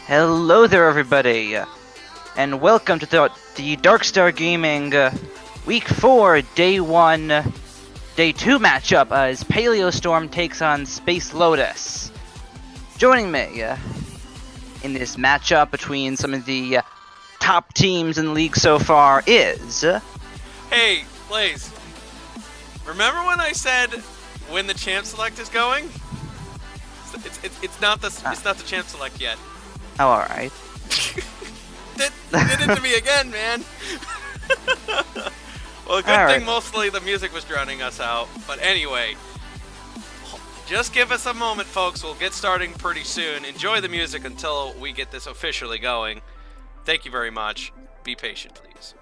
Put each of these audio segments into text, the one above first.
Hello there, everybody, and welcome to the Darkstar Gaming Week 4, Day 1, Day 2 matchup as Paleo Storm takes on Space Lotus. Joining me in this matchup between some of the top teams in the league so far is... Hey, Blaze, remember when I said when the champ select is going? It's not the champ select yet. Oh, alright. Did it to me again, man. Well, good thing mostly the music was drowning us out. But anyway, just give us a moment, folks. We'll get starting pretty soon. Enjoy the music until we get this officially going. Thank you very much. Be patient, please.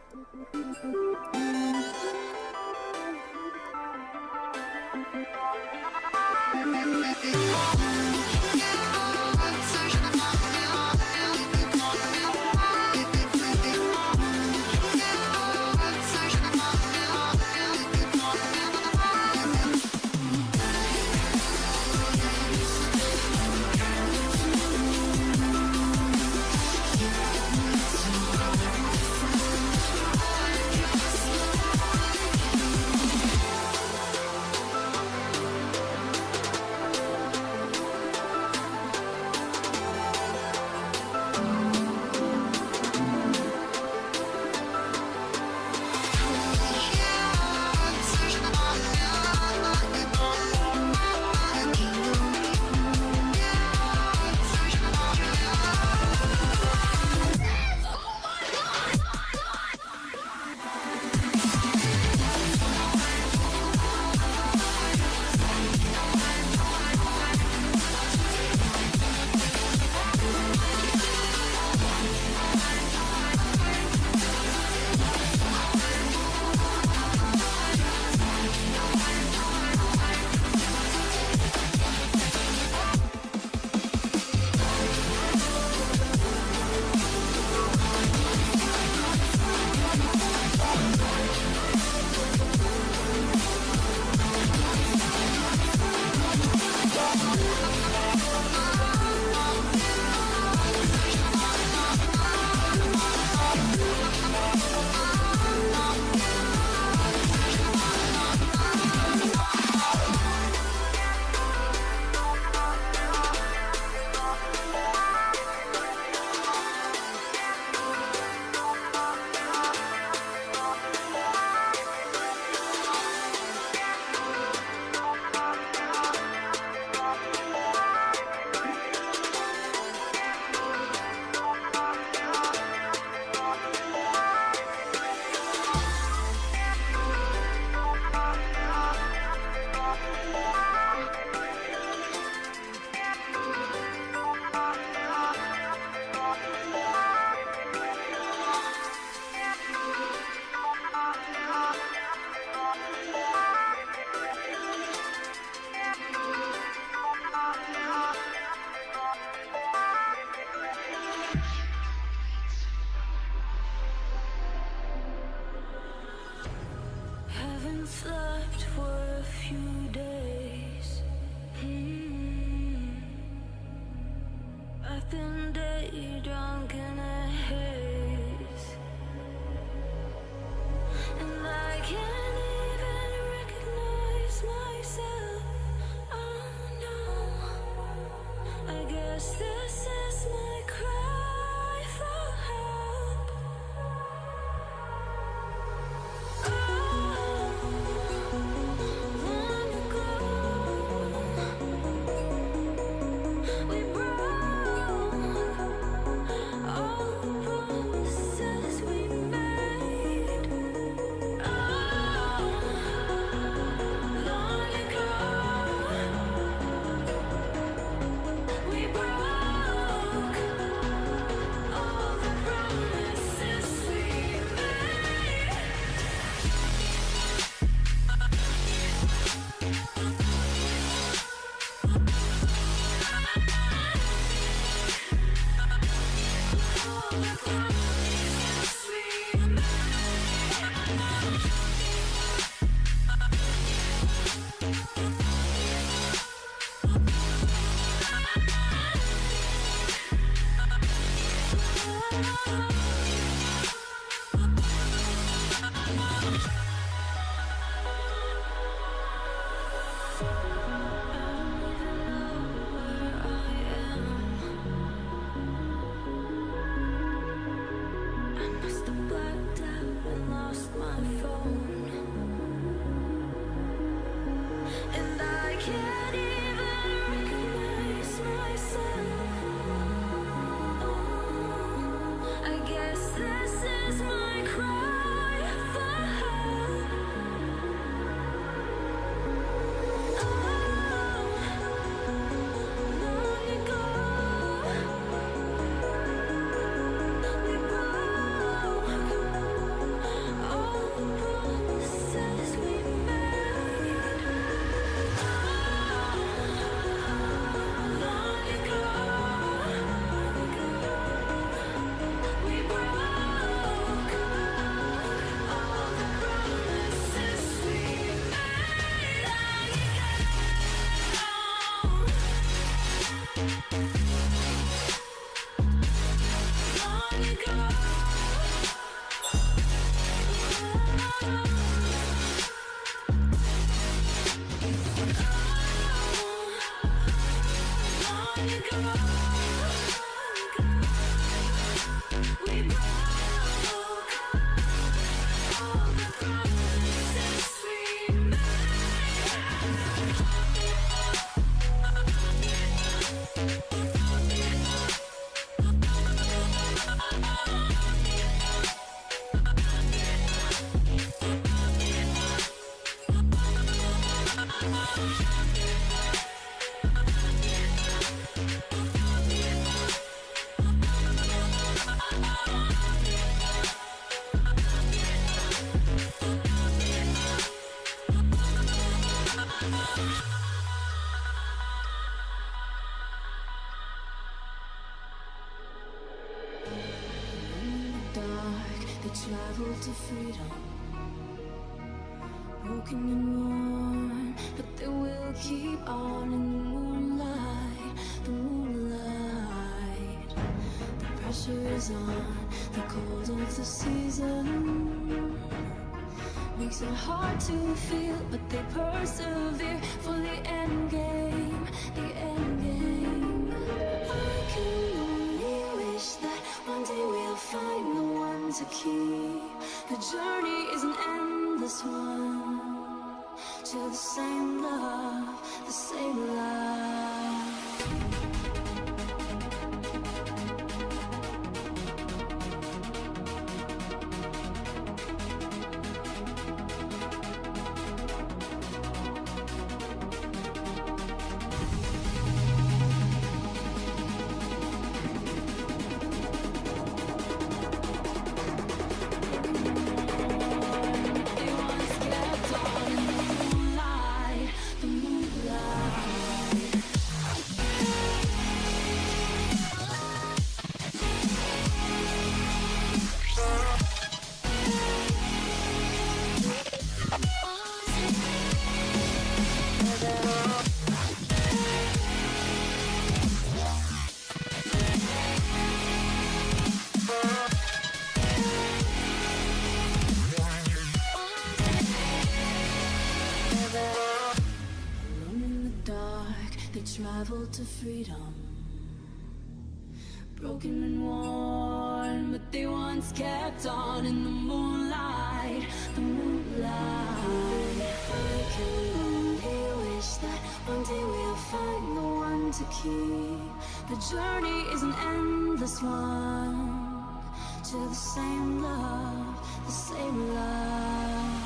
guess this is my cry for help. Long ago, we broke all the promises we made. Long ago, we broke all the promises we made. Long ago, long ago, we broke all the promises we dark, they travel to freedom. Broken and worn, but they will keep on in the moonlight, the moonlight. The pressure is on, the cold of the season makes it hard to feel, but they persevere for the end game, the end game. I can only wish that one day we'll find the one to keep. The journey is an endless one to the same love, the same love. They once kept on in the moonlight, the moonlight. Alone in the dark, they travel to freedom. Broken and worn, but they once kept on in the moonlight, the moonlight. I can only wish that one day we'll find the one to keep. The journey is an endless one to the same love, the same love.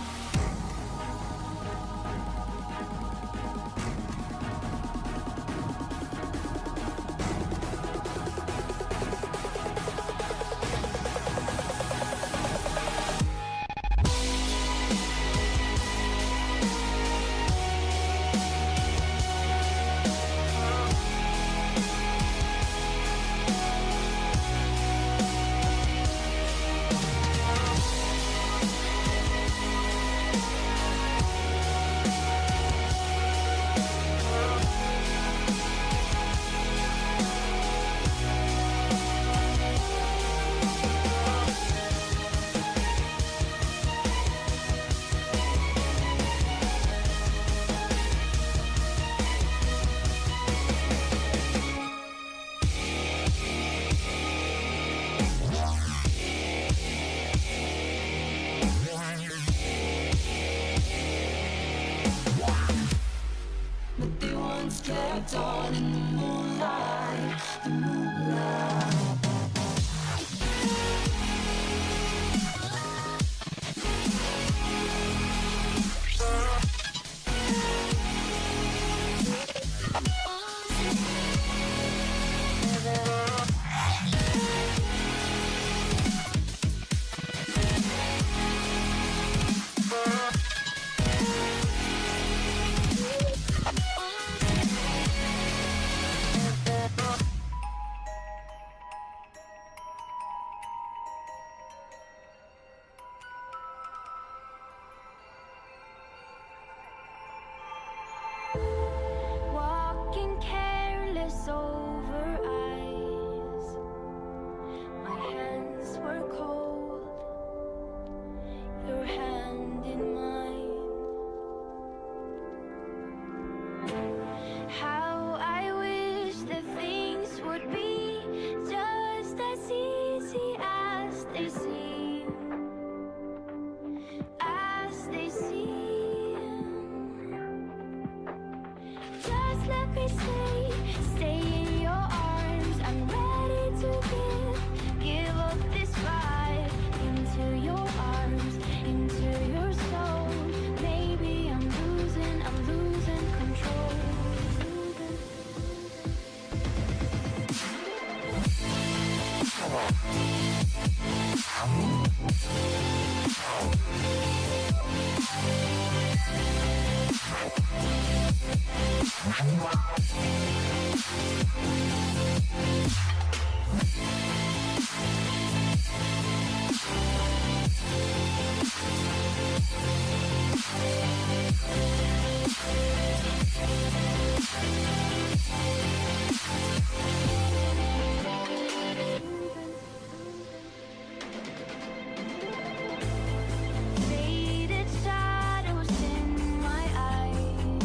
Faded shadows in my eyes.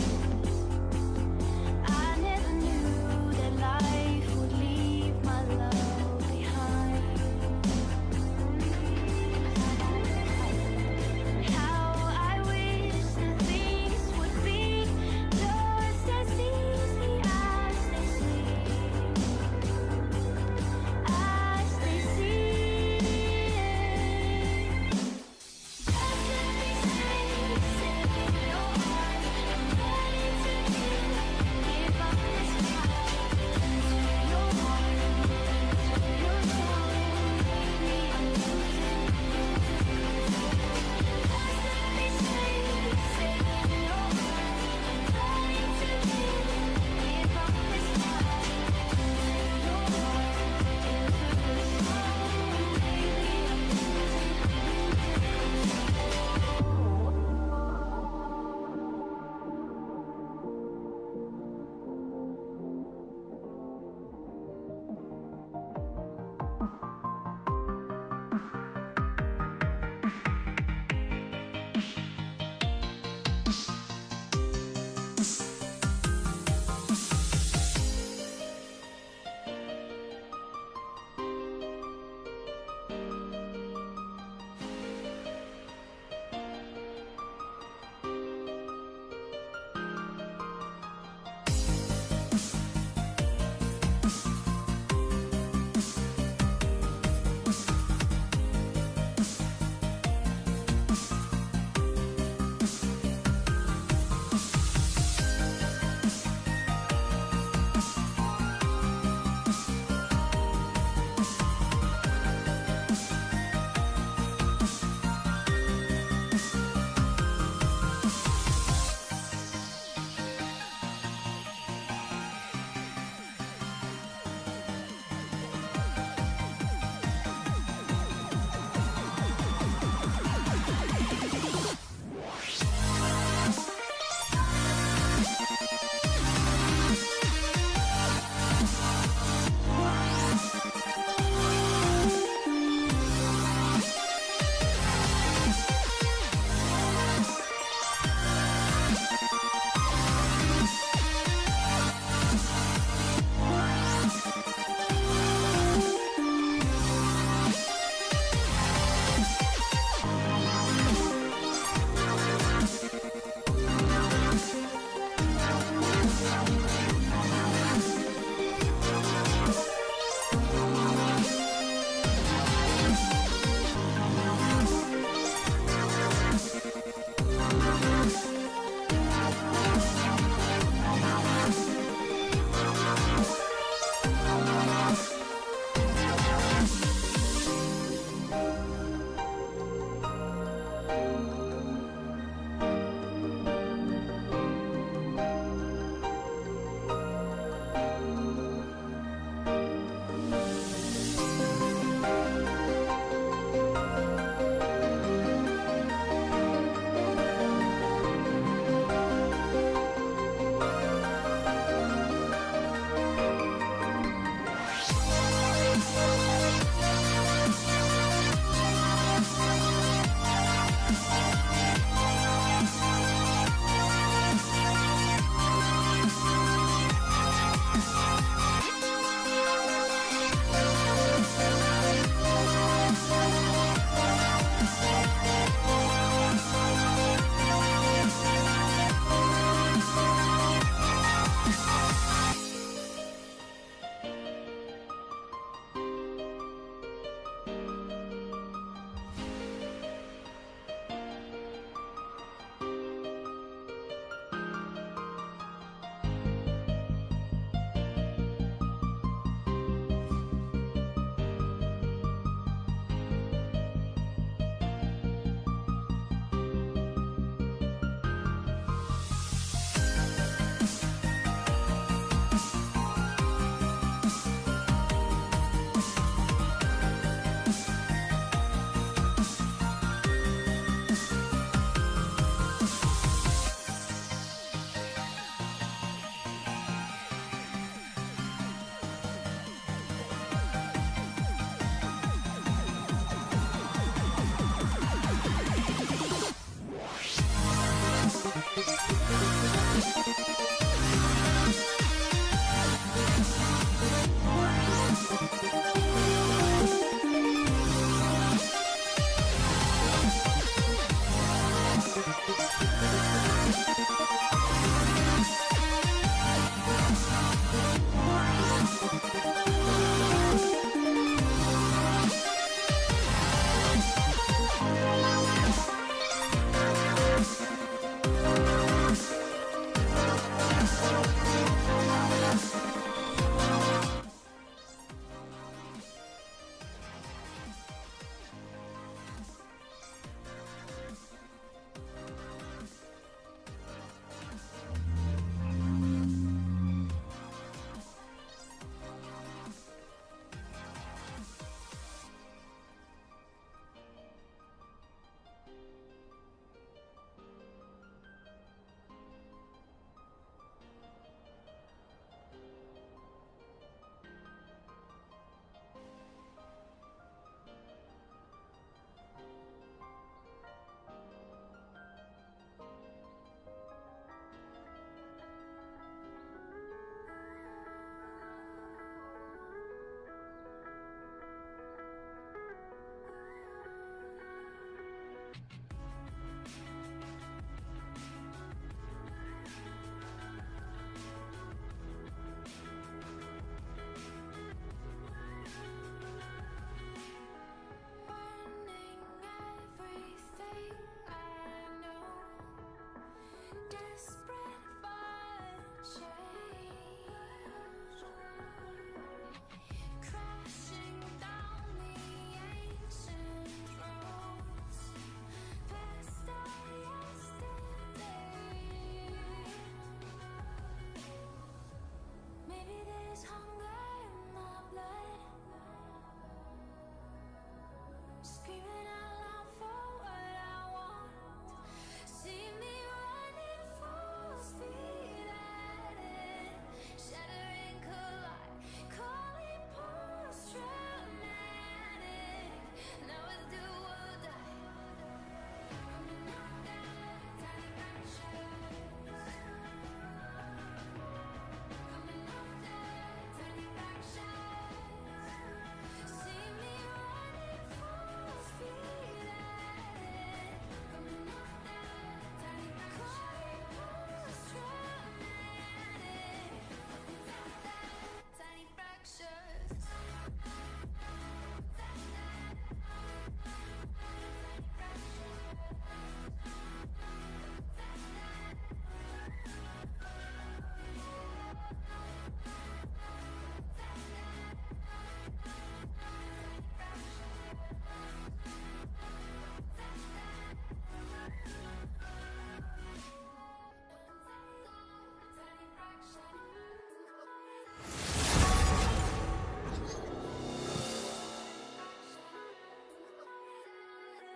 I never knew that life would leave my love behind.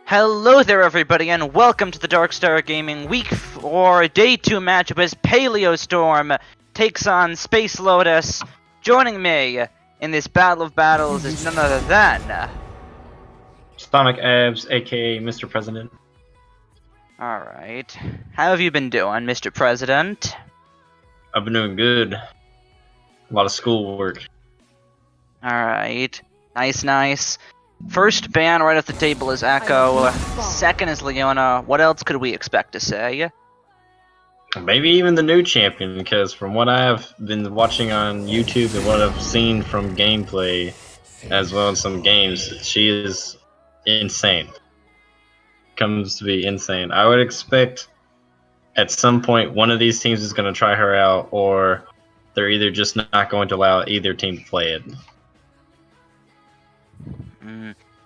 Hello there, everybody, and welcome to the Darkstar Gaming Week 4 Day 2 matchup as Paleo Storm takes on Space Lotus. Joining me in this battle of battles is none other than... Sonic Abs, aka Mr. President. Alright. How have you been doing, Mr. President? I've been doing good. A lot of schoolwork. Alright. Nice. First ban right off the table is Echo. Second is Leona. What else could we expect to say? Maybe even the new champion, because from what I've been watching on YouTube and what I've seen from gameplay, as well as some games, she is insane. Comes to be insane. I would expect at some point one of these teams is going to try her out, or they're either just not going to allow either team to play it.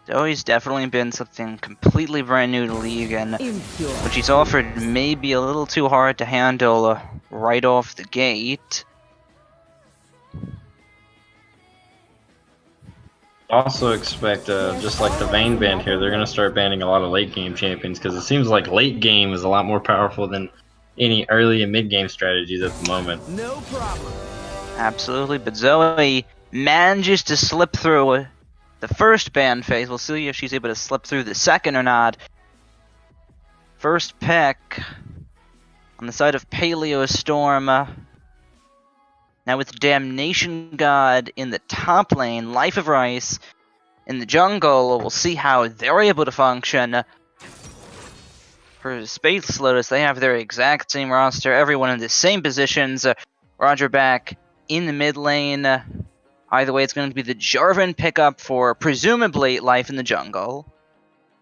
It's always definitely been something completely brand new to League, and what she's offered may be a little too hard to handle right off the gate. Also expect, just like the Vayne ban here, they're going to start banning a lot of late game champions, because it seems like late game is a lot more powerful than any early and mid game strategies at the moment. No problem. Absolutely, but Zoe manages to slip through the first ban phase. We'll see if she's able to slip through the second or not. First pick on the side of Paleo Storm. Now with Damnation God in the top lane, Life of Rice in the jungle. We'll see how they're able to function. For Space Lotus, they have their exact same roster, everyone in the same positions. Roger back in the mid lane. Either way, it's going to be the Jarvan pickup for presumably Life in the Jungle.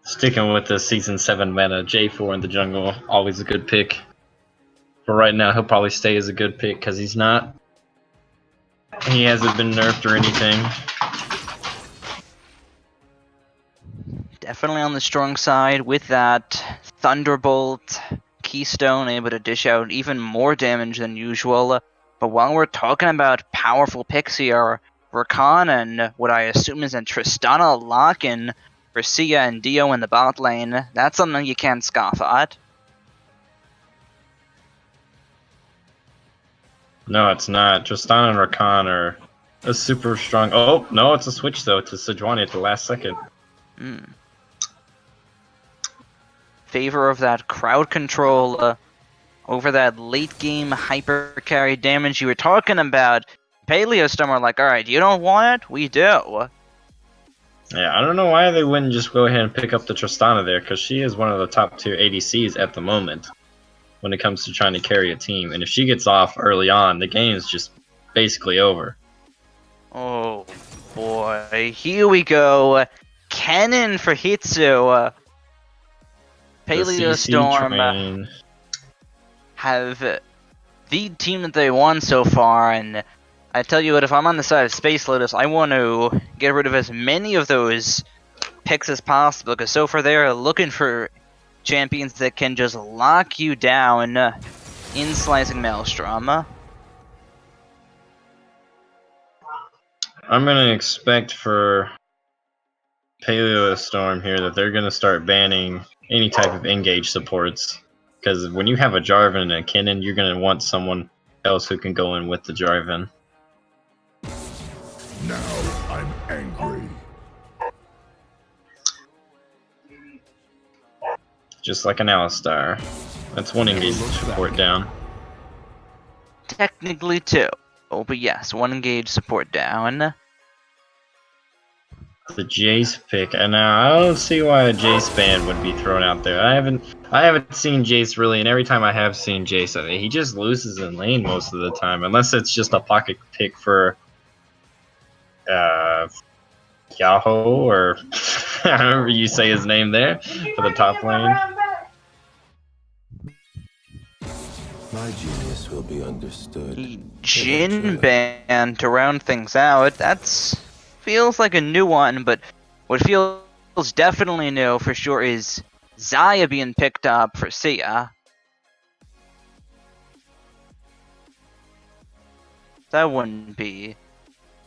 Sticking with the Season 7 meta, J4 in the jungle, always a good pick. For right now, he'll probably stay as a good pick because he hasn't been nerfed or anything. Definitely on the strong side with that Thunderbolt Keystone, able to dish out even more damage than usual. But while we're talking about powerful picks here, Rakan and what I assume is a Tristana lock-in for Sia and Dio in the bot lane, that's something you can't scoff at. No, it's not. Tristana and Rakan are a super strong... Oh, no, it's a switch, though, to Sejuani at the last second. Favor of that crowd control over that late game hyper carry damage you were talking about. Paleo Storm are like, alright, you don't want it? We do. Yeah, I don't know why they wouldn't just go ahead and pick up the Tristana there, because she is one of the top 2 ADCs at the moment when it comes to trying to carry a team. And if she gets off early on, the game is just basically over. Oh boy, here we go. Cannon for Hitsu. The Paleo CC Storm train. have the team that they won so far, and I tell you what, if I'm on the side of Space Lotus, I want to get rid of as many of those picks as possible, because so far they're looking for champions that can just lock you down in Slicing Maelstrom. I'm going to expect for Paleo Storm here that they're going to start banning any type of engage supports. Because when you have a Jarvan and a Kennen, you're going to want someone else who can go in with the Jarvan. Now I'm angry. Just like an Alistar. That's one engage support down. Technically two. Oh, but yes, one engage support down. The Jace pick, and I don't see why a Jace ban would be thrown out there. I haven't seen Jace really, and every time I have seen Jace, I mean, he just loses in lane most of the time, unless it's just a pocket pick for Yahoo or however you say his name there for the top lane. My genius will be understood. The Jin ban to round things out. That's feels like a new one, but what feels definitely new for sure is Xayah being picked up for Sia. That wouldn't be.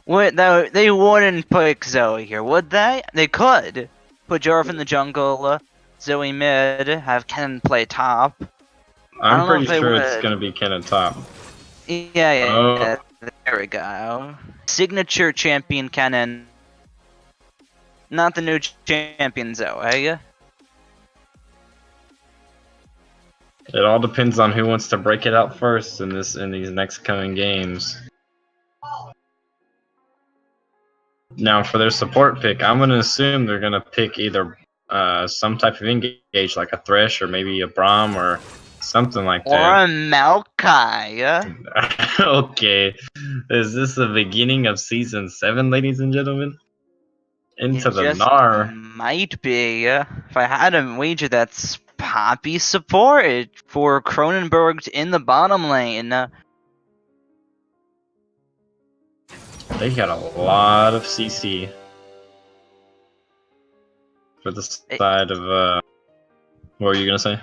They wouldn't pick Zoe here, would they? They could put Jarv in the jungle, Zoe mid, have Ken play top. I'm pretty sure it's gonna be Kennen top. Yeah, there we go. Signature champion Kennen. Not the new champion Zoe. It all depends on who wants to break it out first in these next coming games. Now for their support pick, I'm gonna assume they're gonna pick either some type of engage like a Thresh or maybe a Braum or something like Or that. a Maokai. Okay. Is this the beginning of season 7, ladies and gentlemen? Into It the just Gnar. might be. If I had a wager, that's Poppy support for Cronenberg in the bottom lane. They got a lot of CC for the side of what were you gonna say?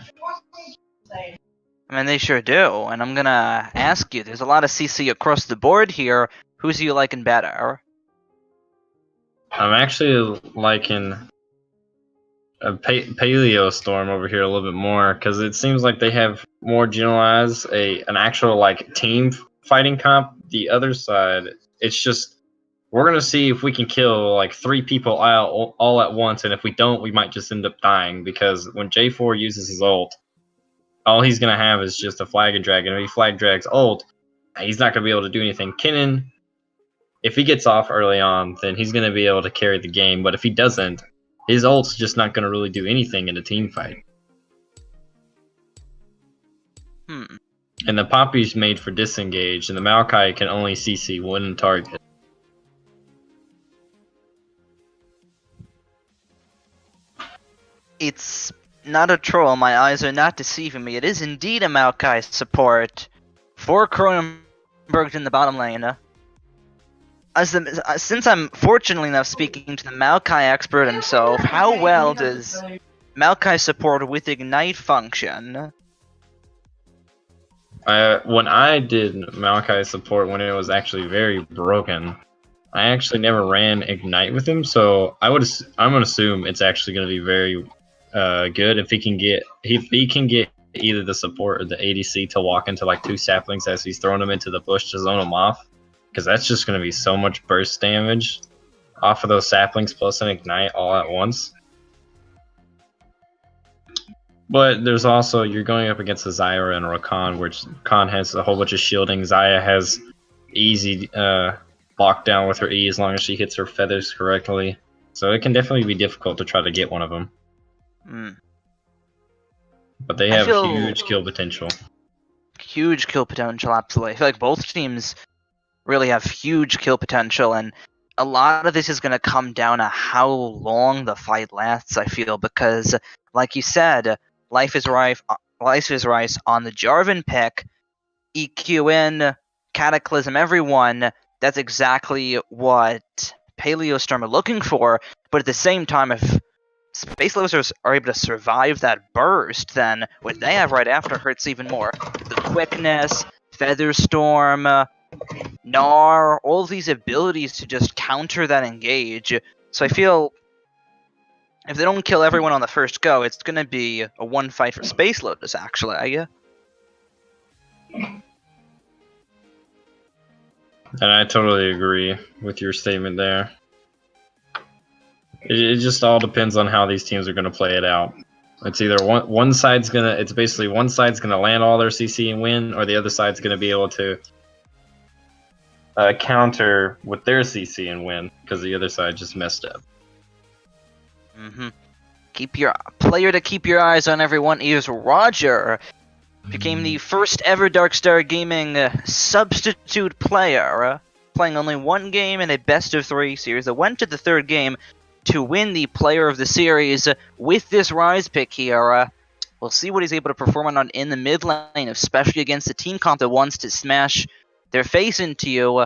I mean, they sure do, and I'm gonna ask you, there's a lot of CC across the board here. Who's you liking better? I'm actually liking a Paleo Storm over here a little bit more, because it seems like they have more generalized an actual like team fighting comp. The other side, it's just we're gonna see if we can kill like 3 people out all at once, and if we don't, we might just end up dying, because when J4 uses his ult, all he's gonna have is just a flag and drag, and if he flag drags ult, he's not gonna be able to do anything. Kennen, if he gets off early on, then he's gonna be able to carry the game, but if he doesn't, his ult's just not gonna really do anything in a team fight. And the Poppy's made for disengage, and the Maokai can only CC one target. It's not a troll, my eyes are not deceiving me. It is indeed a Maokai support for Cronenberg in the bottom lane. Since I'm fortunately enough speaking to the Maokai expert himself, how well does Maokai support with Ignite function? When I did Maokai support when it was actually very broken, I actually never ran Ignite with him, so I'm gonna assume it's actually gonna be very good if he can get either the support or the ADC to walk into like 2 saplings as he's throwing them into the bush to zone them off, because that's just gonna be so much burst damage off of those saplings plus an Ignite all at once. But there's also, you're going up against a Xayah and a Rakan, which Rakan has a whole bunch of shielding. Xayah has easy lockdown with her E as long as she hits her feathers correctly. So it can definitely be difficult to try to get one of them. Mm. But they I have feel- huge kill potential. Huge kill potential, absolutely. I feel like both teams really have huge kill potential, and a lot of this is going to come down to how long the fight lasts, I feel, because, like you said, Life is Rice on the Jarvan pick, EQ in, Cataclysm everyone, that's exactly what Paleo Storm are looking for, but at the same time, if Space Lasers are able to survive that burst, then what they have right after hurts even more. The quickness, Feather Storm, Gnar, all of these abilities to just counter that engage. So I feel if they don't kill everyone on the first go, it's going to be a one fight for Space Lotus, actually. And I totally agree with your statement there. It just all depends on how these teams are going to play it out. It's either one side's gonna. It's basically one side's gonna land all their CC and win, or the other side's gonna be able to counter with their CC and win because the other side just messed up. Mm-hmm. Keep your player to keep your eyes on, everyone, is Roger. Became the first ever Darkstar Gaming substitute player, playing only one game in a best of 3 series that went to the third game to win the player of the series with this Rise pick here. We'll see what he's able to perform on in the mid lane, especially against a team comp that wants to smash their face into you,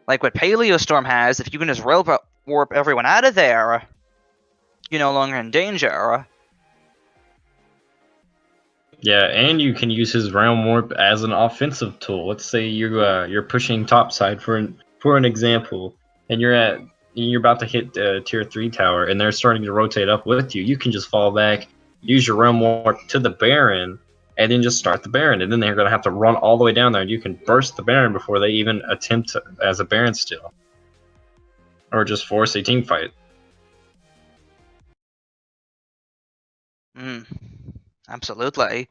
like what Paleo Storm has. If you can just warp everyone out of there, you're no longer in danger. Yeah, and you can use his Realm Warp as an offensive tool. Let's say you're pushing topside for an example, and you're about to hit tier 3 tower, and they're starting to rotate up with you. You can just fall back, use your Realm Warp to the Baron, and then just start the Baron. And then they're going to have to run all the way down there, and you can burst the Baron before they even attempt as a Baron steal. Or just force a team fight. Absolutely.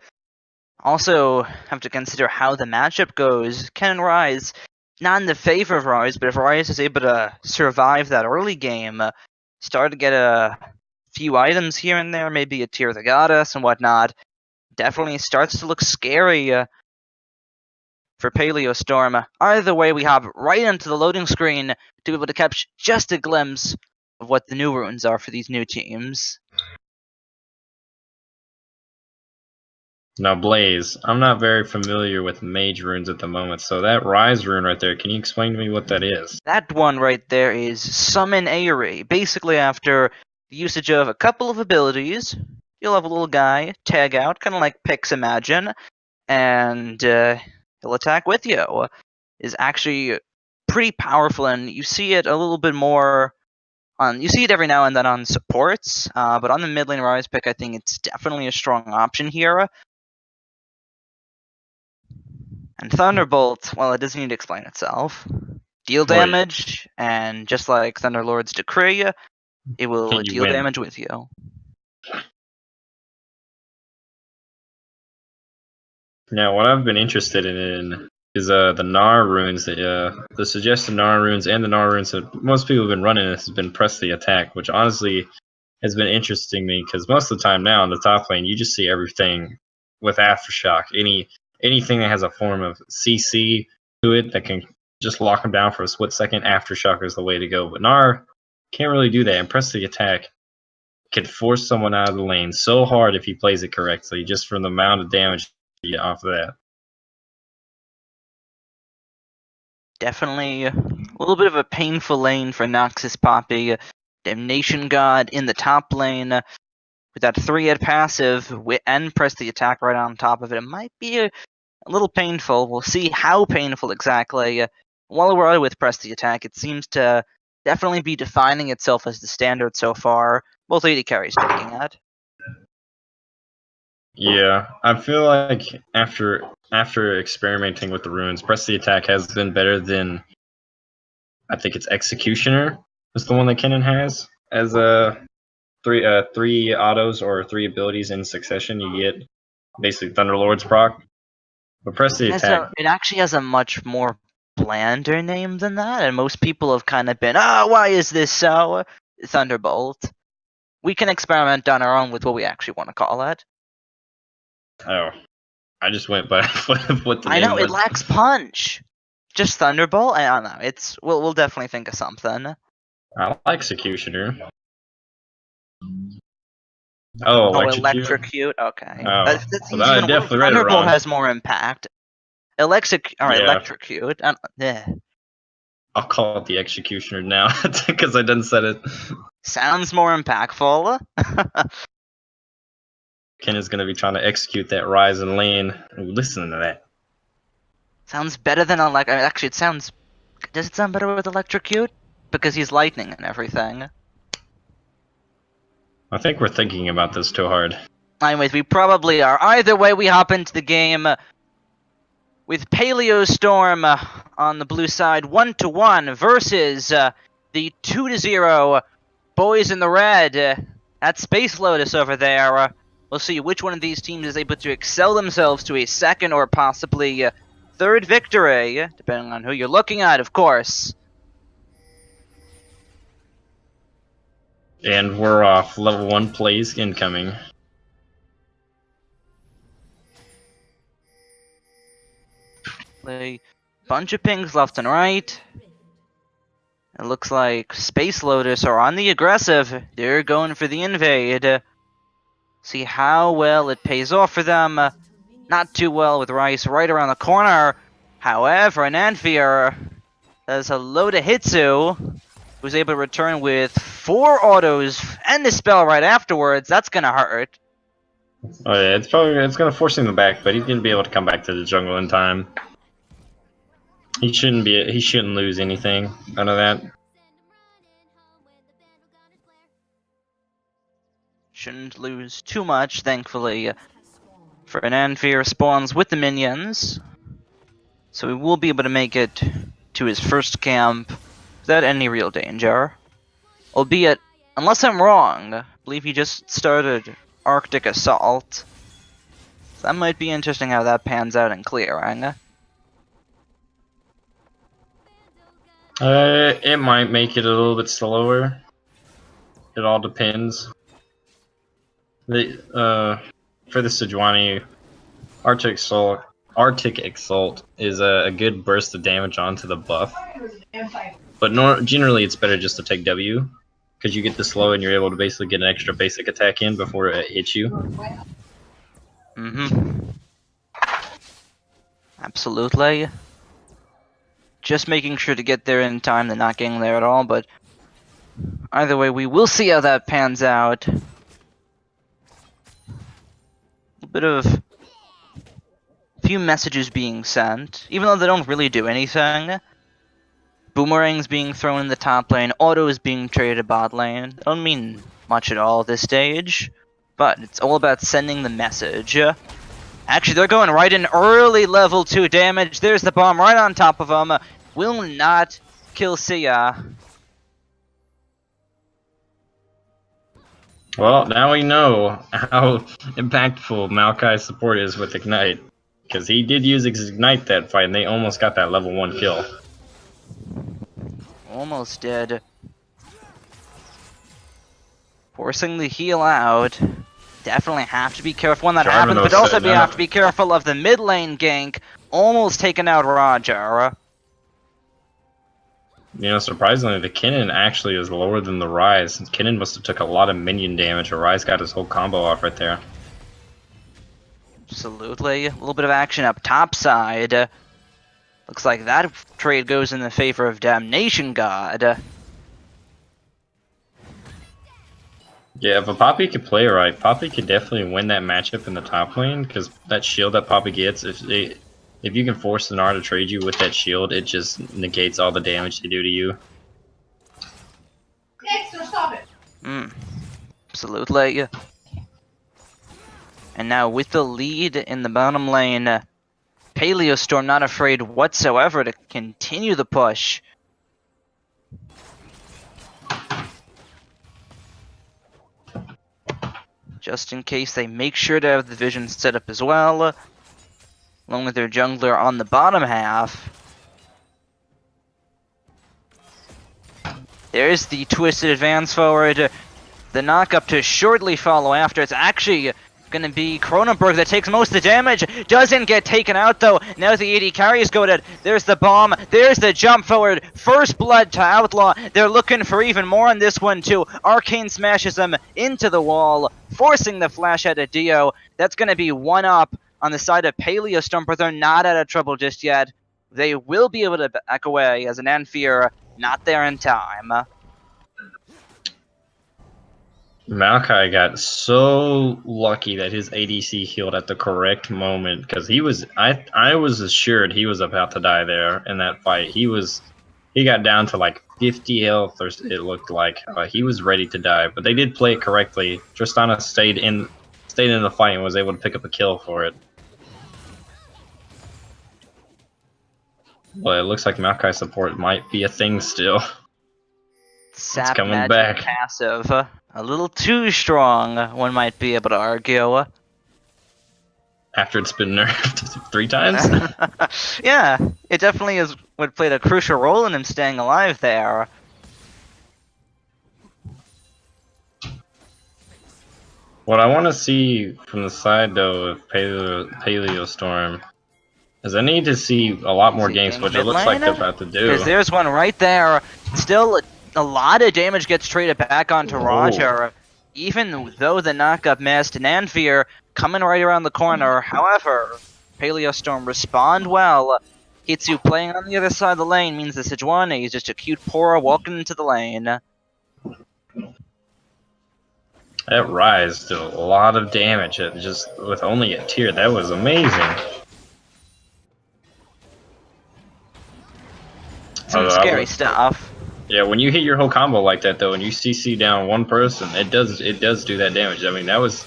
Also, have to consider how the matchup goes. Can Rise, not in the favor of Rise, but if Rise is able to survive that early game, start to get a few items here and there, maybe a Tear of the Goddess and whatnot, definitely starts to look scary for Paleo Storm. Either way, we hop right into the loading screen to be able to catch just a glimpse of what the new runes are for these new teams. Now, Blaze, I'm not very familiar with mage runes at the moment, so that Rise rune right there, can you explain to me what that is? That one right there is Summon Aerie. Basically, after the usage of a couple of abilities, you'll have a little guy tag out, kind of like Pix Imagine, and he'll attack with you. Is actually pretty powerful, and you see it a little bit more on. You see it every now and then on supports, but on the mid lane Rise pick, I think it's definitely a strong option here. And Thunderbolt, well, it doesn't need to explain itself. Deal damage, and just like Thunderlord's Decree, it will deal damage with you. Now, what I've been interested in is the Gnar runes, the suggested Gnar runes, and the Gnar runes that most people have been running. This has been press the attack, which honestly has been interesting me because most of the time now in the top lane, you just see everything with Aftershock. Anything that has a form of CC to it that can just lock them down for a split second, Aftershock is the way to go. But Gnar can't really do that, and press the attack can force someone out of the lane so hard if he plays it correctly, just from the amount of damage you get off of that. Definitely a little bit of a painful lane for Noxus Poppy. Damnation God in the top lane with that 3-hit passive and press the attack right on top of it. It might be a little painful. We'll see how painful exactly. While we're with press the attack, it seems to definitely be defining itself as the standard so far. Both AD carries taking that. Yeah, I feel like after experimenting with the runes, press the attack has been better than I think it's Executioner is the one that Kennen has as three autos or 3 abilities in succession. You get basically Thunderlord's proc, but press the attack. It actually has a much more blander name than that, and most people have kind of been, why is this so? Thunderbolt. We can experiment on our own with what we actually want to call it. Oh, I just went by what the I name know, it was. lacks punch. Just Thunderbolt? I don't know. We'll definitely think of something. I like Executioner. Oh, Oh, Electrocute. Electrocute? Okay. Oh, That's well, I even worse. definitely read it Thunderbolt wrong. has more impact. Yeah. Electrocute. I'll call it the Executioner now because I didn't said it. Sounds more impactful. Ken is going to be trying to execute that rise and lane. Ooh, listen to that. Sounds better than actually, it sounds. Does it sound better with Electrocute? Because he's lightning and everything. I think we're thinking about this too hard. Anyways, we probably are. Either way, we hop into the game with Paleo Storm on the blue side, 1-1 versus the 2-0 boys in the red. That's Space Lotus over there. We'll see which one of these teams is able to excel themselves to a second or possibly third victory, depending on who you're looking at, of course. And we're off. Level 1 plays incoming. A bunch of pings left and right. It looks like Space Lotus are on the aggressive. They're going for the invade. See how well it pays off for them. Not too well with Rice right around the corner. However, Ananfir does a load of Hitsu, who's able to return with 4 autos and the spell right afterwards. That's gonna hurt. Oh yeah, it's gonna force him back, but he's gonna be able to come back to the jungle in time. He shouldn't lose anything out of that. Shouldn't lose too much, thankfully. For Ananfir spawns with the minions, so he will be able to make it to his first camp without any real danger. Albeit, unless I'm wrong, I believe he just started Arctic Assault. So that might be interesting how that pans out in clearing. It might make it a little bit slower. It all depends. For the Sejuani, Arctic Exalt is a good burst of damage onto the buff. But generally it's better just to take W, because you get the slow and you're able to basically get an extra basic attack in before it hits you. Absolutely. Just making sure to get there in time than not getting there at all, but either way, we will see how that pans out. A bit of few messages being sent, even though they don't really do anything. Boomerangs being thrown in the top lane, autos being traded bot lane. They don't mean much at all at this stage, but it's all about sending the message. Actually, they're going right in early level 2 damage. There's the bomb right on top of them. Will not kill Sia. Well, now we know how impactful Maokai's support is with Ignite. Because he did use Ignite that fight and they almost got that level 1 kill. Almost dead. Forcing the heal out. Definitely have to be careful when that happens, but also we have to be careful of the mid lane gank. Almost taken out Roger. You know, surprisingly, the Kinnan actually is lower than the Rise. Kinnan must have took a lot of minion damage, or Rise got his whole combo off right there. Absolutely. A little bit of action up top side. Looks like that trade goes in the favor of Damnation God. Yeah, if a Poppy could play right, Poppy could definitely win that matchup in the top lane, because that shield that Poppy gets, if you can force the Gnar to trade you with that shield, it just negates all the damage they do to you. Dexter, stop it! Absolutely. And now with the lead in the bottom lane, Paleo Storm not afraid whatsoever to continue the push. Just in case they make sure to have the vision set up as well, along with their jungler on the bottom half. There's the twisted advance forward. The knock-up to shortly follow after. It's actually going to be Cronenberg that takes most of the damage. Doesn't get taken out, though. Now the AD carries goaded. There's the bomb. There's the jump forward. First blood to Outlaw. They're looking for even more on this one, too. Arcane smashes them into the wall, forcing the flash out of Dio. That's going to be one up on the side of Paleo Storm, but they're not out of trouble just yet. They will be able to back away as an Anfear not there in time. Maokai got so lucky that his ADC healed at the correct moment because he was. I was assured he was about to die there in that fight. He got down to like 50 health, or it looked like he was ready to die. But they did play it correctly. Tristana stayed in the fight and was able to pick up a kill for it. Well, it looks like Maokai support might be a thing still. Sap coming magic back. passive. A little too strong, one might be able to argue. After it's been nerfed 3 times? Yeah, it definitely is what played a crucial role in him staying alive there. What I want to see from the side, though, of Paleo Storm is I need to see a lot more games, which it looks like they're about to do. Because there's one right there. Still, a lot of damage gets traded back onto Roger, even though the knockup missed. And Anfear coming right around the corner. However, Paleo Storm respond well. Hitsu playing on the other side of the lane means the Sejuani is just a cute Pora walking into the lane. That Rise did a lot of damage just with only a tier. That was amazing. Some scary stuff. Yeah, when you hit your whole combo like that, though, and you CC down one person, it does do that damage. I mean, that was...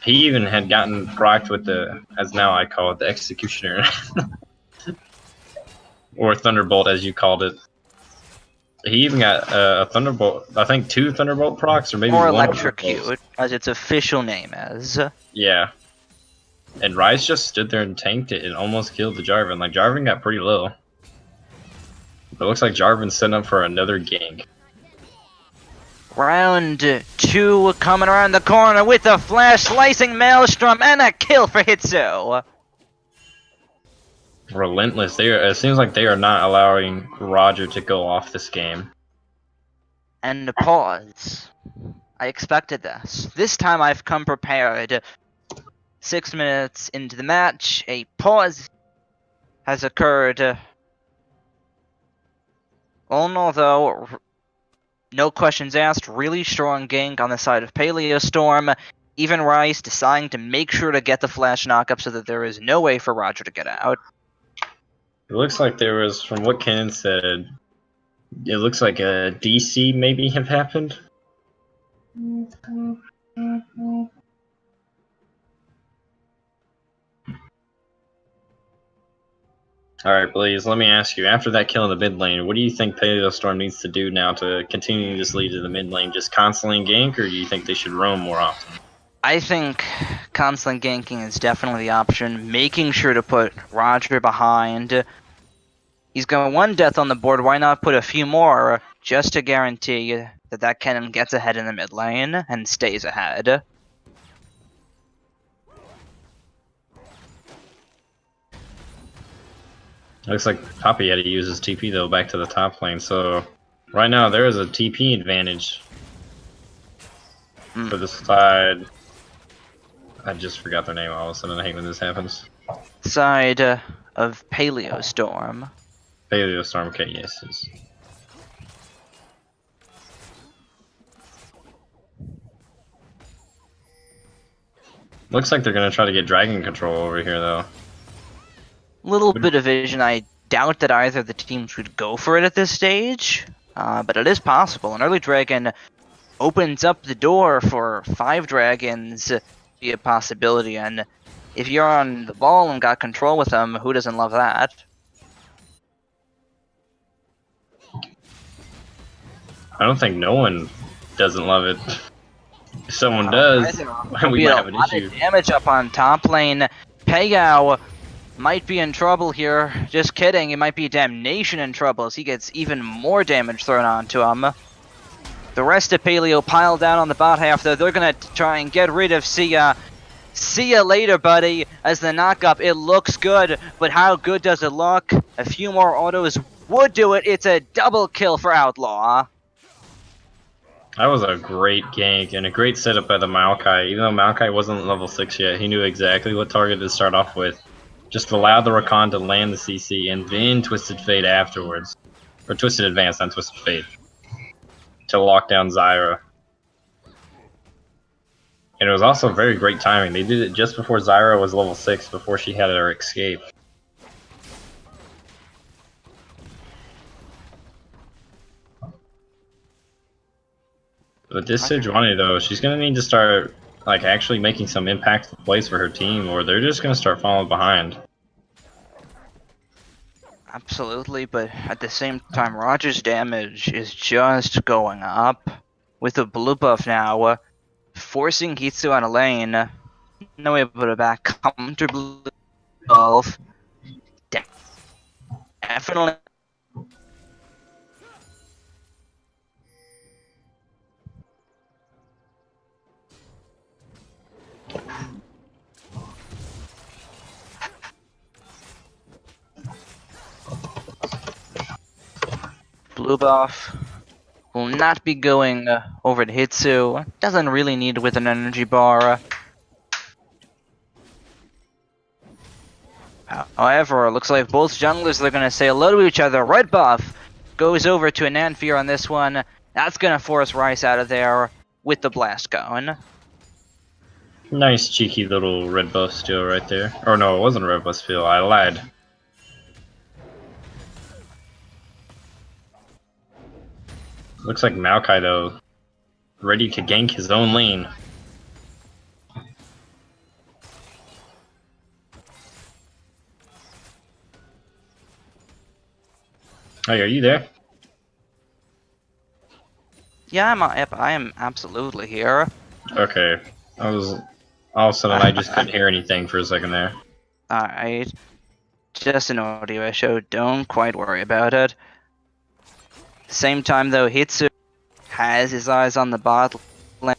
He even had gotten procced with the, as now I call it, the Executioner. Or Thunderbolt, as you called it. He even got a Thunderbolt, I think 2 Thunderbolt procs, or maybe Or one. Electrocute, as its official name is. Yeah. And Rise just stood there and tanked it and almost killed the Jarvan. Like, Jarvan got pretty low. It looks like Jarvan's setting up for another gank. Round 2 coming around the corner with a flash, slicing Maelstrom, and a kill for Hitsu. Relentless. It seems like they are not allowing Roger to go off this game. And a pause. I expected this. This time I've come prepared. 6 minutes into the match, a pause has occurred. All in all, though, no questions asked, really strong gank on the side of Paleo Storm. Even Rice deciding to make sure to get the flash knockup so that there is no way for Roger to get out. It looks like there was, from what Ken said, it looks like a DC maybe have happened. Alright, Blaze, let me ask you, after that kill in the mid lane, what do you think Paleo Storm needs to do now to continue this lead to the mid lane? Just constantly gank, or do you think they should roam more often? I think constant ganking is definitely the option. Making sure to put Roger behind. He's got 1 death on the board, why not put a few more just to guarantee that that cannon gets ahead in the mid lane and stays ahead. Looks like Papi had to use his TP though back to the top lane, so right now there is a TP advantage for the side. I just forgot their name all of a sudden. I hate when this happens. Side of Paleo Storm. Paleo Storm, okay, yes. Looks like they're gonna try to get dragon control over here though. Little bit of vision. I doubt that either of the teams would go for it at this stage, but it is possible. An early dragon opens up the door for 5 dragons to be a possibility, and if you're on the ball and got control with them, who doesn't love that? I don't think no one doesn't love it. If someone does, we might have an issue. Damage up on top lane. Payao might be in trouble here. Just kidding, it might be Damnation in trouble as he gets even more damage thrown onto him. The rest of Paleo pile down on the bot half, though. They're gonna try and get rid of Sia. See ya later, buddy, as the knockup. It looks good, but how good does it look? A few more autos would do it. It's a double kill for Outlaw. That was a great gank and a great setup by the Maokai. Even though Maokai wasn't level 6 yet, he knew exactly what target to start off with. Just allowed the Rakan to land the CC and then Twisted Fate afterwards. Or Twisted Advance, not Twisted Fate. To lock down Zyra. And it was also very great timing. They did it just before Zyra was level 6, before she had her escape. But this Sejuani, though, she's going to need to start like actually making some impactful plays for her team, or they're just going to start falling behind. Absolutely, but at the same time, Roger's damage is just going up. With the blue buff now, forcing Hitsu out of lane. No able to back comfortably. Definitely. Blue buff will not be going over to Hitsu. Doesn't really need it with an energy bar. However, it looks like both junglers are going to say hello to each other. Red buff goes over to Ananfear on this one. That's going to force Rice out of there with the blast going. Nice cheeky little red buff steal right there. Or no, it wasn't a red buff steal, I lied. Looks like Maokai, though, ready to gank his own lane. Hey, are you there? Yeah, I am absolutely here. Okay. All of a sudden I just couldn't hear anything for a second there. Alright. Just an audio issue, don't quite worry about it. Same time though, Hitsu has his eyes on the bot lane.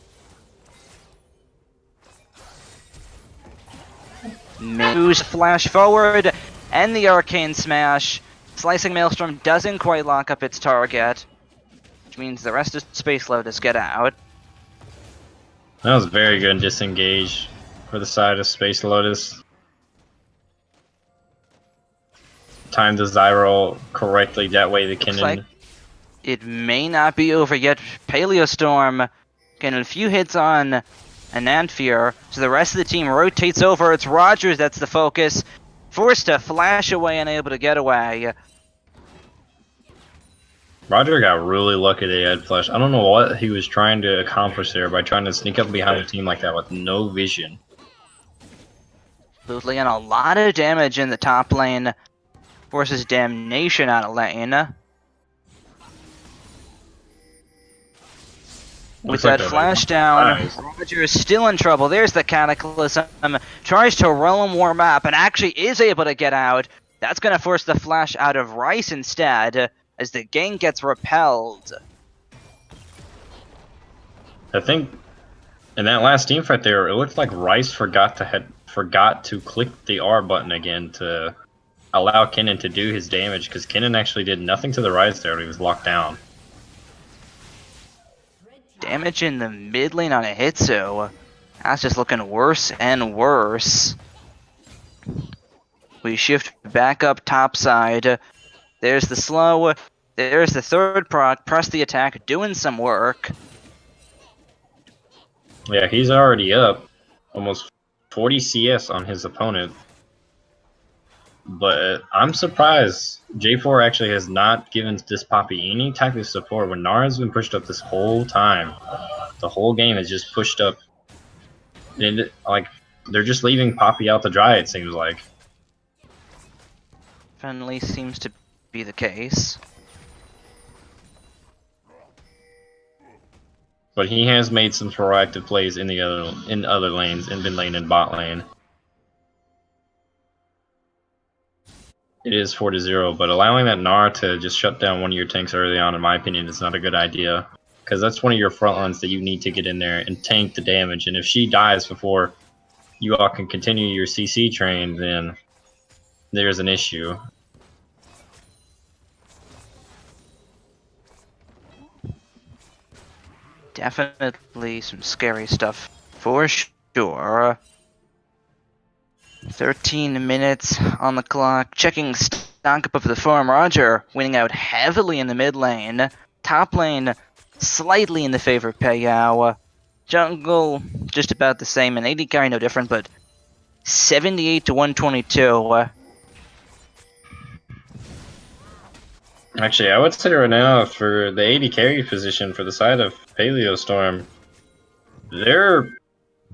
Moves flash forward, and the arcane smash. Slicing Maelstrom doesn't quite lock up its target, which means the rest of Space Lotus get out. That was very good disengage for the side of Space Lotus. Timed the Zyro correctly, that way the Kinnan... Like it may not be over yet. Paleo Storm getting a few hits on Ananfear, so the rest of the team rotates over. It's Rogers that's the focus. Forced to flash away and able to get away. Roger got really lucky that he had flash. I don't know what he was trying to accomplish there by trying to sneak up behind a team like that with no vision. Absolutely, and a lot of damage in the top lane. Forces Damnation out of lane. With that flash down, Roger is still in trouble. There's the Cataclysm. Tries to roll him warm up and actually is able to get out. That's going to force the flash out of Rice instead, as the gank gets repelled. I think in that last team fight there, it looked like Rice forgot to click the R button again to allow Kinnan to do his damage, because Kinnan actually did nothing to the Rice there when he was locked down. Damage in the mid lane on a Hitsu. That's just looking worse and worse. We shift back up top side. There's the slow. There's the third proc. Press the attack, doing some work. Yeah, he's already up almost 40 CS on his opponent. But I'm surprised J4 actually has not given this Poppy any type of support when Nara's been pushed up this whole time. The whole game is just pushed up. And, like, they're just leaving Poppy out to dry, it seems like. Definitely seems to be the case. But he has made some proactive plays in other lanes, in mid lane and bot lane. It is 4-0, but allowing that Gnar to just shut down one of your tanks early on, in my opinion, is not a good idea. Because that's one of your front lines that you need to get in there and tank the damage. And if she dies before you all can continue your CC train, then there's an issue. Definitely some scary stuff for sure. 13 minutes on the clock. Checking stock up of the farm. Roger winning out heavily in the mid lane. Top lane slightly in the favor of Paleo. Jungle just about the same, and AD carry no different, but 78 to 122. Actually, I would say right now for the AD carry position for the side of Paleo Storm, their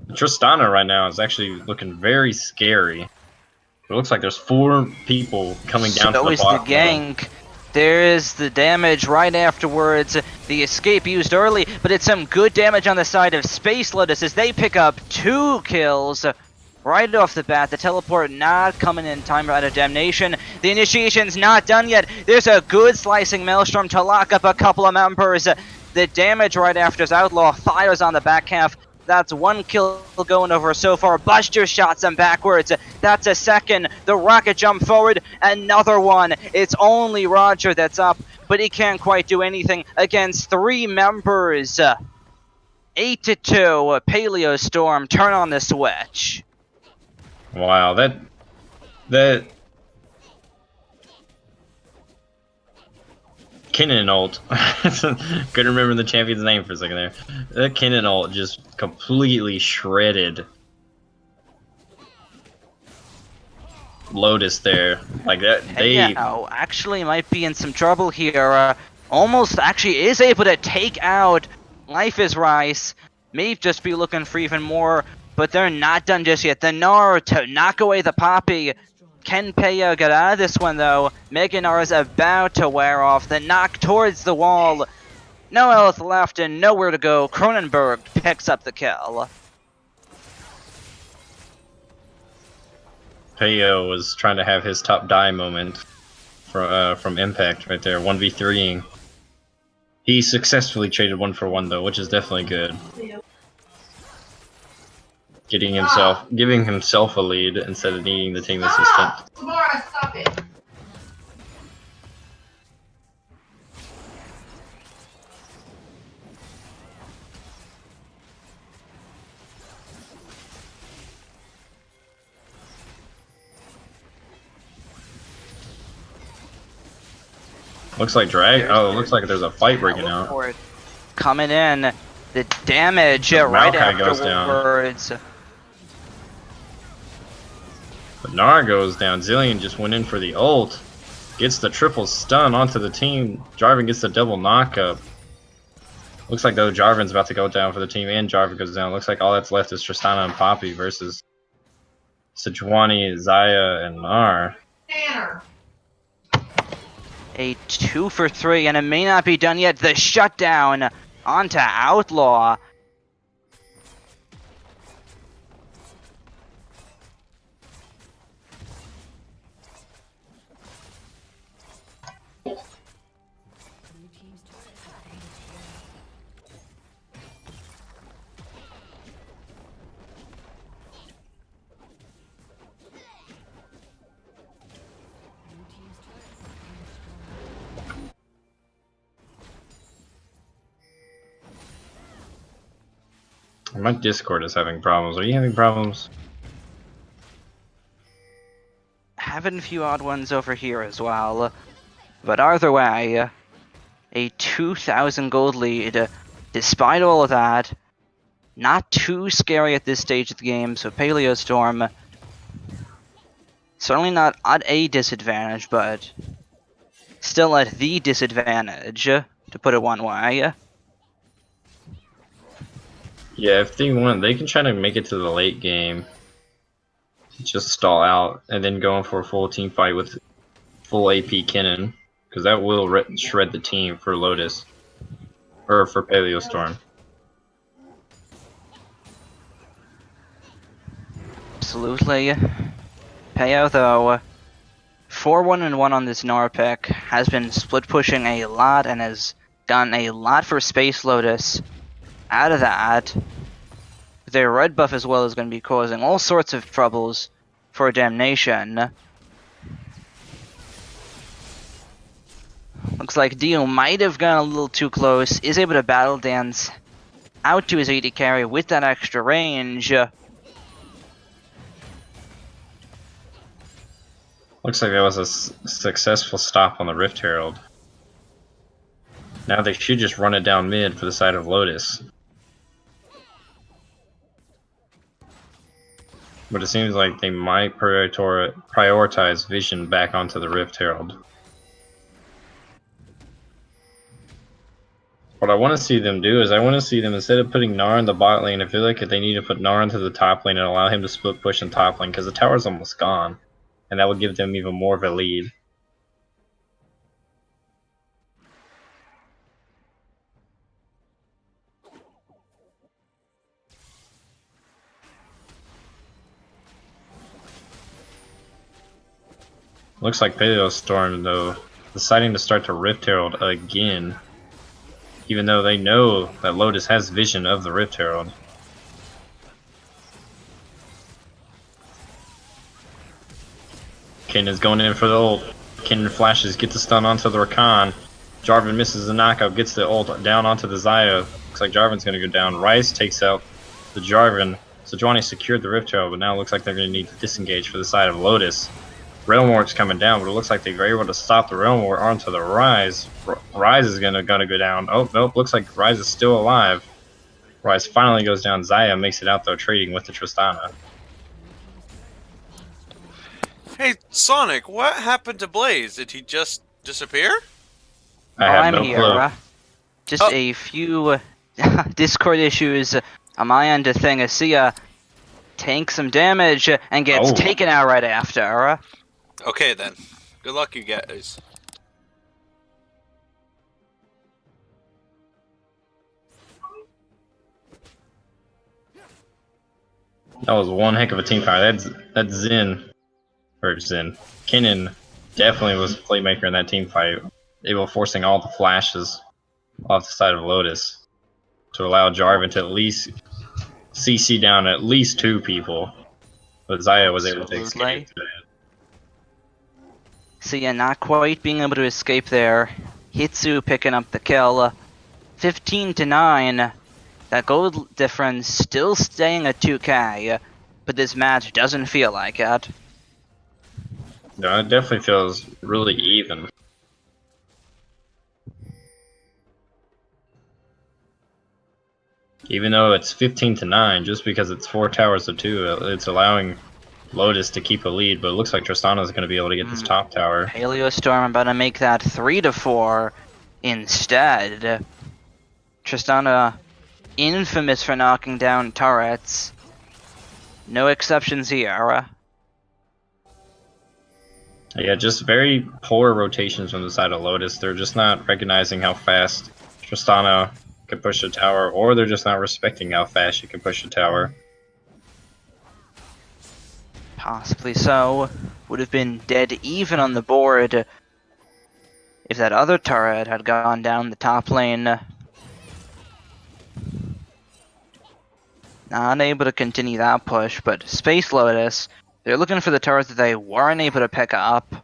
Tristana right now is actually looking very scary. It looks like there's 4 people coming down to So the is the bot lane. gank. There is the damage right afterwards. The escape used early, but it's some good damage on the side of Space Lotus as they pick up 2 kills right off the bat. The teleport not coming in time out of Damnation. The initiation's not done yet. There's a good slicing Maelstrom to lock up a couple of members. The damage right after is Outlaw fires on the back half. That's 1 kill going over so far. Buster shots him backwards. That's a second. The rocket jump forward. Another one. It's only Roger that's up, but he can't quite do anything against 3 members. 8 to 2. Paleo Storm turn on the switch. Wow, that Kennen ult. Couldn't remember the champion's name for a second there. That Kennen ult just completely shredded Lotus there. Like that, Paleo actually might be in some trouble here. Almost actually is able to take out Life is Rice. May just be looking for even more, but they're not done just yet. The Gnar to knock away the Poppy. Can Paleo get out of this one though? Mega Gnar is about to wear off. The knock towards the wall. No health left and nowhere to go. Cronenberg picks up the kill. Paleo was trying to have his top die moment from Impact right there, 1v3ing. He successfully traded 1-for-1 though, which is definitely good. Giving himself a lead instead of needing the team assistant. Samara, stop it. Looks like looks like there's a fight breaking out. For it. Coming in, the damage right Maokai goes down. afterwards. But Gnar goes down. Zillion just went in for the ult. Gets the triple stun onto the team. Jarvan gets the double knockup. Looks like though Jarvan's about to go down for the team and Jarvan goes down. Looks like all that's left is Tristana and Poppy versus Sejuani, Xayah, and Gnar. Tanner. A 2-for-3, and it may not be done yet. The shutdown onto Outlaw. My Discord is having problems. Are you having problems? Having a few odd ones over here as well. But either way, a 2,000 gold lead. Despite all of that, not too scary at this stage of the game, so Paleo Storm certainly not at a disadvantage, but still at the disadvantage, to put it one way. Yeah, if they want, they can try to make it to the late game. Just stall out and then go in for a full team fight with full AP Kennen, because that will shred the team for Lotus. Or for Paleo Storm. Absolutely. Paleo though, 4-1-1 on this Gnar pick, has been split pushing a lot and has gotten a lot for Space Lotus out of that. Their red buff as well is going to be causing all sorts of troubles for Damnation. Looks like Dio might have gone a little too close, is able to battle dance out to his AD carry with that extra range. Looks like that was a successful stop on the Rift Herald. Now they should just run it down mid for the side of Lotus. But it seems like they might prioritize Vision back onto the Rift Herald. What I want to see them do is I want to see them, instead of putting Gnar in the bot lane, I feel like they need to put Gnar into the top lane and allow him to split push in top lane, because the tower's almost gone. And that would give them even more of a lead. Looks like Paleo Storm, though, deciding to start to Rift Herald again. Even though they know that Lotus has vision of the Rift Herald. Ken is going in for the ult. Ken flashes, gets the stun onto the Rakan. Jarvan misses the knockout, gets the ult down onto the Xayah. Looks like Jarvan's going to go down. Rice takes out the Jarvan. Sejuani secured the Rift Herald, but now it looks like they're going to need to disengage for the side of Lotus. Realm Warp's coming down, but it looks like they were able to stop the Realm Warp onto the Ryze. Ryze is gonna go down. Oh, nope, looks like Ryze is still alive. Ryze finally goes down. Xayah makes it out, though, trading with the Tristana. Hey, Sonic, what happened to Blaze? Did he just disappear? I have no here. clue. Just Oh. a few Discord issues on my end of thing. I see tank some damage and gets taken out right after. Okay then. Good luck, you guys. That was one heck of a team fight. That's Zen. Or Zen. Kennen definitely was a playmaker in that team fight. Able forcing all the flashes off the side of Lotus to allow Jarvan to at least CC down at least 2 people. But Xayah was able to escape. So yeah, not quite being able to escape there. Hitsu picking up the kill. 15-9. That gold difference still staying at 2k, but this match doesn't feel like it. No, it definitely feels really even. Even though it's 15-9, just because it's 4 towers to 2, it's allowing Lotus to keep a lead, but it looks like Tristana is going to be able to get this top tower. Paleo Storm about to make that 3-4 instead. Tristana infamous for knocking down turrets. No exceptions here. Yeah, just very poor rotations from the side of Lotus. They're just not recognizing how fast Tristana can push a tower, or they're just not respecting how fast she can push a tower. Possibly so. Would have been dead even on the board if that other turret had gone down the top lane. Not able to continue that push, but Space Lotus, they're looking for the turrets that they weren't able to pick up.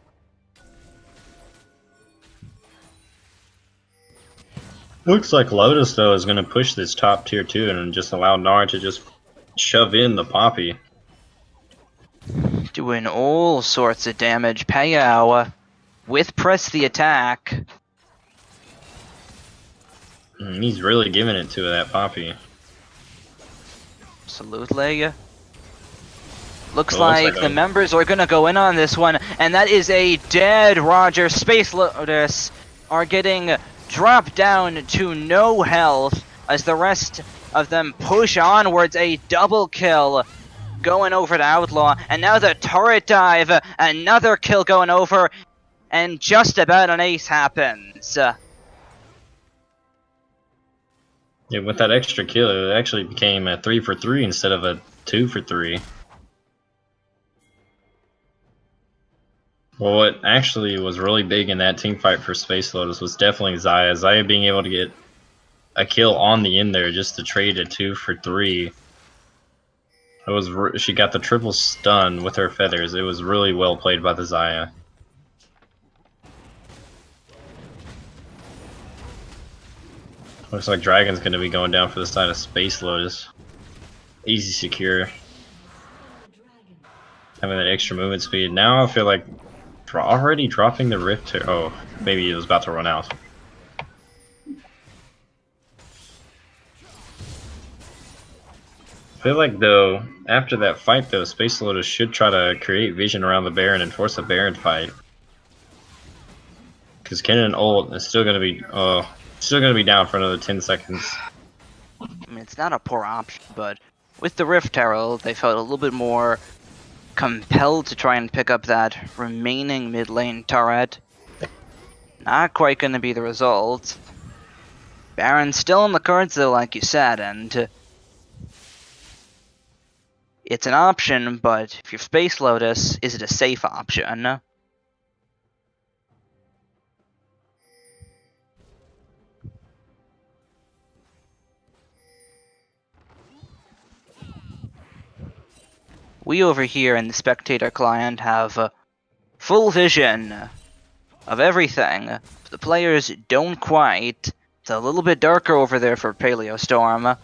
Looks like Lotus, though, is going to push this top tier 2 and just allow Gnar to just shove in the Poppy. Doing all sorts of damage. Paleo with press the attack. He's really giving it to that Poppy. Absolutely. Looks like the members are going to go in on this one, and that is a dead Roger. Space Lotus are getting dropped down to no health as the rest of them push onwards. A double kill going over to Outlaw, and now the turret dive, another kill going over, and just about an ace happens. Yeah, with that extra kill, it actually became a 3 for 3 instead of a 2 for 3. Well, what actually was really big in that team fight for Space Lotus was definitely Zaya. Zaya being able to get a kill on the end there just to trade a 2 for 3. It was she got the triple stun with her feathers. It was really well played by the Zaya. Looks like Dragon's going to be going down for the side of Space Lotus. Easy secure. Having that extra movement speed. Now I feel like already dropping the Rift to... Oh, maybe it was about to run out. I feel like, though, after that fight, though, Space Lotus should try to create vision around the Baron and force a Baron fight. Because Kennen ult is still going to be down for another 10 seconds. I mean, it's not a poor option, but with the Rift Herald, they felt a little bit more compelled to try and pick up that remaining mid lane turret. Not quite going to be the result. Baron's still on the cards, though, like you said, and it's an option, but if you're Space Lotus, is it a safe option? We over here in the spectator client have full vision of everything. The players don't quite. It's a little bit darker over there for Paleo Storm.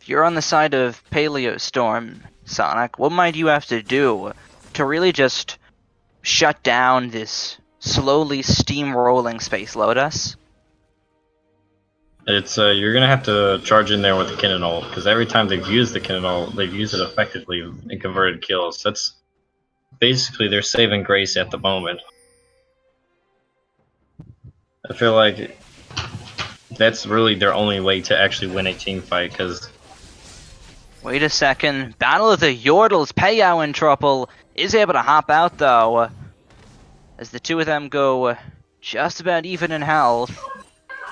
If you're on the side of Paleo Storm, Sonic, what might you have to do to really just shut down this slowly steamrolling Space Lotus? It's you're gonna have to charge in there with the Kennen ult, because every time they've used the Kennen ult, they've used it effectively in converted kills. That's basically their saving grace at the moment. I feel like that's really their only way to actually win a team fight, because... Wait a second. Battle of the Yordles. Paleo in trouble. Is able to hop out, though, as the two of them go just about even in health.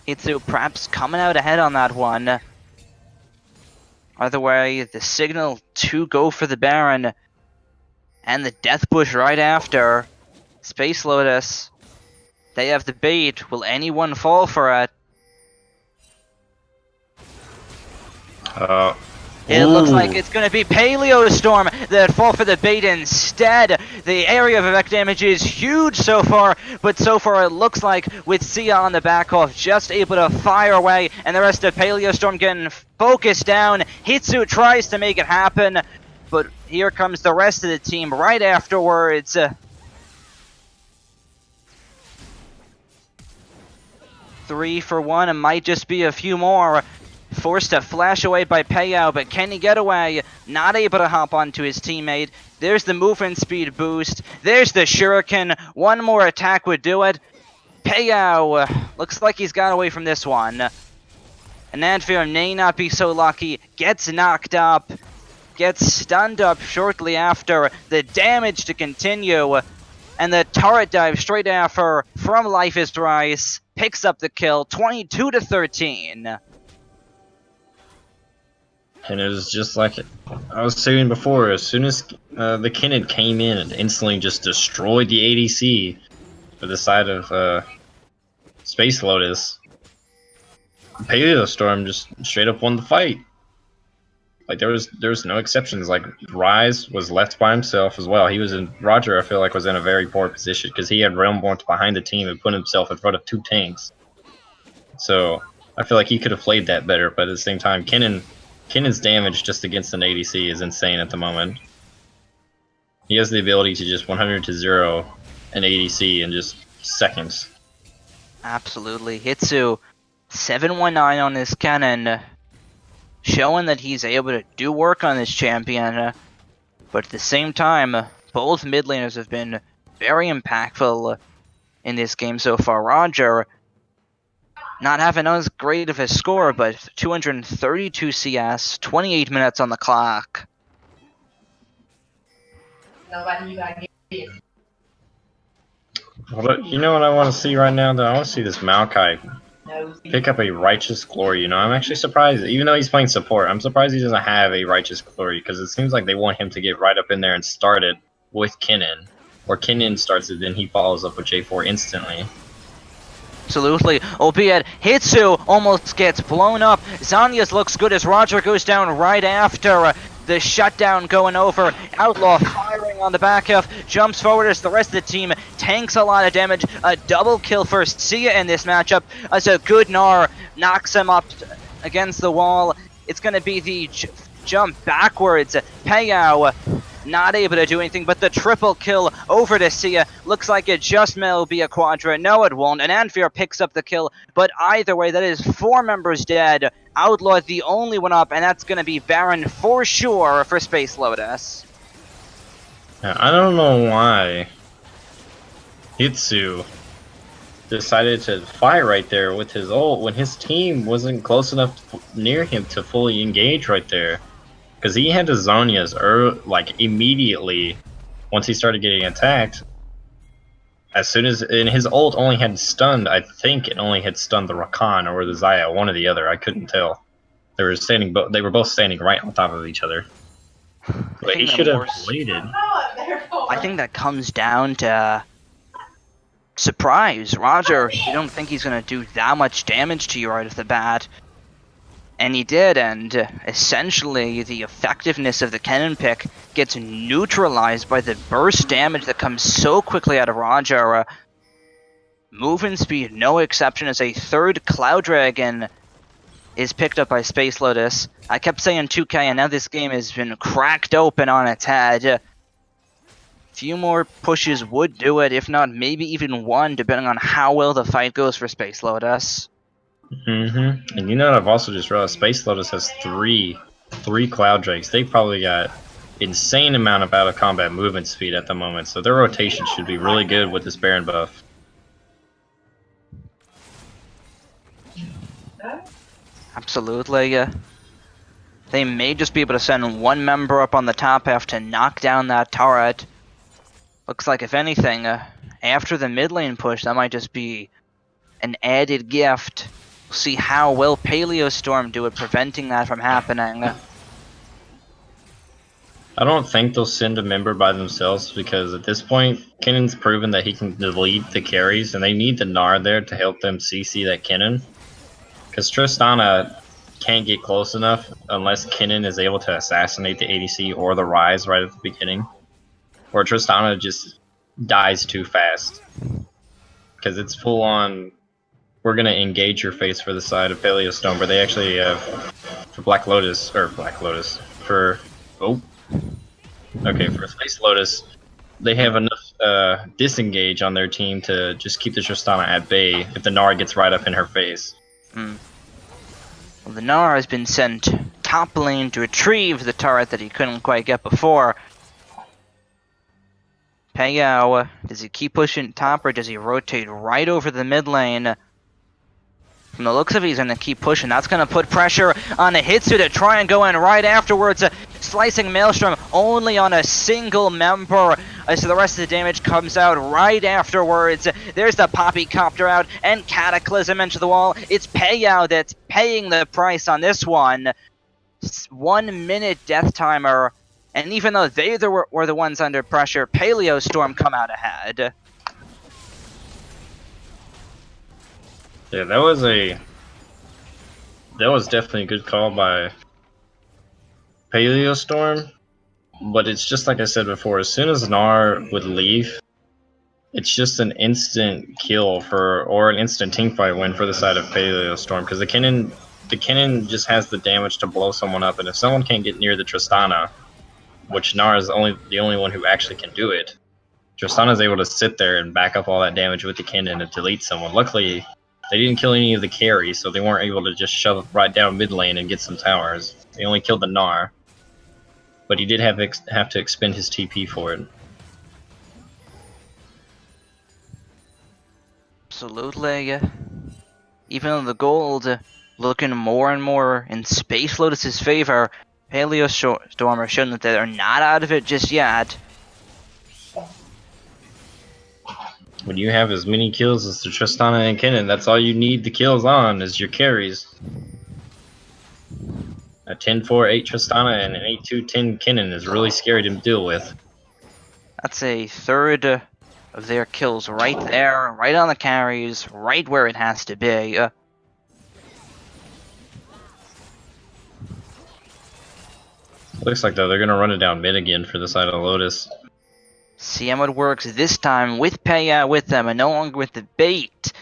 Hitsu perhaps coming out ahead on that one. Either way, the signal to go for the Baron. And the Death Bush right after. Space Lotus. They have the bait. Will anyone fall for it? It looks like it's going to be Paleo Storm that fall for the bait instead. The area of effect damage is huge so far, but so far it looks like with Sia on the back off, just able to fire away, and the rest of Paleo Storm getting focused down. Hitsu tries to make it happen, but here comes the rest of the team right afterwards. 3 for 1, it might just be a few more. Forced to flash away by Paleo, but can he get away? Not able to hop onto his teammate. There's the movement speed boost. There's the shuriken. One more attack would do it. Paleo looks like he's got away from this one. And Anfir may not be so lucky. Gets knocked up. Gets stunned up shortly after. The damage to continue. And the turret dive straight after from Life is Thrice. Picks up the kill. 22-13. And it was just like I was saying before, as soon as the Kennen came in and instantly just destroyed the ADC for the side of Space Lotus, Paleo Storm just straight up won the fight. Like there was no exceptions. Like Rise was left by himself as well. Roger, I feel like, was in a very poor position because he had Realmborn behind the team and put himself in front of 2 tanks. So I feel like he could have played that better, but at the same time, Kennen's damage just against an ADC is insane at the moment. He has the ability to just 100-0 an ADC in just seconds. Absolutely. Hitsu 719 on his cannon, showing that he's able to do work on this champion. But at the same time, both mid laners have been very impactful in this game so far. Roger not having as great of a score, but 232 CS, 28 minutes on the clock. Nobody got it. You know what I want to see right now, though? I want to see this Maokai pick up a Righteous Glory. You know, I'm actually surprised. Even though he's playing support, I'm surprised he doesn't have a Righteous Glory, because it seems like they want him to get right up in there and start it with Kennen. Or Kennen starts it, then he follows up with J4 instantly. Absolutely, albeit Hitsu almost gets blown up. Zanya's looks good as Roger goes down right after. The shutdown going over. Outlaw firing on the back half. Jumps forward as the rest of the team tanks a lot of damage. A double kill for Sia in this matchup as a good Gnar knocks him up against the wall. It's going to be the jump backwards. Paleo not able to do anything, but the triple kill over to Sia. Looks like it just may be a quadra. No, it won't. And Anfir picks up the kill, but either way, that is 4 members dead. Outlaw the only one up, and that's going to be Baron for sure for Space Lotus. Yeah, I don't know why Hitsu decided to fight right there with his ult when his team wasn't close enough near him to fully engage right there. Because he had the Zonias like immediately once he started getting attacked. As soon as his ult only had stunned, I think it only had stunned the Rakan or the Xayah, one or the other. I couldn't tell. They were standing, they were both standing right on top of each other. But he should have waited. I think that comes down to surprise. Roger, you don't think he's going to do that much damage to you right off the bat. And he did, and essentially the effectiveness of the Kennen pick gets neutralized by the burst damage that comes so quickly out of Roger. Movement speed, no exception, as a third Cloud Dragon is picked up by Space Lotus. I kept saying 2K, and now this game has been cracked open on its head. Few more pushes would do it, if not maybe even one, depending on how well the fight goes for Space Lotus. And you know what I've also just realized? Space Lotus has three Cloud Drakes. They probably got insane amount of out of combat movement speed at the moment, so their rotation should be really good with this Baron buff. Absolutely. They may just be able to send one member up on the top half to knock down that turret. Looks like, if anything, after the mid lane push, that might just be an added gift. We'll see how well Paleo Storm do at preventing that from happening. I don't think they'll send a member by themselves, because at this point, Kennen's proven that he can delete the carries, and they need the Gnar there to help them CC that Kennen. Because Tristana can't get close enough unless Kennen is able to assassinate the ADC or the Rise right at the beginning. Or Tristana just dies too fast. Because it's full on, we're going to engage your face for the side of Paleo Storm, but they actually have, for Space Lotus, they have enough disengage on their team to just keep the Tristana at bay if the Gnar gets right up in her face. Well, the Gnar has been sent top lane to retrieve the turret that he couldn't quite get before. Paleo, does he keep pushing top, or does he rotate right over the mid lane? From the looks of it, he's going to keep pushing. That's going to put pressure on a Hitsu to try and go in right afterwards. Slicing Maelstrom only on a single member, so the rest of the damage comes out right afterwards. There's the Poppy Copter out, and Cataclysm into the wall. It's Paleo that's paying the price on this one. 1 minute death timer, and even though they were the ones under pressure, Paleo Storm come out ahead. Yeah, that was definitely a good call by Paleo Storm, but it's just like I said before, as soon as Gnar would leave, it's just an instant kill or an instant teamfight win for the side of Paleo Storm, because the Kennen just has the damage to blow someone up, and if someone can't get near the Tristana, which Gnar is the only one who actually can do it, Tristana is able to sit there and back up all that damage with the Kennen and delete someone. Luckily, they didn't kill any of the carries, so they weren't able to just shove it right down mid lane and get some towers. They only killed the Gnar, but he did have to expend his TP for it. Absolutely. Even though the gold looking more and more in Space Lotus's favor, Paleo Storm are showing that they're not out of it just yet. When you have as many kills as the Tristana and Kennen, that's all you need the kills on is your carries. A 10-4, 8 Tristana and an 8-2, 10 Kennen is really scary to deal with. That's a third of their kills right there, right on the carries, right where it has to be. Looks like, though, they're going to run it down mid again for the side of Lotus. See how it works this time with Paleo with them and no longer with the bait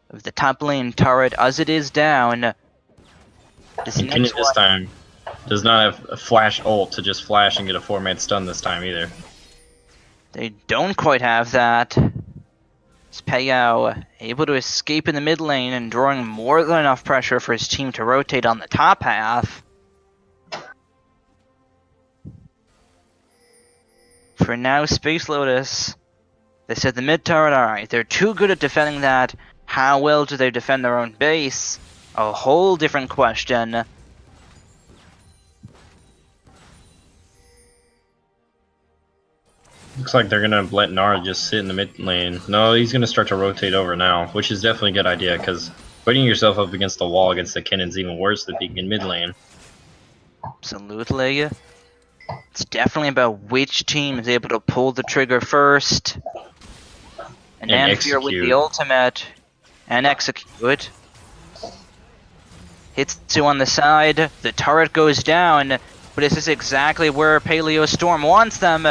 of the top lane turret as it is down. This And next Kennen this time does not have a flash ult to just flash and get a 4-man stun this time either. They don't quite have that. Is Paleo able to escape in the mid lane and drawing more than enough pressure for his team to rotate on the top half. For now, Space Lotus, they said the mid turret, alright, they're too good at defending that. How well do they defend their own base? A whole different question. Looks like they're gonna let Nara just sit in the mid lane. No, he's gonna start to rotate over now, which is definitely a good idea, because putting yourself up against the wall against the Kennen's even worse than being in mid lane. Absolutely. It's definitely about which team is able to pull the trigger first. And Amphere with the execute. ultimate. And execute. Hits two on the side. The turret goes down. But this is exactly where Paleo Storm wants them.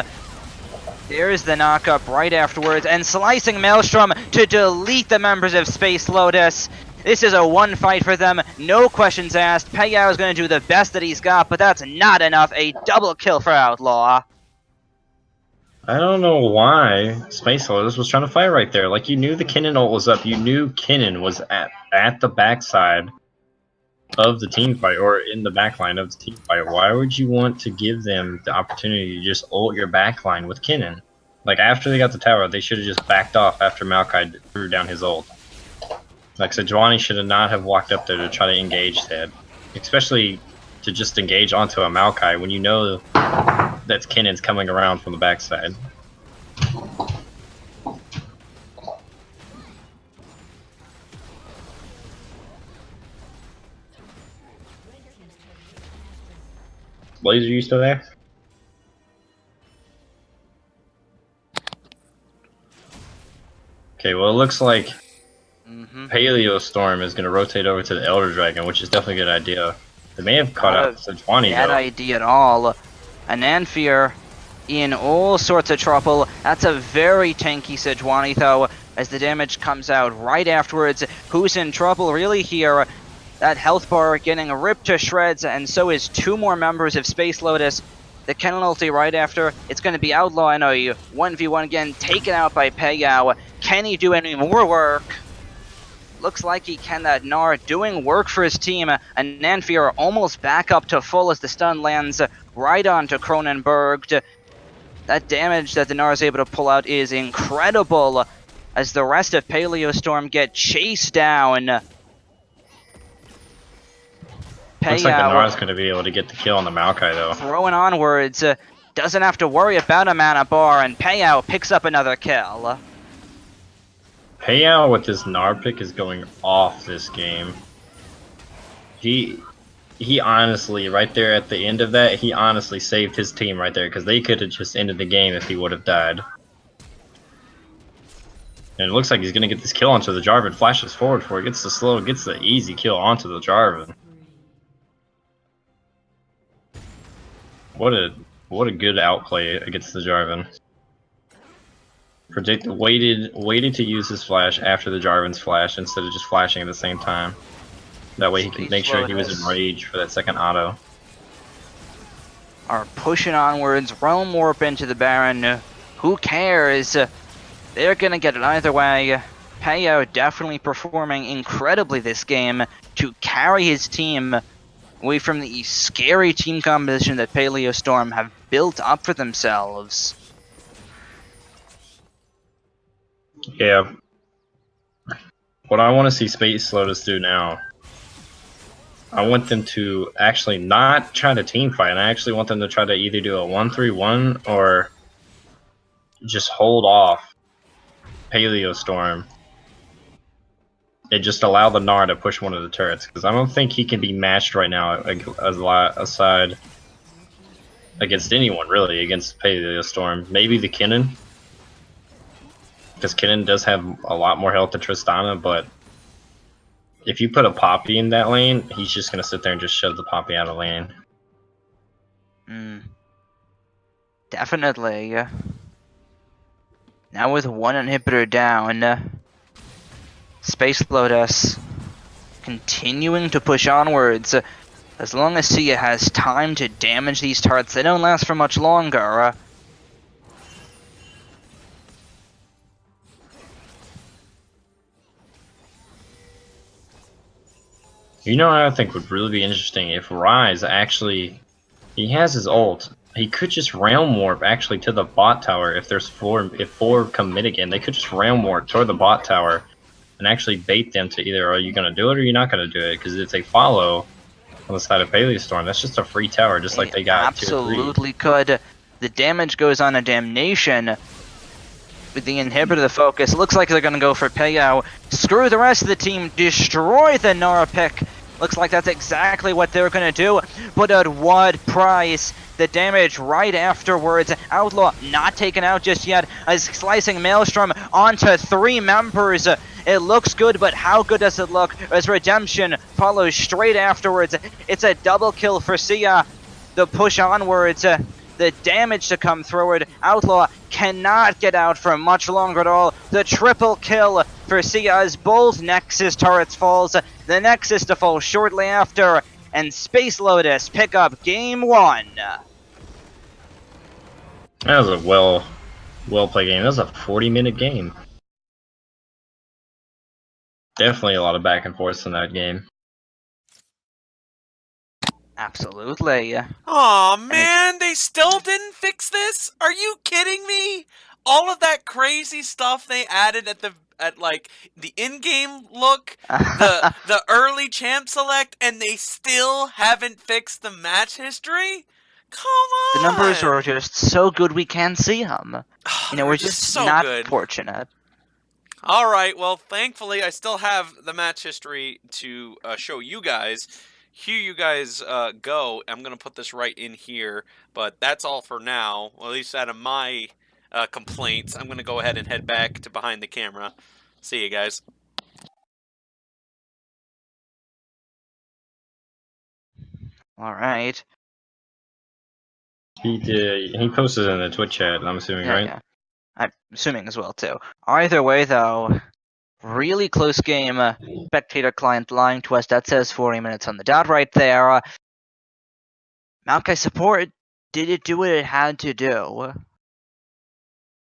There's the knockup right afterwards. And slicing Maelstrom to delete the members of Space Lotus. This is a one fight for them, no questions asked. Paleo is going to do the best that he's got, but that's not enough. A double kill for Outlaw. I don't know why Space Lotus was trying to fight right there. Like, you knew the Kennen ult was up. You knew Kennen was at the backside of the team fight, or in the backline of the team fight. Why would you want to give them the opportunity to just ult your backline with Kennen? Like, after they got the tower, they should have just backed off after Maokai threw down his ult. Like, Sejuani should not have walked up there to try to engage that. Especially to just engage onto a Maokai when you know that Kennen's coming around from the backside. Blazer, you still there? Okay, well, it looks like Paleo Storm is going to rotate over to the Elder Dragon, which is definitely a good idea. They may have caught out Sejuani, Bad though. idea at all. And Amphere in all sorts of trouble. That's a very tanky Sejuani, though, as the damage comes out right afterwards. Who's in trouble really here? That health bar getting ripped to shreds, and so is two more members of Space Lotus. The Kennen ulti right after. It's going to be Outlaw and a 1v1 again, taken out by Paleo. Can he do any more work? Looks like he can. That Gnar doing work for his team, and Amphere almost back up to full as the stun lands right onto Cronenberg. That damage that the Gnar is able to pull out is incredible, as the rest of Paleo Storm get chased down. Looks like the Gnar's going to be able to get the kill on the Maokai, though. Throwing onwards, doesn't have to worry about a mana bar, and Paleo picks up another kill. Payout with this Gnar pick is going off this game. He honestly, right there at the end of that, he honestly saved his team right there, because they could have just ended the game if he would have died. And it looks like he's going to get this kill onto the Jarvan. Flashes forward for it, gets the easy kill onto the Jarvan. What a good outplay against the Jarvan. Waited to use his flash after the Jarvan's flash instead of just flashing at the same time. That way he could make sure he was in rage for that second auto. Are pushing onwards, Realm Warp into the Baron. Who cares? They're gonna get it either way. Paleo definitely performing incredibly this game to carry his team away from the scary team composition that Paleo Storm have built up for themselves. Yeah. What I want to see Space Lotus do now, I want them to actually not try to team fight. I actually want them to try to either do a 1-3-1 or just hold off Paleo Storm, it just allow the Gnar to push one of the turrets, because I don't think he can be matched right now aside against anyone, really, against Paleo Storm. Maybe the Kinnan, because Kinnan does have a lot more health than Tristana, but if you put a Poppy in that lane, he's just going to sit there and just shove the Poppy out of lane. Definitely. Now with one inhibitor down, Space Lotus continuing to push onwards. As long as Sia has time to damage these turrets, they don't last for much longer. You know what I think would really be interesting? If Ryze actually... He has his ult. He could just realm warp actually to the bot tower if four come mid again. They could just realm warp toward the bot tower and actually bait them to either are you going to do it or you're not going to do it, because if they follow on the side of Paleo Storm, that's just a free tower, just like they got absolutely could. The damage goes on a damnation. With the inhibitor the focus, looks like they're going to go for Paleo. Screw the rest of the team, destroy the Nora pick. Looks like that's exactly what they're going to do, but at what price? The damage right afterwards. Outlaw not taken out just yet, as slicing Maelstrom onto 3 members. It looks good, but how good does it look as Redemption follows straight afterwards? It's a double kill for Sia. The push onwards, the damage to come through it. Outlaw cannot get out for much longer at all. The triple kill for Sia as both Nexus turrets falls. The Nexus to fall shortly after, and Space Lotus pick up game 1. That was a well played game. That was a 40-minute game. Definitely a lot of back and forth in that game. Absolutely. Aw, man, they still didn't fix this? Are you kidding me? All of that crazy stuff they added at like the in-game look, the early champ select, and they still haven't fixed the match history? Come on. The numbers are just so good we can't see them. You know, we're just so not good. fortunate. All right, well, thankfully I still have the match history to show you guys. Here you guys go. I'm going to put this right in here, but that's all for now. Well, at least out of my complaints. I'm going to go ahead and head back to behind the camera. See you guys. All right. He posted in the Twitch chat, I'm assuming, right? Yeah. I'm assuming as well, too. Either way, though, really close game. Spectator client lying to us. That says 40 minutes on the dot right there. Maokai support, did it do what it had to do?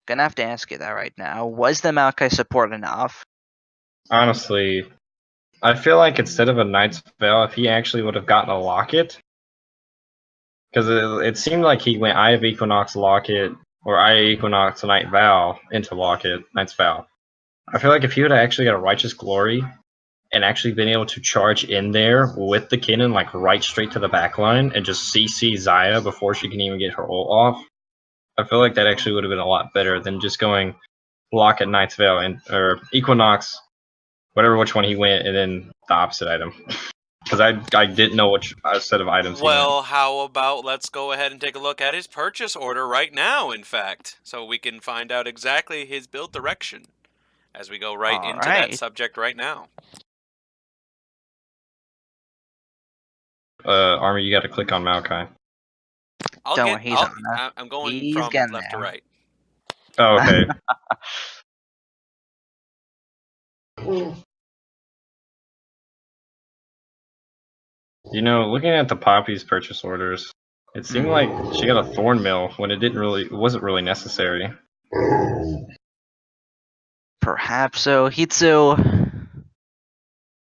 Gonna have to ask you that right now. Was the Maokai support enough? Honestly, I feel like instead of a Knight's Veil, if he actually would have gotten a Locket, because it seemed like he went Eye of Equinox Locket, or Eye of Equinox Night Vow into Locket, Knight's Vow. I feel like if he would have actually got a Righteous Glory, and actually been able to charge in there with the Kinnan, like right straight to the back line, and just CC Xayah before she can even get her ult off, I feel like that actually would have been a lot better than just going Locket, Knight's Veil, or Equinox, which one he went, and then the opposite item. Because I didn't know which set of items he Well, how about let's go ahead and take a look at his purchase order right now, in fact, so we can find out exactly his build direction as we go right into that subject right now. Armor, you got to click on Maokai. I'm going from left to right. Oh, okay. You know, looking at the Poppy's purchase orders, it seemed like she got a Thorn Mill when it wasn't really necessary. Perhaps so. Hitsu,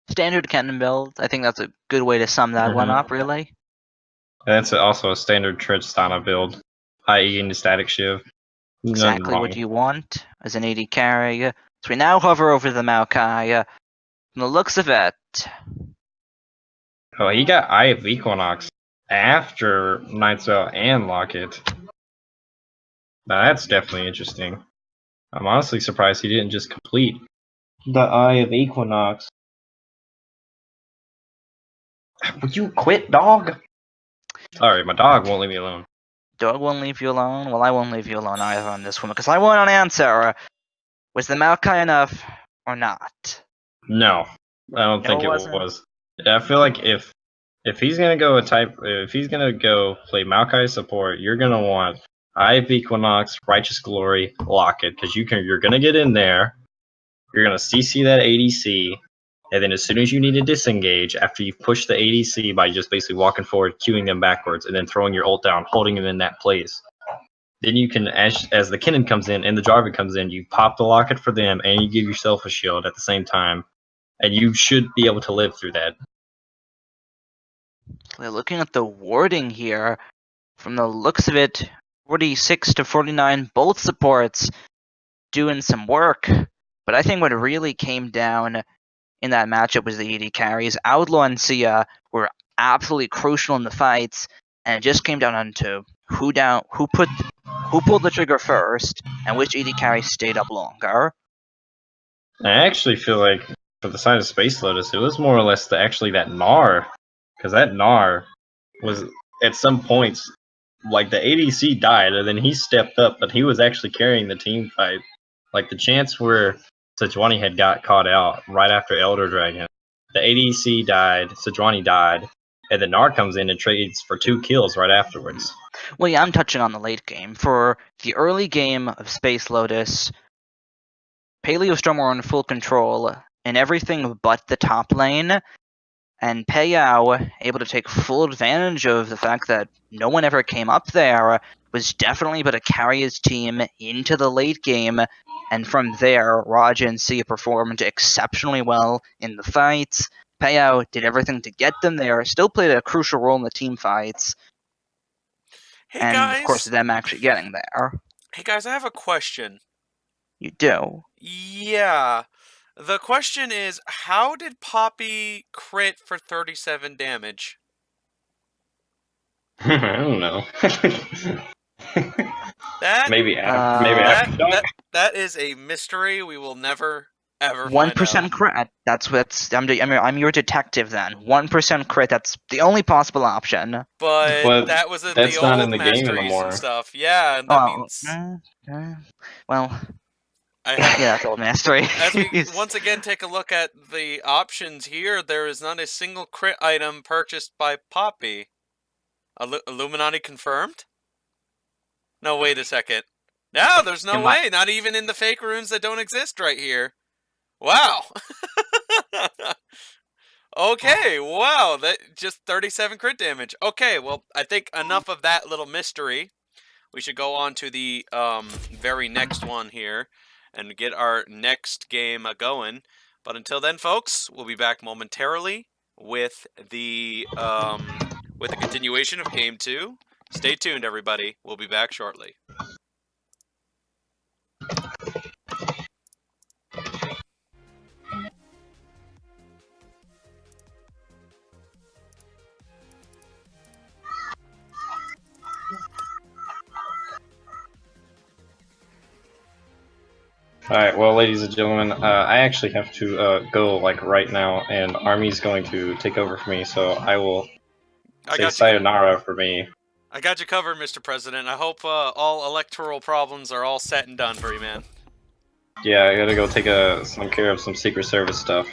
standard cannon build. I think that's a good way to sum that one up, really. And that's also a standard Tristana build, i.e. in the Static Shiv. Exactly what you want as an AD carry. So we now hover over the Maokai. From the looks of it... Oh, he got Eye of Equinox after Knight's Veil and Locket. Now that's definitely interesting. I'm honestly surprised he didn't just complete the Eye of Equinox. Would you quit, dog? Sorry, my dog won't leave me alone. Dog won't leave you alone? Well, I won't leave you alone either on this one, because I want an answer. Was the Maokai enough, or not? No, I don't No, think it it wasn't? was. I feel like if he's gonna go if he's gonna go play Maokai support, you're gonna want Eye of Equinox, Righteous Glory, Locket, because you're gonna get in there, you're gonna CC that ADC, and then as soon as you need to disengage, after you push the ADC by just basically walking forward, queuing them backwards, and then throwing your ult down, holding them in that place. Then you can, as the Kennen comes in and the Jarvan comes in, you pop the Locket for them, and you give yourself a shield at the same time, and you should be able to live through that. Looking at the wording here, from the looks of it, 46 to 49, both supports doing some work. But I think what really came down in that matchup was the AD carries. Outlaw and Sia were absolutely crucial in the fights, and it just came down to who pulled the trigger first, and which AD carry stayed up longer. I actually feel like for the side of Space Lotus, it was more or less that Gnar, because that Gnar was at some points like the ADC died and then he stepped up, but he was actually carrying the team fight. Like the chance where Sejuani had got caught out right after Elder Dragon, the ADC died, Sejuani died, and then Gnar comes in and trades for 2 kills right afterwards. Well, yeah, I'm touching on the late game. For the early game of Space Lotus, Paleo Storm were in full control in everything but the top lane, and Paleo, able to take full advantage of the fact that no one ever came up there, was definitely able to carry his team into the late game, and from there, Raja and Sia performed exceptionally well in the fights. Paleo did everything to get them there, still played a crucial role in the team fights, Hey and guys. of course them actually getting there. Hey guys, I have a question. You do. Yeah. The question is, how did Poppy crit for 37 damage? I don't know. That maybe after that is a mystery we will never ever find out. 1% crit. I'm your detective then. 1% crit. That's the only possible option. But that was in that's the not old in the game masteries anymore. and stuff. Yeah, and that means. Well. Yeah, that's old mastery. As we once again take a look at the options here, there is not a single crit item purchased by Poppy. Illuminati confirmed? No, wait a second. No, there's no way. Not even in the fake runes that don't exist right here. Wow. Okay, wow. That just 37 crit damage. Okay, well, I think enough of that little mystery. We should go on to the very next one here and get our next game going. But until then, folks, we'll be back momentarily with the continuation of Game 2. Stay tuned, everybody. We'll be back shortly. Alright, well, ladies and gentlemen, I actually have to go, like, right now, and Army's going to take over for me, so I will say sayonara for me. I got you covered, Mr. President. I hope all electoral problems are all set and done for you, man. Yeah, I gotta go take some care of some Secret Service stuff.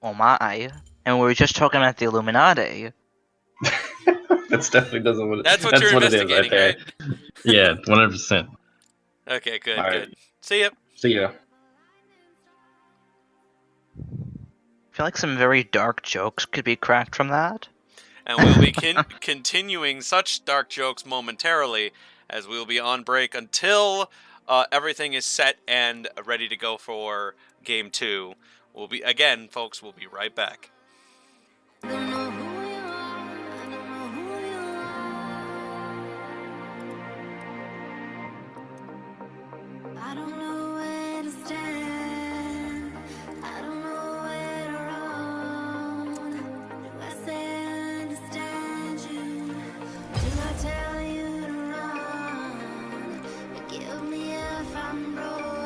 Oh my. And we were just talking about the Illuminati. That's definitely doesn't what That's what you're investigating, right? Yeah, 100%. Okay, good, All good. right. See ya. See ya. I feel like some very dark jokes could be cracked from that. And we'll be continuing such dark jokes momentarily, as we'll be on break until everything is set and ready to go for Game 2. We'll be, again, folks, we'll be right back. I don't know where to stand. I don't know where to run. Do I say I understand you? Do I tell you to run? Forgive me if I'm wrong.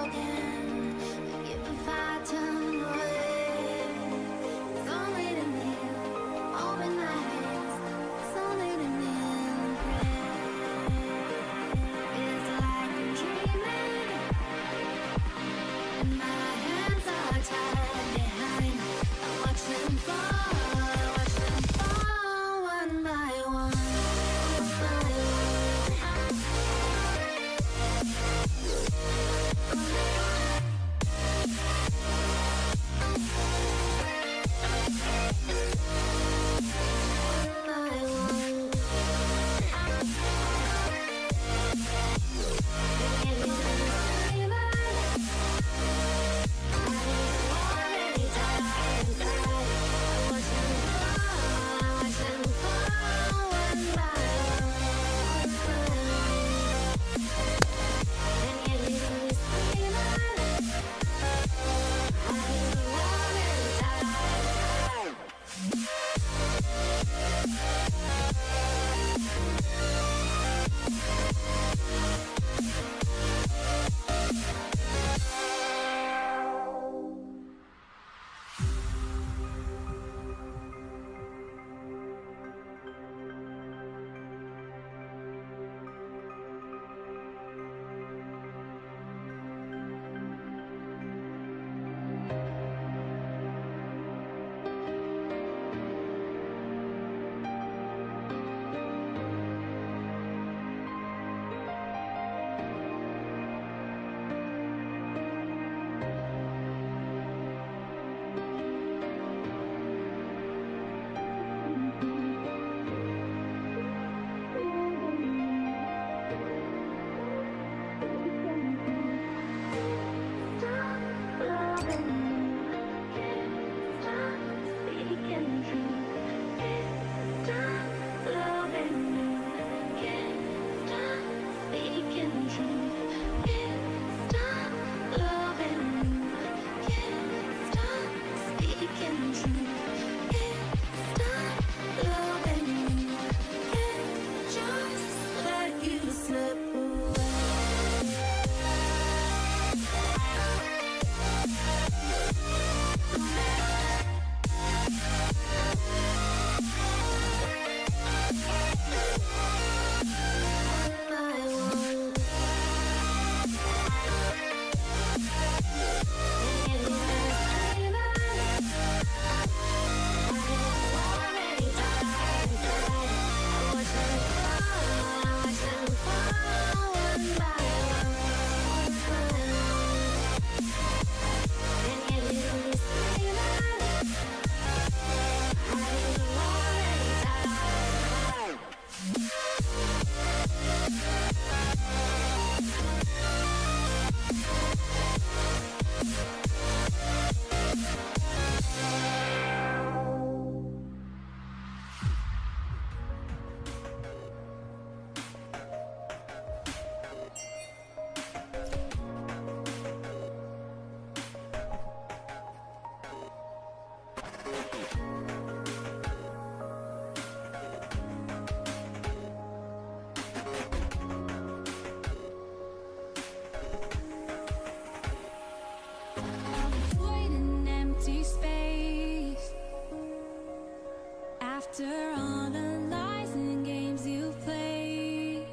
After all the lies and games you've played,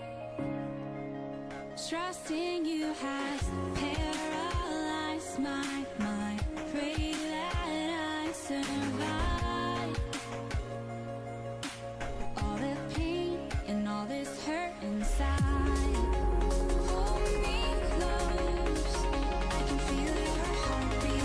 trusting you has paralyzed my mind. Pray that I survive all the pain and all this hurt inside. Hold me close, I can feel your heartbeat.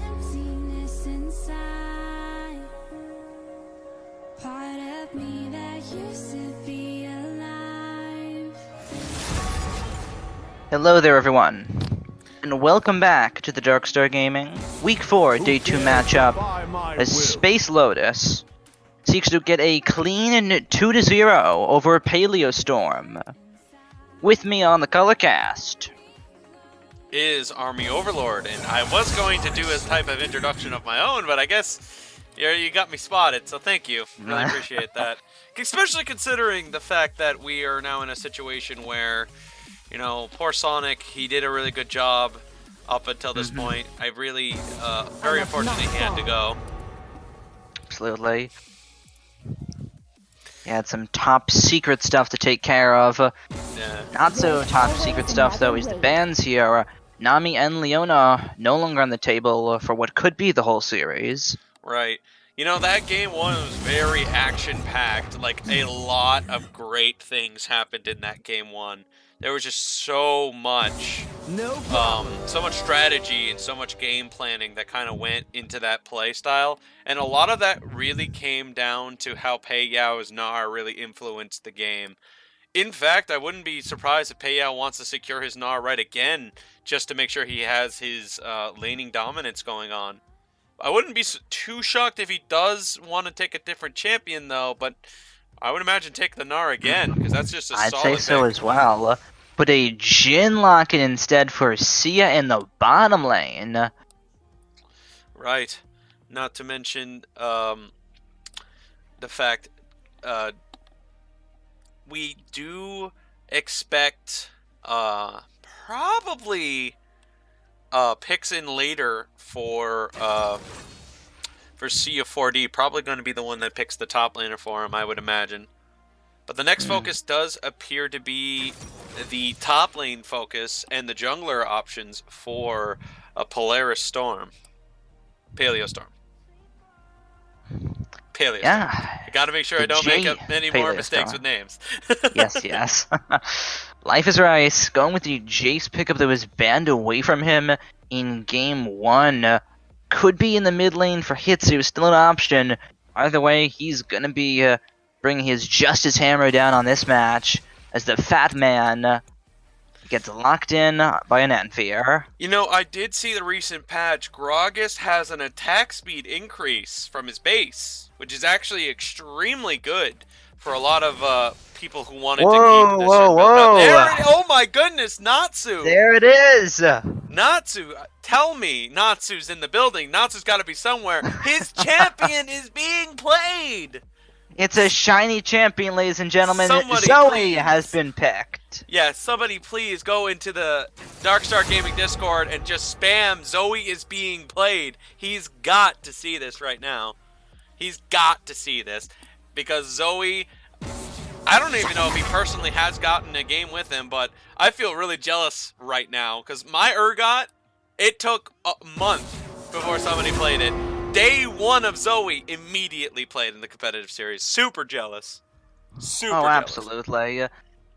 Emptiness inside, part of me that used to be alive. Hello there, everyone, and welcome back to the Darkstar Gaming Week 4 Day 2 matchup as Space Lotus seeks to get a clean 2-0 over Paleo Storm. With me on the Colorcast Is Army Overlord, and I was going to do a type of introduction of my own, but I guess you got me spotted, so thank you. Really appreciate that. Especially considering the fact that we are now in a situation where, you know, poor Sonic, he did a really good job up until this point. I really, very unfortunate he had to go. Absolutely. He had some top secret stuff to take care of. Yeah. Not so top secret stuff though is the bans here. Nami and Leona no longer on the table for what could be the whole series. Right. You know, that game one was very action-packed. Like, a lot of great things happened in that game one. There was just so much, so much strategy and so much game planning that kind of went into that play style. And a lot of that really came down to how Pei Yao's Gnar really influenced the game. In fact, I wouldn't be surprised if Pei Yao wants to secure his Gnar right again, just to make sure he has his laning dominance going on. I wouldn't be too shocked if he does want to take a different champion, though, but I would imagine take the Gnar again, because that's just a I'd solid say so pick. as well. Put a Jhin lock in instead for Sia in the bottom lane. Right. Not to mention the fact we do expect probably picks in later for Sia 4D. Probably going to be the one that picks the top laner for him, I would imagine. But the next focus does appear to be the top lane focus and the jungler options for a Polaris Storm. Paleo Storm. Paleo Yeah. Storm. I gotta make sure The I don't make J- up any more Paleo mistakes Storm. with names. Yes. Life is right. Going with the Jace pickup that was banned away from him in game 1. Could be in the mid lane for Hitsu, still an option. Either way, he's gonna be bringing his Justice Hammer down on this match as the Fat Man gets locked in by an Anfear. You know, I did see the recent patch. Gragas has an attack speed increase from his base, which is actually extremely good for a lot of people who wanted to keep this shit built up. Oh my goodness, Natsu! There it is! Natsu, tell me Natsu's in the building. Natsu's got to be somewhere. His champion is being played! It's a shiny champion, ladies and gentlemen. Somebody Zoe please. has been picked. Yeah, somebody please go into the Darkstar Gaming Discord and just spam Zoe is being played. He's got to see this right now. He's got to see this. Because Zoe, I don't even know if he personally has gotten a game with him, but I feel really jealous right now. Because my Urgot, it took a month before somebody played it. Day 1 of Zoe immediately played in the competitive series. Super jealous. Super jealous. Absolutely. And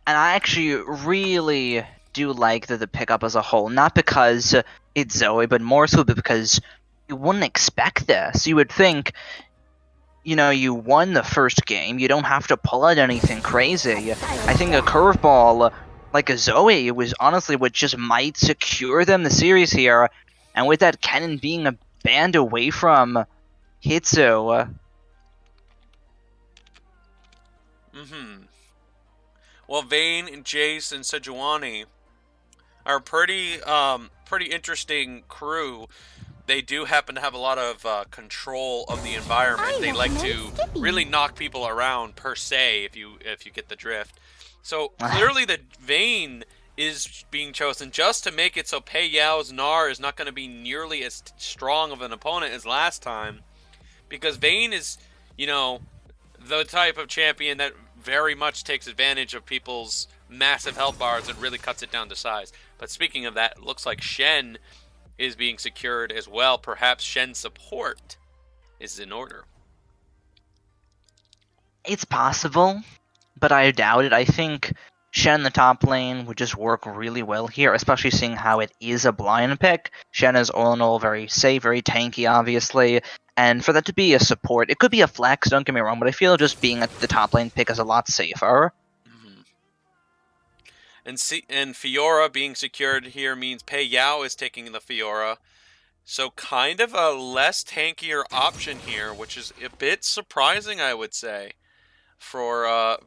I actually really do like the pickup as a whole. Not because it's Zoe, but more so because you wouldn't expect this. You would think, you won the first game. You don't have to pull out anything crazy. I think a curveball like a Zoe was honestly what just might secure them the series here. And with that cannon being a banned away from Hitsu. Well, Vayne and Jace and Sejuani are pretty interesting crew. They do happen to have a lot of control of the environment. They like to really knock people around per se, if you get the drift. So clearly the Vayne is being chosen just to make it so Pei Yao's Gnar is not going to be nearly as strong of an opponent as last time. Because Vayne is, the type of champion that very much takes advantage of people's massive health bars and really cuts it down to size. But speaking of that, it looks like Shen is being secured as well. Perhaps Shen's support is in order. It's possible, but I doubt it. I think Shen in the top lane would just work really well here, especially seeing how it is a blind pick. Shen is all in all very safe, very tanky, obviously. And for that to be a support, it could be a flex, don't get me wrong, but I feel just being at the top lane pick is a lot safer. And Fiora being secured here means Pei Yao is taking the Fiora. So kind of a less tankier option here, which is a bit surprising, I would say, for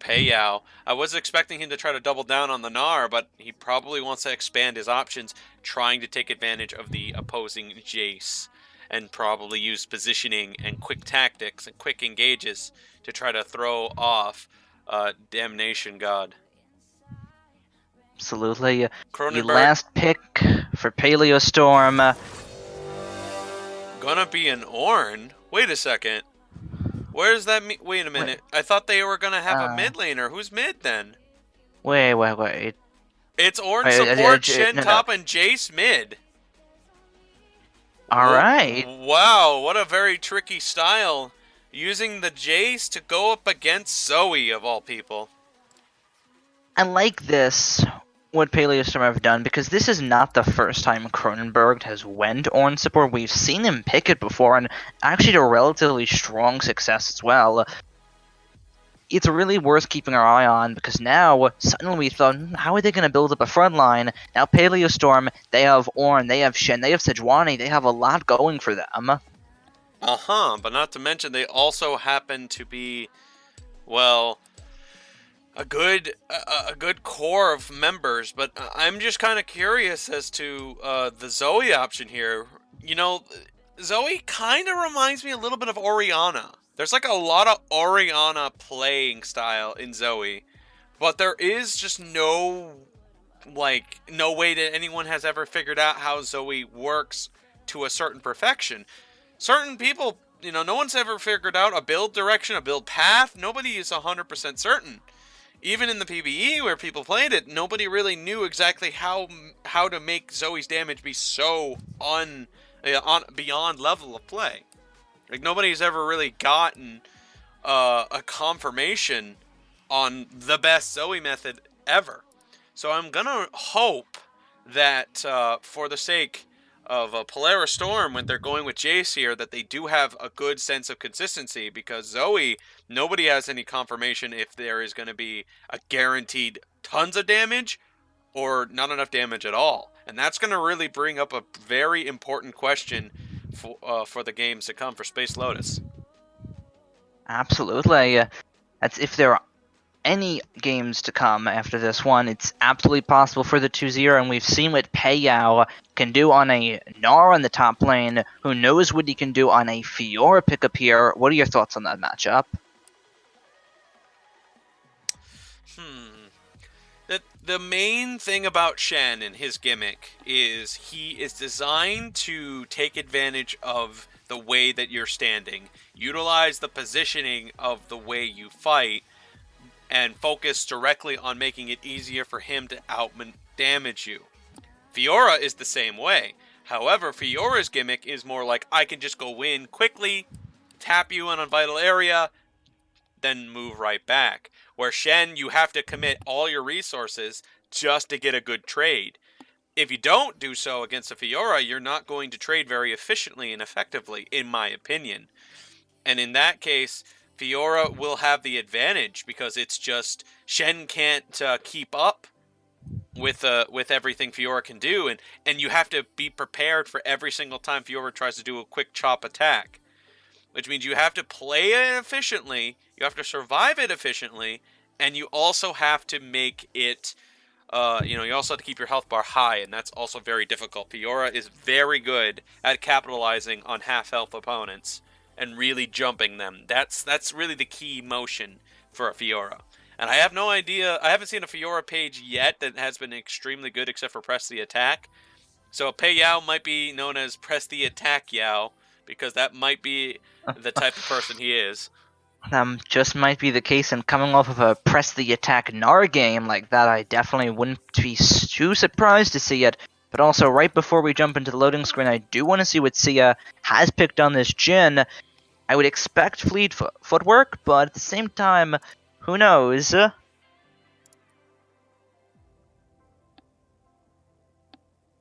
Pei Yao. I was expecting him to try to double down on the Gnar, but he probably wants to expand his options, trying to take advantage of the opposing Jace, and probably use positioning and quick tactics and quick engages to try to throw off Damnation God. Absolutely. The Cronenberg last pick for Paleo Storm. gonna be an Ornn? Wait a second. Where's that? Wait a minute. I thought they were gonna have a mid laner. Who's mid then? Wait. It's Ornn Wait, support, Shen no. top, and Jace mid. Alright. Wow, what a very tricky style. Using the Jace to go up against Zoe, of all people. I like this, what Paleo Storm have done, because this is not the first time Cronenberg has went Ornn support. We've seen him pick it before, and actually to relatively strong success as well. It's really worth keeping our eye on, because now, suddenly we thought, how are they going to build up a front line? Now Paleo Storm, they have Ornn, they have Shen, they have Sejuani, they have a lot going for them. But not to mention they also happen to be well, a good core of members, but I'm just kind of curious as to the Zoe option here. You know, Zoe kind of reminds me a little bit of Oriana. There's like a lot of Oriana playing style in Zoe, but there is just no way that anyone has ever figured out how Zoe works to a certain perfection. Certain people, you know, no one's ever figured out a build direction, a build path. Nobody is 100% certain. Even in the PvE where people played it, nobody really knew exactly how to make Zoe's damage be so beyond level of play. Like, nobody's ever really gotten a confirmation on the best Zoe method ever. So I'm gonna hope that for the sake of Polaris Storm, when they're going with Jace here, that they do have a good sense of consistency, because Zoe, nobody has any confirmation if there is going to be a guaranteed tons of damage or not enough damage at all. And that's going to really bring up a very important question for the games to come for Space Lotus. Absolutely. That's if there are any games to come after this one, it's absolutely possible for the 2-0, and we've seen what Paleo can do on a Gnar on the top lane. Who knows what he can do on a Fiora pickup here? What are your thoughts on that matchup? The main thing about Shen and his gimmick is he is designed to take advantage of the way that you're standing, utilize the positioning of the way you fight, and focus directly on making it easier for him to out-damage you. Fiora is the same way. However, Fiora's gimmick is more like, I can just go in quickly, tap you in a vital area, then move right back. Where Shen, you have to commit all your resources just to get a good trade. If you don't do so against a Fiora, you're not going to trade very efficiently and effectively, in my opinion. And in that case, Fiora will have the advantage, because it's just Shen can't keep up with everything Fiora can do, and you have to be prepared for every single time Fiora tries to do a quick chop attack, which means you have to play it efficiently, you have to survive it efficiently, and you also have to make it, you also have to keep your health bar high, and that's also very difficult. Fiora is very good at capitalizing on half-health opponents and really jumping them. That's really the key motion for a Fiora. And I have no idea, I haven't seen a Fiora page yet that has been extremely good except for Press the Attack. So Pei Yao might be known as Press the Attack Yao, because that might be the type of person he is. Just might be the case, and coming off of a Press the Attack Gnar game like that, I definitely wouldn't be too surprised to see it. But also, right before we jump into the loading screen, I do want to see what Sia has picked on this Jhin. I would expect fleet footwork, but at the same time, who knows?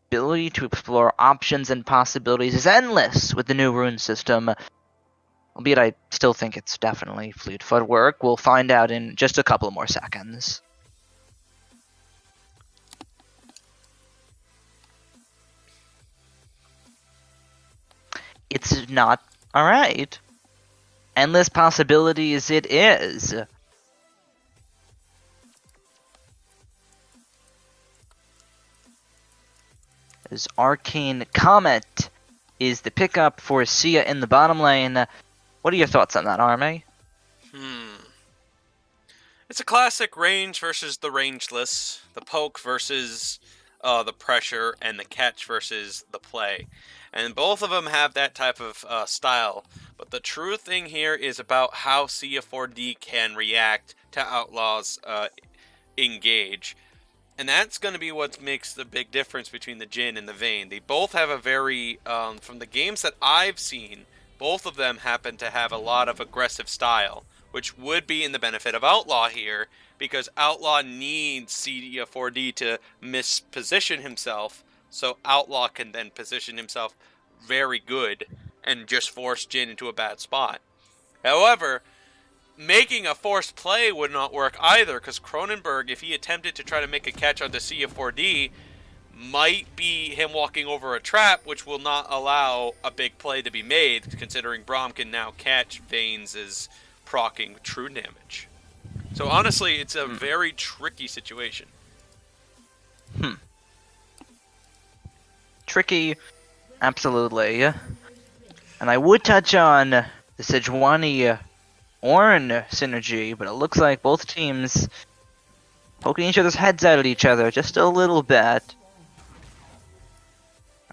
Ability to explore options and possibilities is endless with the new rune system. Albeit I still think it's definitely fleet footwork. We'll find out in just a couple more seconds. It's not alright. Endless possibilities it is. As Arcane Comet is the pickup for Sia in the bottom lane. What are your thoughts on that, Arme? It's a classic range versus the rangeless, the poke versus the pressure, and the catch versus the play. And both of them have that type of style. But the true thing here is about how CF4D can react to Outlaw's engage. And that's going to be what makes the big difference between the Jhin and the Vayne. They both have a very, from the games that I've seen, both of them happen to have a lot of aggressive style, which would be in the benefit of Outlaw here, because Outlaw needs CF4D to misposition himself, so Outlaw can then position himself very good and just force Jhin into a bad spot. However, making a forced play would not work either, because Cronenberg, if he attempted to try to make a catch onto CF4D, might be him walking over a trap, which will not allow a big play to be made, considering Braum can now catch Vayne's procking true damage. So honestly, it's a very tricky situation. Tricky, absolutely. And I would touch on the Sejuani Ornn synergy, but it looks like both teams poking each other's heads out at each other just a little bit.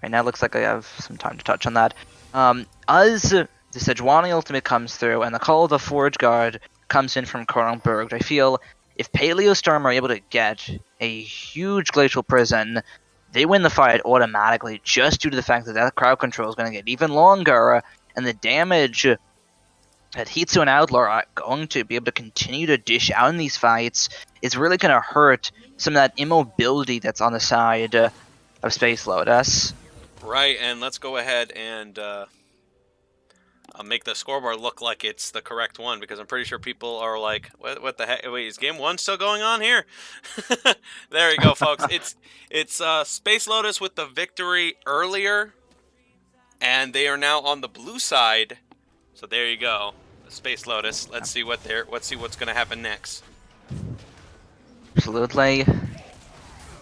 Right now, it looks like I have some time to touch on that. As the Sejuani ultimate comes through and the Call of the Forge Guard comes in from Kronberg, I feel if Paleo Storm are able to get a huge Glacial Prison, they win the fight automatically just due to the fact that that crowd control is going to get even longer, and the damage that Hitsu and Outlaw are going to be able to continue to dish out in these fights is really going to hurt some of that immobility that's on the side of Space Lotus. Right, and let's go ahead and make the scoreboard look like it's the correct one, because I'm pretty sure people are like, what the heck? Wait, is game 1 still going on here? There you go, folks. It's Space Lotus with the victory earlier, and they are now on the blue side. So there you go, Space Lotus. Let's see what's going to happen next. Absolutely.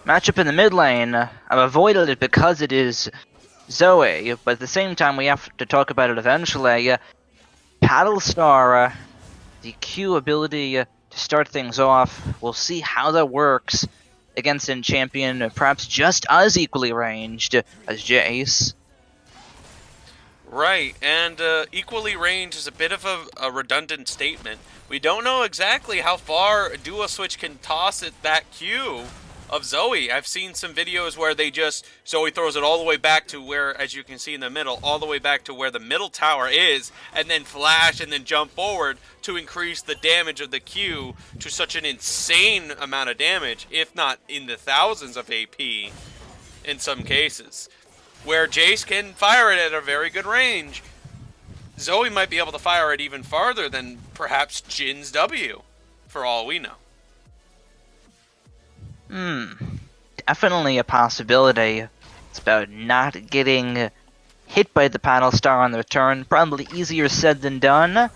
Matchup in the mid lane. I've avoided it because it is Zoe, but at the same time we have to talk about it eventually. Paddlestar, the Q ability to start things off, we'll see how that works against a champion perhaps just as equally ranged as Jace. Right, and equally ranged is a bit of a redundant statement. We don't know exactly how far Duo Switch can toss it that Q of Zoe. I've seen some videos where Zoe throws it all the way back to where, as you can see in the middle, all the way back to where the middle tower is, and then flash and then jump forward to increase the damage of the Q to such an insane amount of damage, if not in the thousands of AP in some cases. Where Jace can fire it at a very good range, Zoe might be able to fire it even farther than perhaps Jin's W, for all we know. Definitely a possibility. It's about not getting hit by the Paddle Star on the return. Probably easier said than done.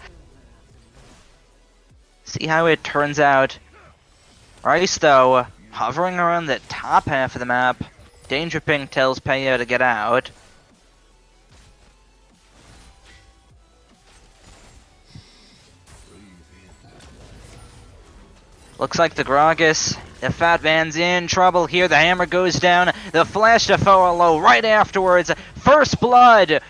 See how it turns out. Rice, though, hovering around the top half of the map. Danger Ping tells Paleo to get out. Looks like the Gragas, the Fat Man's in trouble here. The hammer goes down. The flash to forward low right afterwards. First blood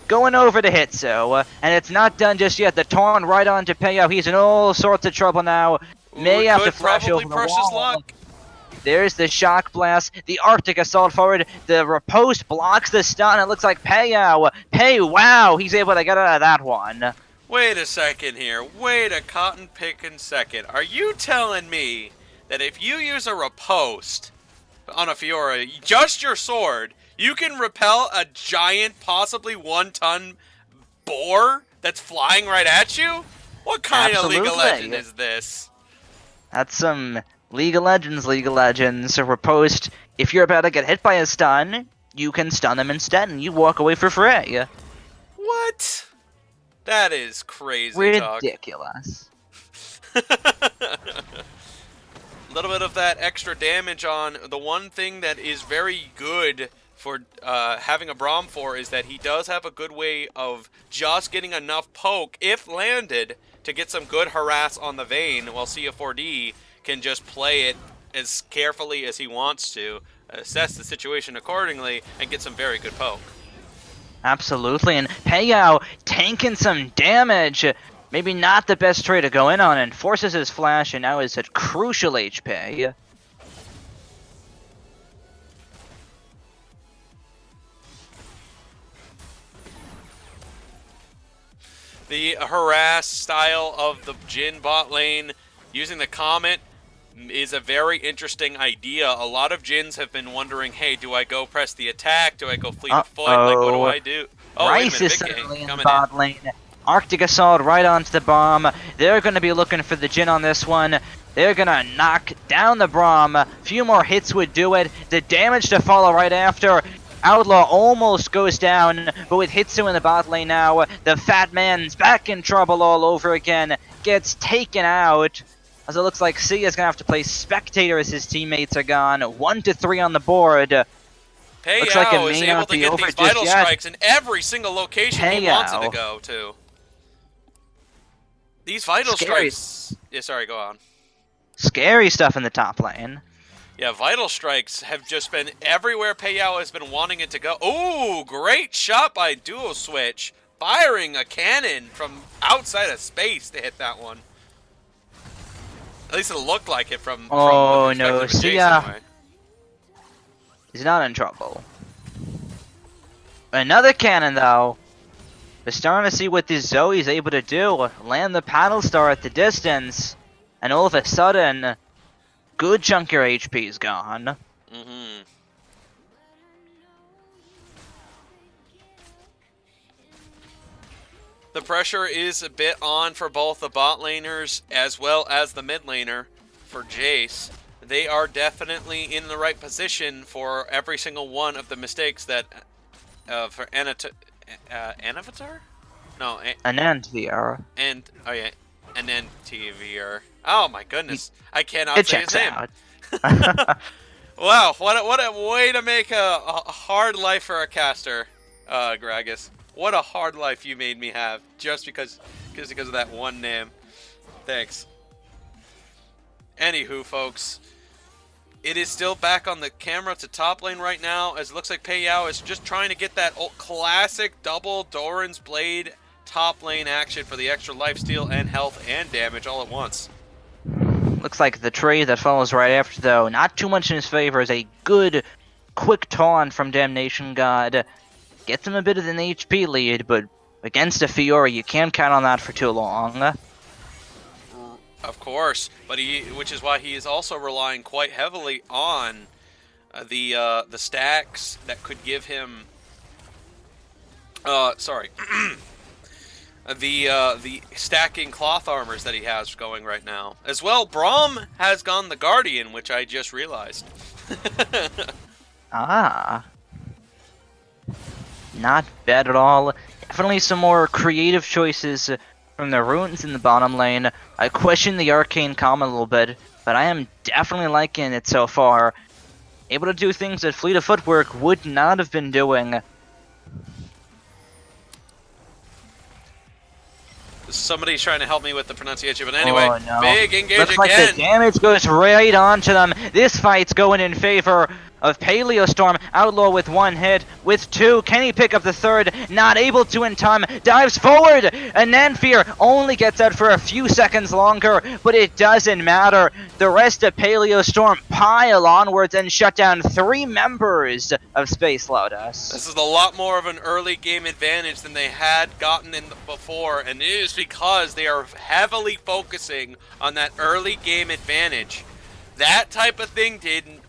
going over to Hitsu. And it's not done just yet. The taunt right on to Paleo. He's in all sorts of trouble now. May have to flash over the wall. Luck. There's the Shock Blast, the Arctic Assault forward, the Riposte blocks the stun. It looks like Paleo. Wow, he's able to get out of that one. Wait a second here. Wait a cotton picking second. Are you telling me that if you use a riposte on a Fiora, just your sword, you can repel a giant, possibly 1-ton boar that's flying right at you? What kind of League of Legends is this? That's some League of Legends. A riposte, if you're about to get hit by a stun, you can stun them instead and you walk away for free. What? That is crazy ridiculous. A little bit of that extra damage on the one thing that is very good for having a Braum for is that he does have a good way of just getting enough poke, if landed, to get some good harass on the Vayne, while CF4D can just play it as carefully as he wants to, assess the situation accordingly, and get some very good poke. Absolutely, and Paleo tanking some damage. Maybe not the best trade to go in on, and forces his flash, and now is at crucial HP. The harass style of the Jhin bot lane using the Comet is a very interesting idea. A lot of Jins have been wondering, hey, do I go press the attack? Do I go fleet of foot? Like, what do I do? Oh, Rice is suddenly in the bot lane. Arctic Assault right onto the bomb. They're going to be looking for the Jhin on this one. They're going to knock down the Braum. A few more hits would do it. The damage to follow right after. Outlaw almost goes down, but with Hitsu in the bot lane now, the Fat Man's back in trouble all over again. Gets taken out. as it looks like Sia's gonna have to play spectator as his teammates are gone. 1-3 on the board. Looks like it Paleo is may able not to be get over these just vital yet. strikes in every single location he wants it to Paleo. go to. These vital Scary. strikes... Yeah, sorry, go on. Scary stuff in the top lane. Yeah, vital strikes have just been everywhere Paleo has been wanting it to go. Ooh, great shot by Duo Switch. Firing a cannon from outside of space to hit that one. At least it looked like it from Oh, the no, perspective of Jace Sia. anyway. He's not in trouble. Another cannon, though. We're starting to see what this Zoe's able to do. Land the paddle star at the distance. And all of a sudden, good chunk of your HP is gone. Mm-hmm. The pressure is a bit on for both the bot laners as well as the mid laner for Jace. They are definitely in the right position for every single one of the mistakes that for Anavitar? No, Anandvir. and oh yeah, Anantivir. Oh my goodness, I cannot It say his checks name. out. Wow, what a way to make a hard life for a caster, Gragas. What a hard life you made me have just because of that one name. Thanks. Anywho, folks, it is still back on the camera to top lane right now, as it looks like Paleo is just trying to get that old classic double Doran's Blade top lane action for the extra lifesteal and health and damage all at once. Looks like the trade that follows right after, though, not too much in his favor, is a good, quick taunt from Damnation God. Gets him a bit of an HP lead, but against a Fiora, you can't count on that for too long. Of course, but which is why he is also relying quite heavily on the stacks that could give him. The stacking cloth armors that he has going right now. As well, Braum has gone the Guardian, which I just realized. Ah. Not bad at all. Definitely some more creative choices from the runes in the bottom lane. I question the arcane calm a little bit, but I am definitely liking it so far. Able to do things that Fleet of Footwork would not have been doing. Somebody's trying to help me with the pronunciation, but anyway, Oh, no. big engage Looks again. like the damage goes right onto them. This fight's going in favor of Paleo Storm. Outlaw with one hit, with two. Can he pick up the third? Not able to in time. Dives forward, and Nanfear only gets out for a few seconds longer, but it doesn't matter. The rest of Paleo Storm pile onwards and shut down 3 members of Space Lotus. This is a lot more of an early game advantage than they had gotten in before, and it is because they are heavily focusing on that early game advantage. That type of thing didn't,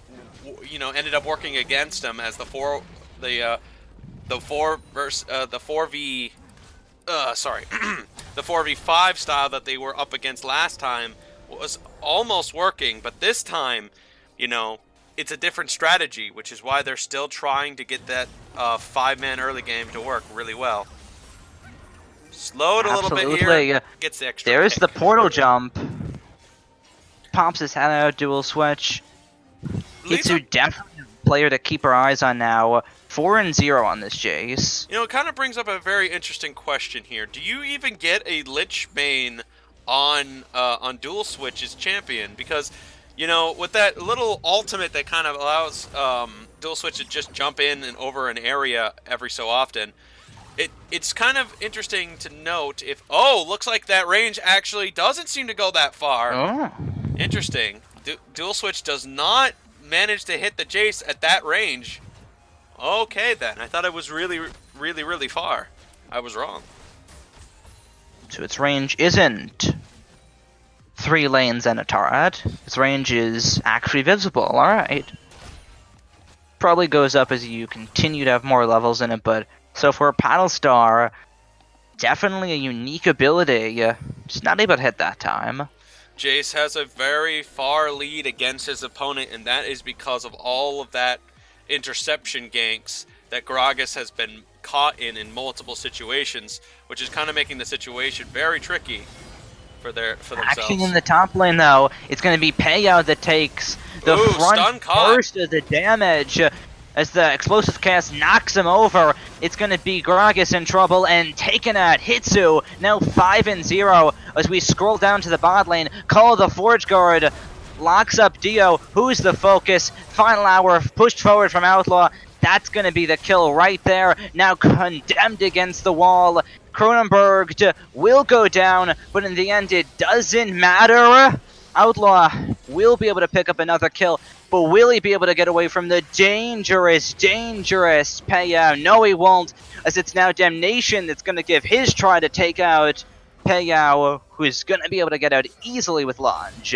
ended up working against them as the 4v5 style that they were up against last time was almost working, but this time, it's a different strategy, which is why they're still trying to get that 5-man early game to work really well. Slowed a little bit here, gets the extra There's pick. the portal jump. Pops his head out, dual switch. Hitsu definitely a player to keep our eyes on now. 4-0 on this Jace. It kind of brings up a very interesting question here. Do you even get a Lich main on dual switch as champion? Because, with that little ultimate that kind of allows dual switch to just jump in and over an area every so often, it's kind of interesting to note if, looks like that range actually doesn't seem to go that far. Oh. Interesting. Dual switch does not manage to hit the Jace at that range. Okay then, I thought it was really, really, really far. I was wrong. So its range isn't 3 lanes and a turret. Its range is actually visible, alright. Probably goes up as you continue to have more levels in it, but so for a Paddle Star, definitely a unique ability. Just not able to hit that time. Jace has a very far lead against his opponent, and that is because of all of that interception ganks that Gragas has been caught in multiple situations, which is kind of making the situation very tricky. for themselves. Action in the top lane, though. It's going to be Paleo that takes the Ooh, stun front caught. burst of the damage. As the explosive cast knocks him over, it's going to be Gragas in trouble and taken at Hitsu, now 5-0 as we scroll down to the bot lane. Call the Forge Guard, locks up Dio, who's the focus. Final hour pushed forward from Outlaw. That's going to be the kill right there. Now condemned against the wall. Cronenberg will go down, but in the end it doesn't matter. Outlaw will be able to pick up another kill, but will he be able to get away from the dangerous Payout? No, he won't, as it's now Damnation that's going to give his try to take out Payout, who's going to be able to get out easily with Lunge.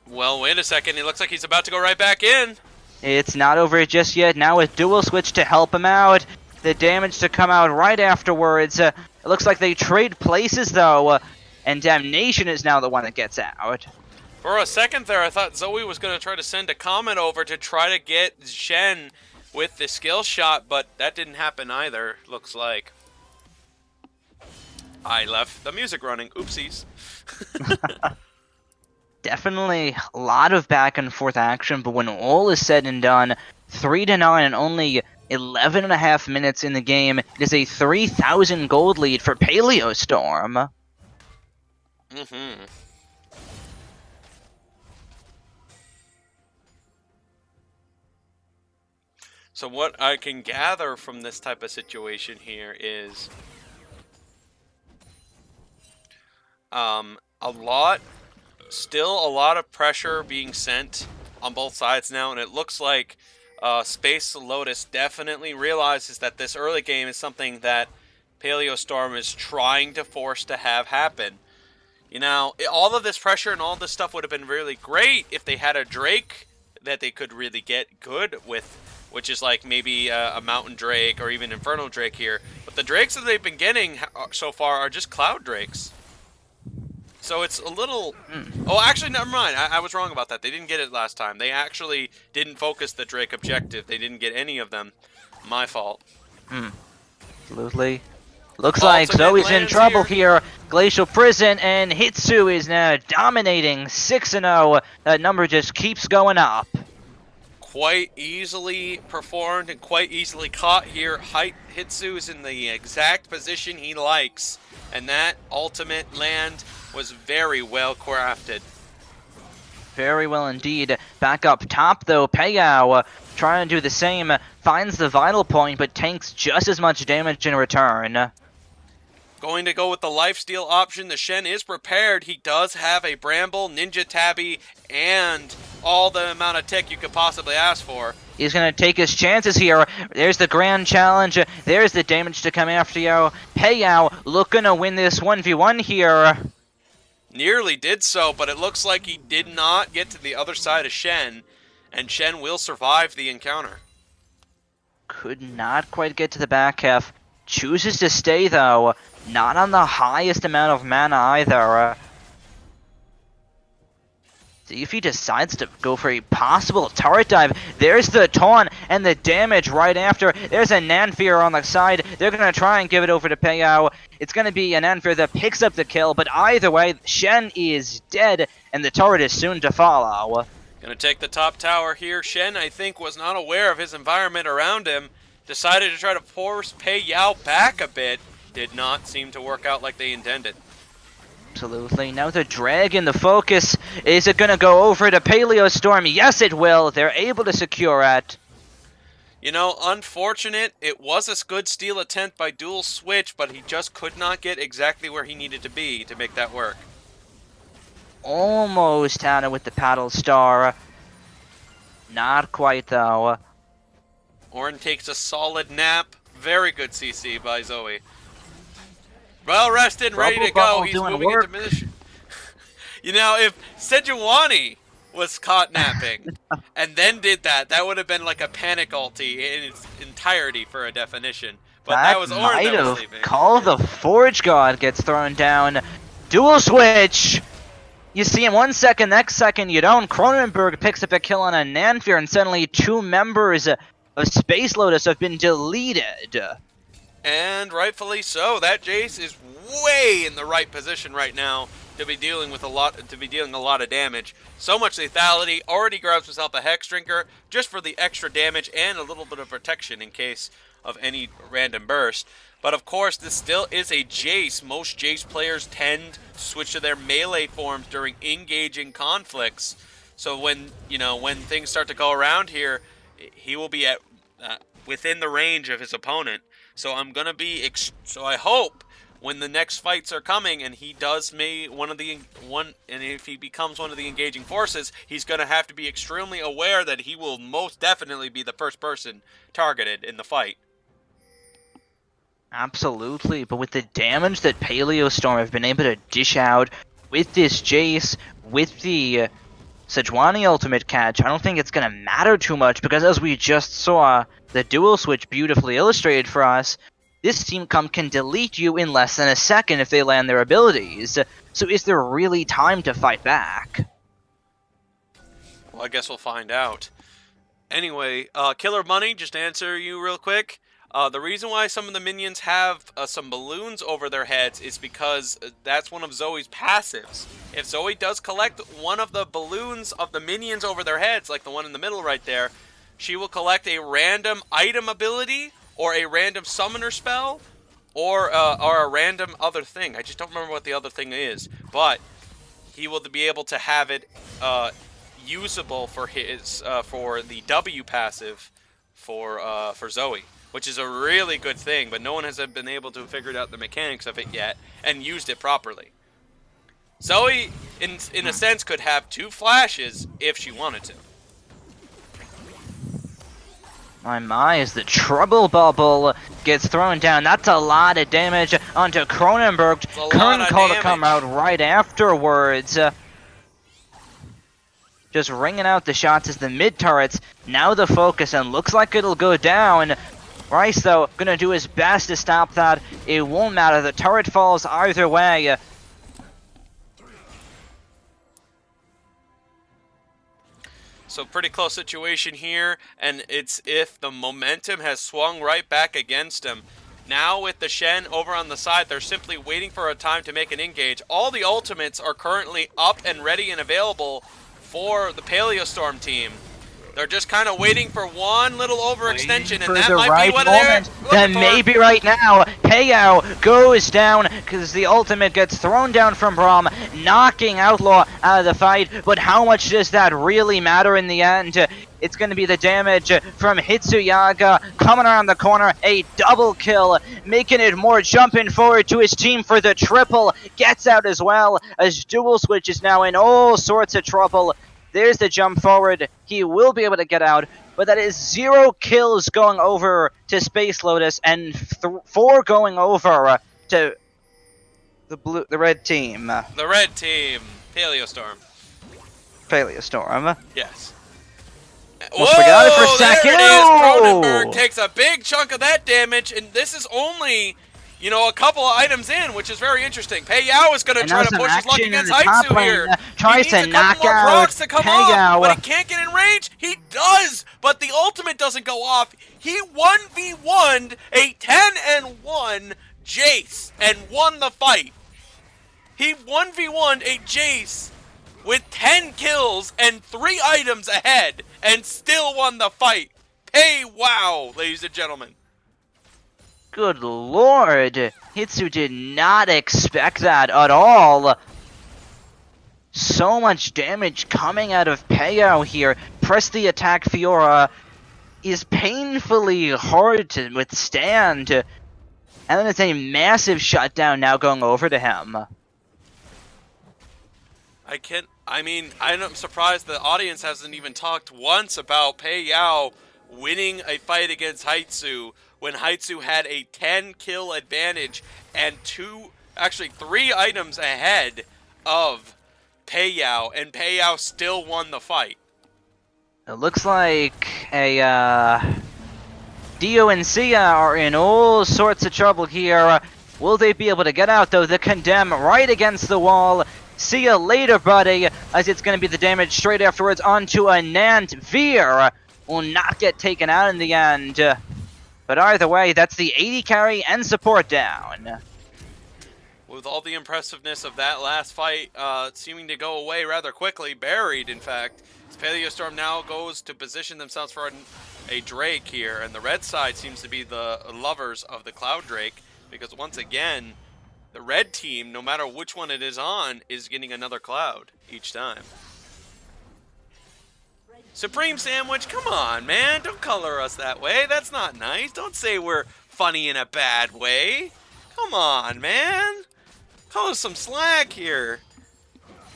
Well, wait a second. It looks like he's about to go right back in. It's not over just yet. Now with Dual Switch to help him out. The damage to come out right afterwards. It looks like they trade places, though, and Damnation is now the one that gets out. For a second there, I thought Zoe was going to try to send a comment over to try to get Shen with the skill shot, but that didn't happen either, looks like. I left the music running. Oopsies. Definitely a lot of back and forth action, but when all is said and done, 3-9 and only 11.5 minutes in the game, it is a 3,000 gold lead for Paleo Storm. Mm-hmm. So what I can gather from this type of situation here is still a lot of pressure being sent on both sides now, and it looks like Space Lotus definitely realizes that this early game is something that Paleo Storm is trying to force to have happen. You know, all of this pressure and all this stuff would have been really great if they had a Drake that they could really get good with, which is like maybe a Mountain Drake or even Infernal Drake here. But the Drakes that they've been getting so far are just Cloud Drakes. So it's a little... Oh, actually, never mind. I was wrong about that. They didn't get it last time. They actually didn't focus the Drake objective. They didn't get any of them. My fault. Absolutely. Looks like Zoe's in trouble here. Glacial Prison, and Hitsu is now dominating 6-0. That number just keeps going up. Quite easily performed and quite easily caught here. Hitsu is in the exact position he likes. And that ultimate land was very well crafted. Very well indeed. Back up top though, Payao trying to do the same. Finds the vital point, but tanks just as much damage in return. Going to go with the lifesteal option. The Shen is prepared. He does have a Bramble, Ninja Tabby, and all the amount of tech you could possibly ask for. He's going to take his chances here. There's the grand challenge. There's the damage to come after you. Payao looking to win this 1v1 here. Nearly did so, but it looks like he did not get to the other side of Shen, and Shen will survive the encounter. Could not quite get to the back half. Chooses to stay though. Not on the highest amount of mana either. See if he decides to go for a possible turret dive. There's the taunt and the damage right after. There's a Nanfear on the side. They're going to try and give it over to Payao. It's going to be a Nanfear that picks up the kill, but either way, Shen is dead, and the turret is soon to follow. Going to take the top tower here. Shen, I think, was not aware of his environment around him. Decided to try to force Payao back a bit. Did not seem to work out like they intended. Absolutely. Now the Dragon, the focus. Is it going to go over to Paleo Storm? Yes, it will. They're able to secure it. You know, unfortunate. It was a good steal attempt by Dual Switch, but he just could not get exactly where he needed to be to make that work. Almost had it with the Paddle Star. Not quite, though. Ornn takes a solid nap. Very good CC by Zoe. Well rested, ready to go. He's moving into position. You know, if Sejuani was caught napping and then did that, that would have been like a panic ulti in its entirety for a definition. But that was Ornn that was sleeping. Call the Forge God gets thrown down. Dual Switch! You see in 1 second, next second you don't. Cronenberg picks up a kill on a Nanfear, and suddenly 2 members of Space Lotus have been deleted. And rightfully so. That Jace is way in the right position right now to be dealing a lot of damage. So much lethality. Already grabs himself a Hex Drinker just for the extra damage and a little bit of protection in case of any random burst. But of course, this still is a Jace. Most Jace players tend to switch to their melee forms during engaging conflicts. So when things start to go around here, he will be at within the range of his opponent. So I hope when the next fights are coming and he does and if he becomes one of the engaging forces, he's going to have to be extremely aware that he will most definitely be the first person targeted in the fight. Absolutely, but with the damage that Paleo Storm have been able to dish out with this Jace, with the Sejuani ultimate catch, I don't think it's going to matter too much, because as we just saw, the dual switch beautifully illustrated for us, this team can delete you in less than a second if they land their abilities. So is there really time to fight back? Well, I guess we'll find out. Anyway, Killer Money, just to answer you real quick. The reason why some of the minions have some balloons over their heads is because that's one of Zoe's passives. If Zoe does collect one of the balloons of the minions over their heads, like the one in the middle right there, she will collect a random item ability, or a random summoner spell, or a random other thing. I just don't remember what the other thing is, but he will be able to have it usable for the W passive for Zoe, which is a really good thing, but no one has been able to figure out the mechanics of it yet and used it properly. Zoe, in a sense, could have 2 flashes if she wanted to. My, as the Trouble Bubble gets thrown down. That's a lot of damage onto Cronenberg. Kern call to come out right afterwards. Just ringing out the shots as the mid turrets. Now the focus, and looks like it'll go down. Rice, though, gonna do his best to stop that. It won't matter. The turret falls either way. So pretty close situation here, and it's if the momentum has swung right back against him. Now with the Shen over on the side, they're simply waiting for a time to make an engage. All the ultimates are currently up and ready and available for the Paleo Storm team. They're just kind of waiting for one little overextension, and that might be what they're looking for. Then maybe right now, Payout goes down because the ultimate gets thrown down from Braum, knocking Outlaw out of the fight. But how much does that really matter in the end? It's going to be the damage from Hitsuyaga coming around the corner. A double kill, making it more jumping forward to his team for the triple. Gets out as well, as Dual Switch is now in all sorts of trouble. There's the jump forward. He will be able to get out, but that is 0 kills going over to Space Lotus and 4 going over to the red team. The red team, Paleo Storm. Paleo Storm. Yes. Almost forgot it for a second. There it is. Cronenberg takes a big chunk of that damage, and this is only, a couple of items in, which is very interesting. Peiyao is going to try to push his luck against Haitsu here. Tries to knock out Peiyao. But he can't get in range. He does, but the ultimate doesn't go off. He 1v1'd a 10-1 Jace and won the fight. He 1v1'd a Jace with 10 kills and 3 items ahead and still won the fight. Wow, ladies and gentlemen. Good lord, Hitsu did not expect that at all. So much damage coming out of Peiyao here. Press the attack Fiora is painfully hard to withstand. And then it's a massive shutdown now going over to him. I'm surprised the audience hasn't even talked once about Peiyao winning a fight against Haitsu when Haitsu had a 10 kill advantage and 3 items ahead of Peiyao, and Peiyao still won the fight. It looks like Dio and Sia are in all sorts of trouble here. Will they be able to get out, though? The Condemn right against the wall. See you later, buddy, as it's going to be the damage straight afterwards onto Anant. Veer will not get taken out in the end. But either way, that's the 80 carry and support down. with all the impressiveness of that last fight seeming to go away rather quickly, buried in fact. As Paleo Storm now goes to position themselves for a Drake here, and the red side seems to be the lovers of the Cloud Drake, because once again, the red team, no matter which one it is on, is getting another Cloud each time. Supreme Sandwich, come on, man. Don't color us that way. That's not nice. Don't say we're funny in a bad way. Come on, man. Call us some slack here.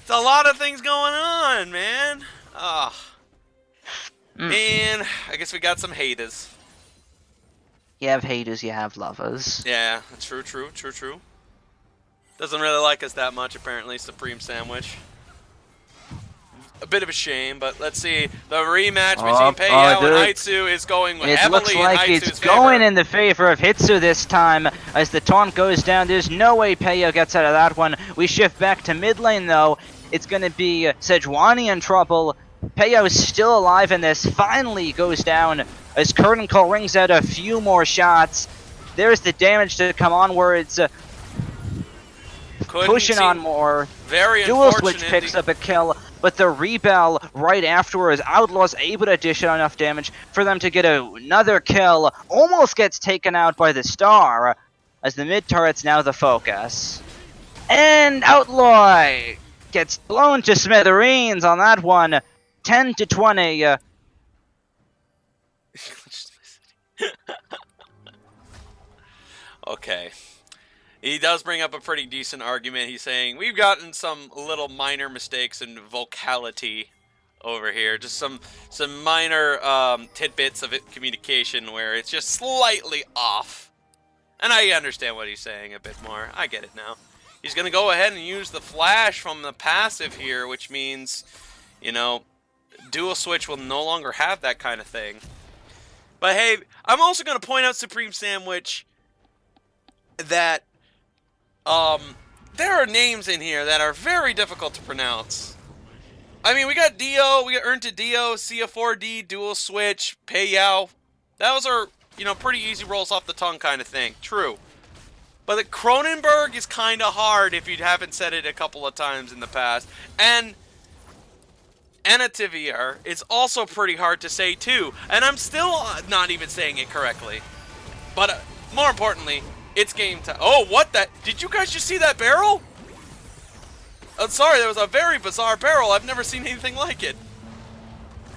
It's a lot of things going on, man. Ah. Man, I guess we got some haters. You have haters, you have lovers. Yeah, true. Doesn't really like us that much, apparently, Supreme Sandwich. A bit of a shame, but let's see. The rematch between Paleo and Hitsu is going heavily in Hitsu's favor. It looks like it's going in the favor of Hitsu this time as the taunt goes down. There's no way Paleo gets out of that one. We shift back to mid lane, though. It's going to be Sejuani in trouble. Paleo is still alive, and this finally goes down as Curtain Call rings out a few more shots. There's the damage to come onwards. Pushing on more. Very Dual Switch picks up a kill, but the rebel right afterwards, Outlaw's able to dish out enough damage for them to get another kill. Almost gets taken out by the Star, as the mid turret's now the focus. And Outlaw gets blown to smithereens on that one. 10 to 20. Okay. He does bring up a pretty decent argument. He's saying, we've gotten some little minor mistakes in vocality over here. Just some minor tidbits of communication where it's just slightly off. And I understand what he's saying a bit more. I get it now. He's going to go ahead and use the flash from the passive here, which means, you know, Dual Switch will no longer have that kind of thing. But hey, I'm also going to point out, Supreme Sandwich, that there are names in here that are very difficult to pronounce. I mean, we got Dio, we got Ernta Dio, Cia4D, Dual Switch, Payao. Those are, you know, pretty easy rolls off the tongue kind of thing. True. But the Cronenberg is kind of hard if you haven't said it a couple of times in the past. And Anativier is also pretty hard to say too. And I'm still not even saying it correctly. But more importantly, it's game time. Oh, what that? Did you guys just see that barrel? I'm sorry, that was a very bizarre barrel. I've never seen anything like it.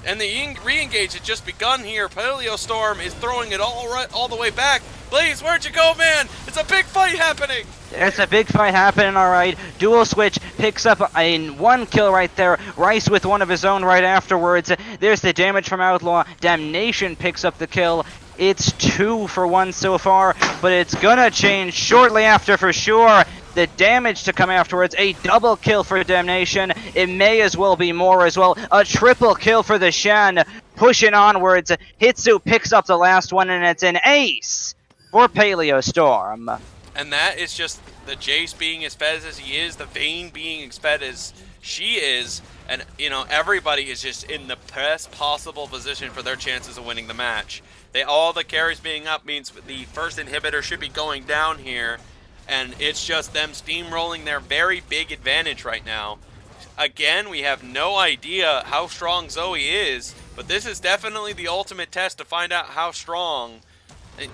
And the re-engage had just begun here. Paleo Storm is throwing it all the way back. Blaze, where'd you go, man? It's a big fight happening. There's a big fight happening, alright. Dual Switch picks up a one kill right there. Rice with one of his own right afterwards. There's the damage from Outlaw. Damnation picks up the kill. It's 2 for 1 so far, but it's gonna change shortly after for sure. The damage to come afterwards, a double kill for Damnation. It may as well be more as well. A triple kill for the Shen, pushing onwards. Hitsu picks up the last one, and it's an ace for Paleo Storm. And that is just the Jace being as fed as he is, the Vayne being as fed as she is, and, you know, everybody is just in the best possible position for their chances of winning the match. All the carries being up means the first inhibitor should be going down here, and it's just them steamrolling their very big advantage right now. Again, we have no idea how strong Zoe is, but this is definitely the ultimate test to find out how strong,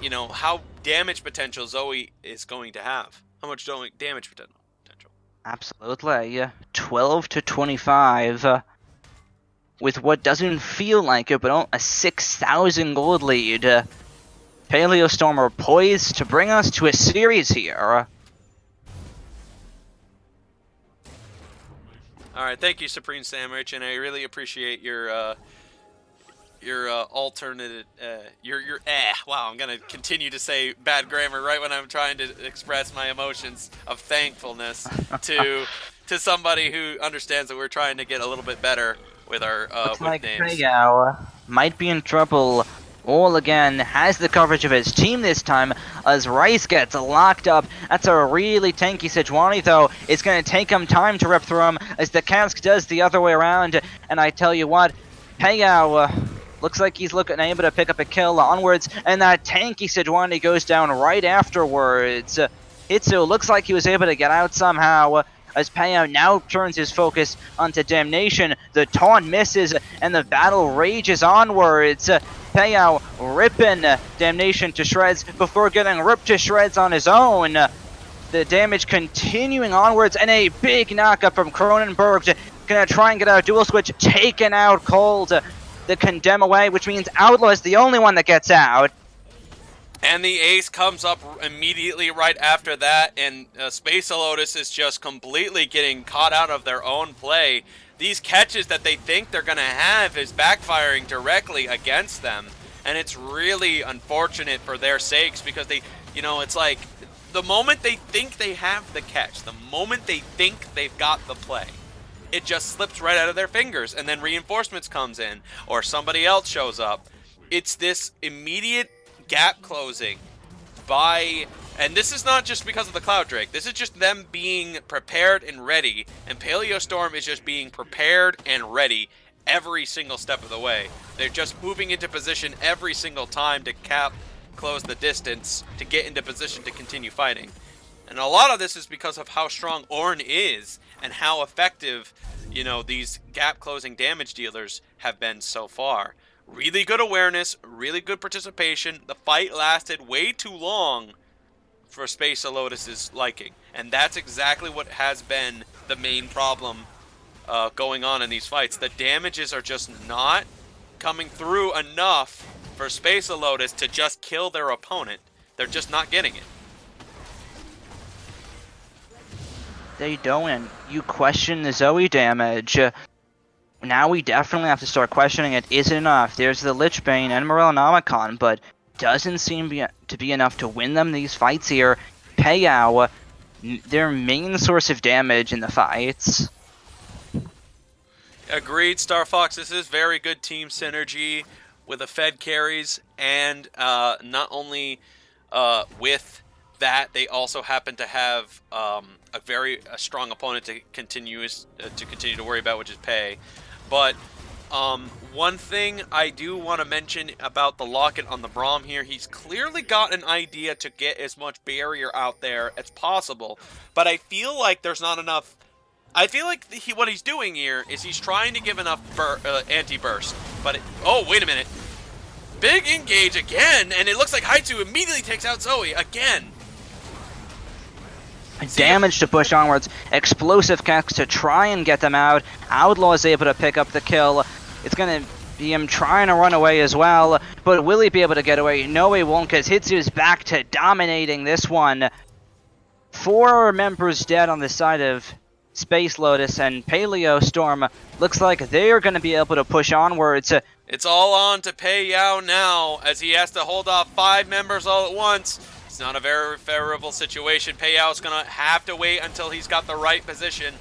you know, how damage potential Zoe is going to have. How much damage potential. Absolutely. 12 to 25. With what doesn't feel like it, but a 6,000 gold lead. Paleo Storm are poised to bring us to a series here. Alright, thank you, Supreme Sandwich, and I really appreciate your alternate, wow, I'm gonna continue to say bad grammar right when I'm trying to express my emotions of thankfulness to somebody who understands that we're trying to get a little bit better with our Looks with like names. Payao might be in trouble all again. Has the coverage of his team this time as Rice gets locked up. That's a really tanky Sejuani though. It's going to take him time to rip through him as the cask does the other way around. And I tell you what, Payao looks like he's able to pick up a kill onwards, and that tanky Sejuani goes down right afterwards. Hitsu looks like he was able to get out somehow, as Paleo now turns his focus onto Damnation. The taunt misses, and the battle rages onwards. Paleo ripping Damnation to shreds before getting ripped to shreds on his own. The damage continuing onwards, and a big knockup from Cronenberg. Gonna try and get out a dual switch, taken out cold. The condemn away, which means Outlaw is the only one that gets out. And the ace comes up immediately right after that, and Space Lotus is just completely getting caught out of their own play. These catches that they think they're going to have is backfiring directly against them, and it's really unfortunate for their sakes because they, it's like the moment they think they have the catch, the moment they think they've got the play, it just slips right out of their fingers, and then reinforcements comes in, or somebody else shows up. It's this immediate gap closing and this is not just because of the Cloud Drake, this is just them being prepared and ready, and Paleo Storm is just being prepared and ready every single step of the way. They're just moving into position every single time to close the distance, to get into position to continue fighting. And a lot of this is because of how strong Ornn is and how effective, these gap closing damage dealers have been so far. Really good awareness, really good participation. The fight lasted way too long for Space Lotus's liking. And that's exactly what has been the main problem going on in these fights. The damages are just not coming through enough for Space Lotus to just kill their opponent. They're just not getting it. They don't, and you question the Zoe damage. Now we definitely have to start questioning it. Is it enough? There's the Lichbane and Morellonomicon, but doesn't seem to be enough to win them these fights here. Paleo, their main source of damage in the fights. Agreed, Star Fox. This is very good team synergy with the Fed carries, and not only with that, they also happen to have a very strong opponent to continue to worry about, which is Pei. But one thing I do want to mention about the Locket on the Braum here, he's clearly got an idea to get as much barrier out there as possible, but I feel like there's not enough. I feel like what he's doing here is he's trying to give enough anti-burst, but oh, wait a minute. Big engage again, and it looks like Haitsu immediately takes out Zoe again. Damage to push onwards. Explosive kicks to try and get them out. Outlaw is able to pick up the kill. It's going to be him trying to run away as well. But will he be able to get away? No, he won't, because Hitsu's back to dominating this one. 4 members dead on the side of Space Lotus, and Paleo Storm looks like they are going to be able to push onwards. It's all on to Pei Yao now, as he has to hold off 5 members all at once. It's not a very favorable situation. Pei Yao's going to have to wait until he's got the right position.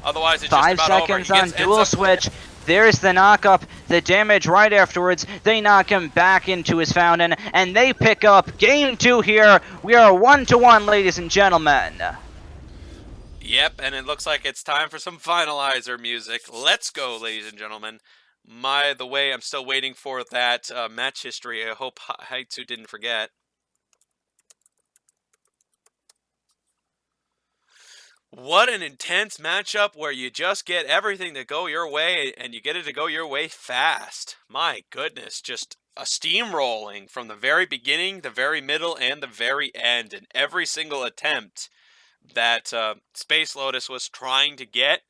Otherwise, it's just about over. 5 seconds on dual switch. There's the knock-up. The damage right afterwards. They knock him back into his fountain, and they pick up game 2 here. We are 1-1, ladies and gentlemen. Yep, and it looks like it's time for some finalizer music. Let's go, ladies and gentlemen. The way, I'm still waiting for that match history. I hope Haitsu didn't forget. What an intense matchup where you just get everything to go your way, and you get it to go your way fast. My goodness, just a steamrolling from the very beginning, the very middle, and the very end. And every single attempt that Space Lotus was trying to get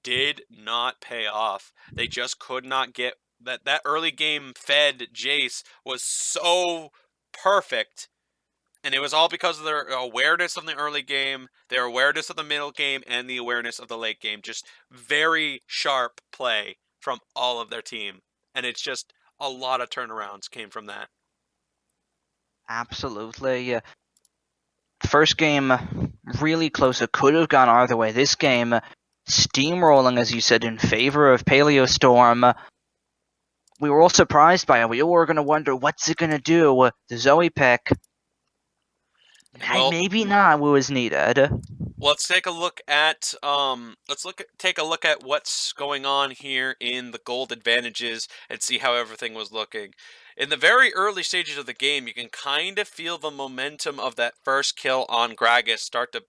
did not pay off. They just could not get that early game fed Jace was so perfect. And it was all because of their awareness of the early game, their awareness of the middle game, and the awareness of the late game. Just very sharp play from all of their team. And it's just a lot of turnarounds came from that. Absolutely. First game, really close. It could have gone either way. This game, steamrolling, as you said, in favor of Paleo Storm. We were all surprised by it. We all were going to wonder, what's it going to do? The Zoe pick. Well, maybe not what was needed. let's take a look at take a look at what's going on here in the gold advantages and see how everything was looking. In the very early stages of the game, you can kind of feel the momentum of that first kill on Gragas start to,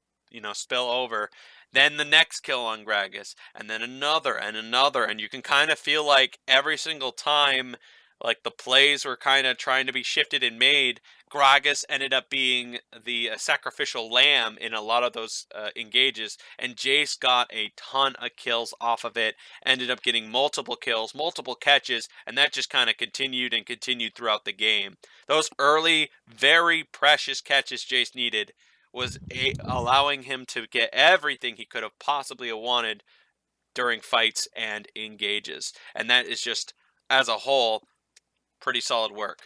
spill over. Then the next kill on Gragas, and then another and another, and you can kind of feel like every single time, like the plays were kind of trying to be shifted and made. Gragas ended up being the sacrificial lamb in a lot of those engages, and Jace got a ton of kills off of it, ended up getting multiple kills, multiple catches, and that just kind of continued and continued throughout the game. Those early, very precious catches Jace needed was allowing him to get everything he could have possibly wanted during fights and engages. And that is just, as a whole, pretty solid work.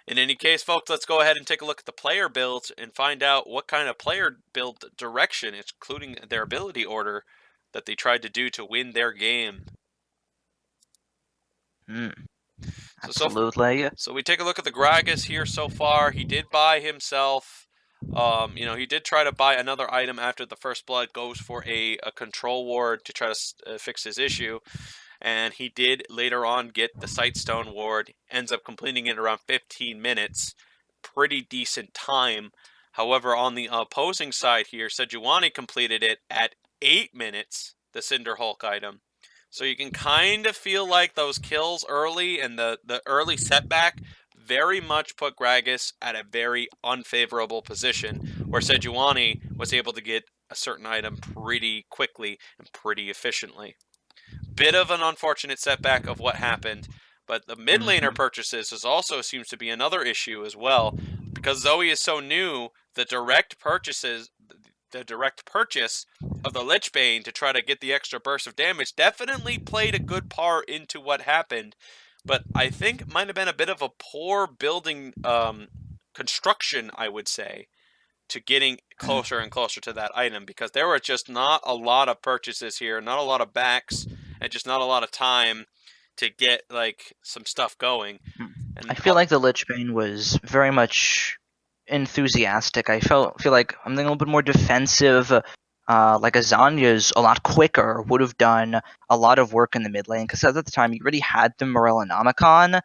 In any case, folks, let's go ahead and take a look at the player builds and find out what kind of player build direction, including their ability order, that they tried to do to win their game. Absolutely. So we take a look at the Gragas here so far. He did buy himself, he did try to buy another item after the first blood, goes for a control ward to try to fix his issue. And he did later on get the Sightstone ward, ends up completing it around 15 minutes. Pretty decent time. However, on the opposing side here, Sejuani completed it at 8 minutes, the Cinder Hulk item. So you can kind of feel like those kills early and the early setback very much put Gragas at a very unfavorable position, where Sejuani was able to get a certain item pretty quickly and pretty efficiently. Bit of an unfortunate setback of what happened, but the mid laner purchases also seems to be another issue as well, because Zoe is so new. The direct purchase of the Lich Bane to try to get the extra burst of damage definitely played a good part into what happened, but I think it might have been a bit of a poor building construction, I would say, to getting closer and closer to that item, because there were just not a lot of purchases here, not a lot of backs, and just not a lot of time to get like some stuff going. And I feel like the Lich Bane was very much enthusiastic. I feel like I'm thinking a little bit more defensive. Like Azanya's a lot quicker, would have done a lot of work in the mid lane, because at the time you already had the Morellonomicon,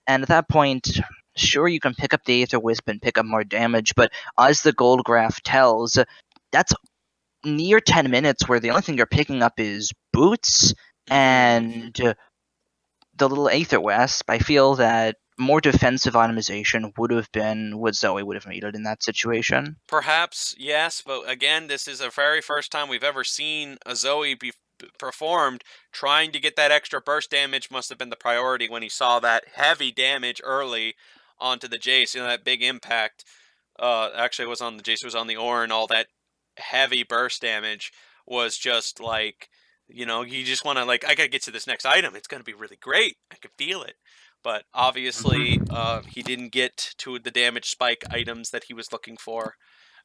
and at that point, sure, you can pick up the Aether Wisp and pick up more damage, but as the gold graph tells, that's near 10 minutes where the only thing you're picking up is boots and the little Aether Wisp. I feel that more defensive itemization would have been what Zoe would have needed in that situation. Perhaps, yes, but again, this is the very first time we've ever seen a Zoe be performed. Trying to get that extra burst damage must have been the priority when he saw that heavy damage early onto the Jace. That big impact actually was on the Jace, was on the Ornn. All that heavy burst damage was just like, you just want to, like, I gotta get to this next item. It's gonna be really great. I can feel it. But obviously, he didn't get to the damage spike items that he was looking for,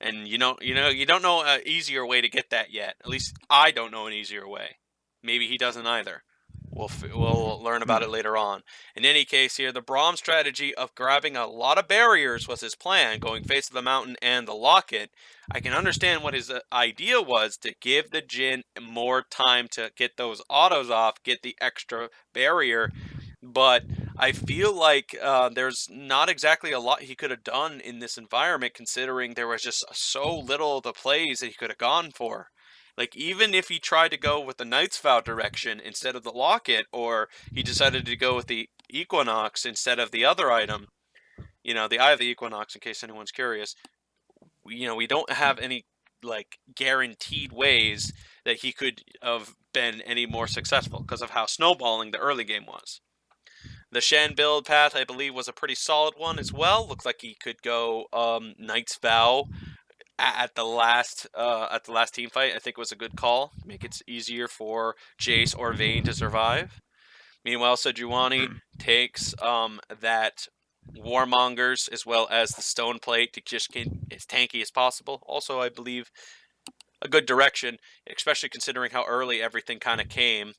and you don't know an easier way to get that yet. At least I don't know an easier way. Maybe he doesn't either. We'll learn about it later on. In any case, here the Braum strategy of grabbing a lot of barriers was his plan, going face of the mountain and the locket. I can understand what his idea was, to give the Jhin more time to get those autos off, get the extra barrier. But I feel like there's not exactly a lot he could have done in this environment, considering there was just so little of the plays that he could have gone for. Like, even if he tried to go with the Knight's Vow direction instead of the Locket, or he decided to go with the Equinox instead of the other item, the Eye of the Equinox, in case anyone's curious, we don't have any, like, guaranteed ways that he could have been any more successful because of how snowballing the early game was. The Shen build path, I believe, was a pretty solid one as well. Looked like he could go Knight's Vow at the last team fight. I think it was a good call. Make it easier for Jace or Vayne to survive. Meanwhile, Sejuani takes that Warmongers as well as the Stone Plate to just get as tanky as possible. Also, I believe, a good direction, especially considering how early everything kind of came.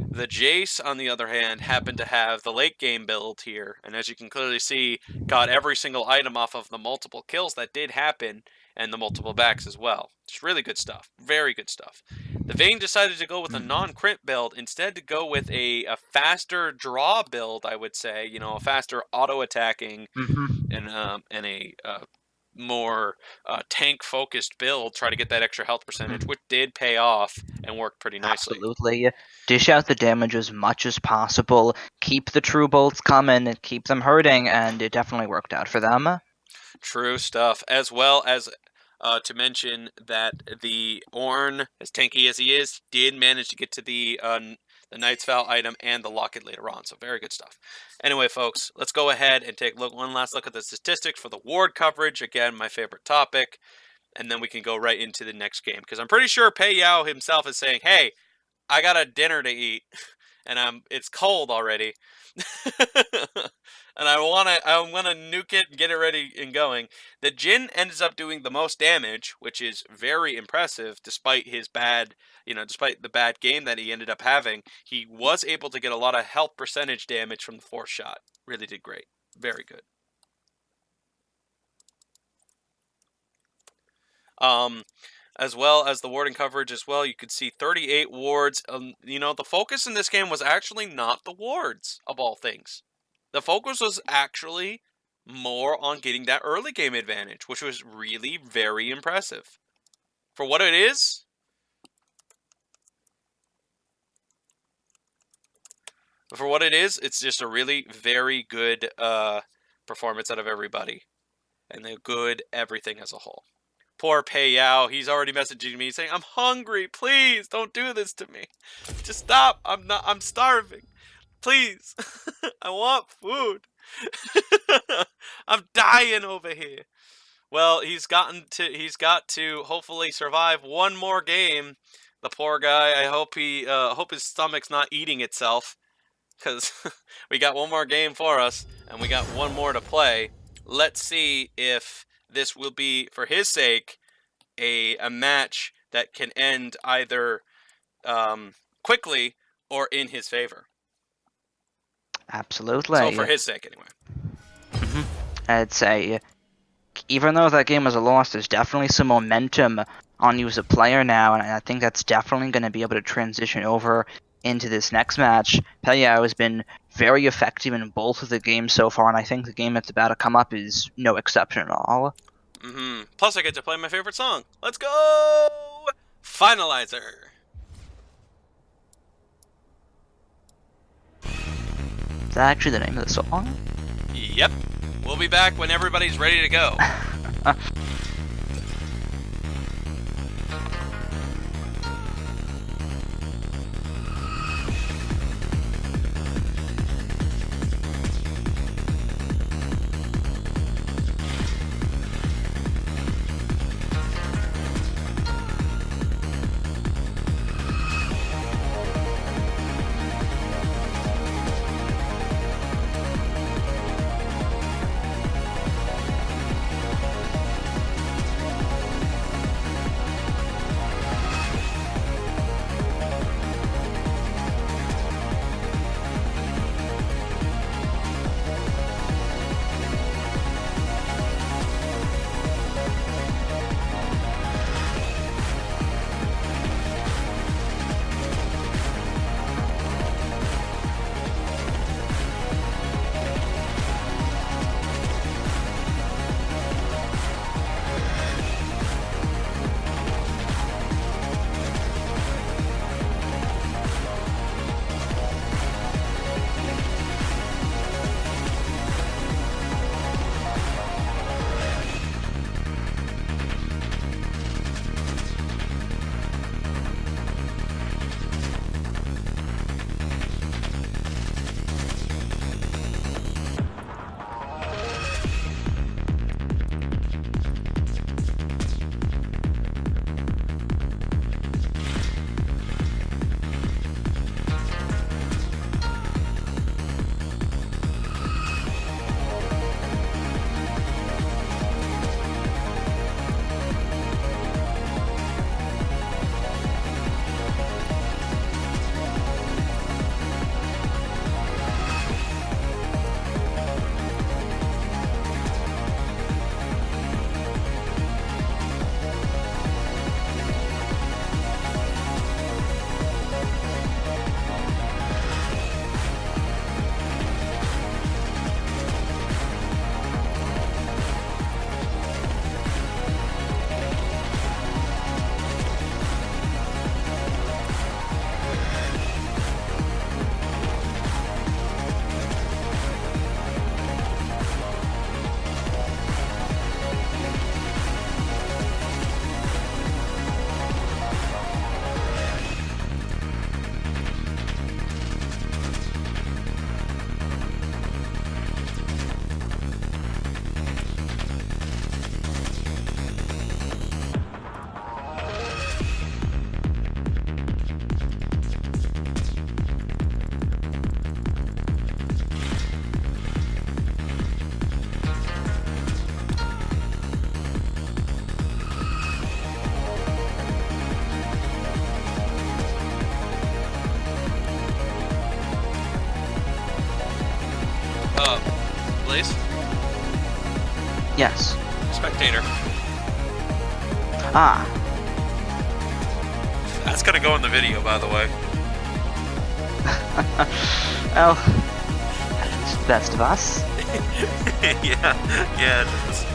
The Jace, on the other hand, happened to have the late game build here, and as you can clearly see, got every single item off of the multiple kills that did happen, and the multiple backs as well. It's really good stuff. Very good stuff. The Vayne decided to go with a non-crimp build instead to go with a faster draw build, I would say. You know, a faster auto-attacking and a more tank-focused build. Try to get that extra health percentage, which did pay off and worked pretty nicely. Absolutely. Dish out the damage as much as possible. Keep the true bolts coming. Keep them hurting, and it definitely worked out for them. True stuff. As well as to mention that the Ornn, as tanky as he is, did manage to get to the Knight's Vow item and the Locket later on. So very good stuff. Anyway, folks, let's go ahead and take one last look at the statistics for the ward coverage. Again, my favorite topic. And then we can go right into the next game. Because I'm pretty sure Paleo himself is saying, hey, I got a dinner to eat. And it's cold already. And I wanna nuke it and get it ready and going. The Jhin ends up doing the most damage, which is very impressive, despite his despite the bad game that he ended up having. He was able to get a lot of health percentage damage from the fourth shot. Really did great. Very good. As well as the warding coverage as well, you could see 38 wards. The focus in this game was actually not the wards, of all things. The focus was actually more on getting that early game advantage, which was really very impressive. For what it is, it's just a really very good performance out of everybody. And a good everything as a whole. Poor Paleo, he's already messaging me saying, I'm hungry, please don't do this to me. Just stop, I'm starving. Please, I want food. I'm dying over here. Well, he's got to hopefully survive one more game. The poor guy, I hope his stomach's not eating itself. Because we got one more game for us, and we got one more to play. Let's see if this will be, for his sake, a match that can end either quickly or in his favor. Absolutely. So for his sake, anyway. I'd say, even though that game was a loss, there's definitely some momentum on you as a player now, and I think that's definitely going to be able to transition over into this next match. Paleo has been very effective in both of the games so far, and I think the game that's about to come up is no exception at all. Plus, I get to play my favorite song. Let's go! Finalizer. Is that actually the name of the song? Yep. We'll be back when everybody's ready to go. Please? Yes. Spectator. Ah. That's gonna go in the video, by the way. Well, best of us. yeah, it is.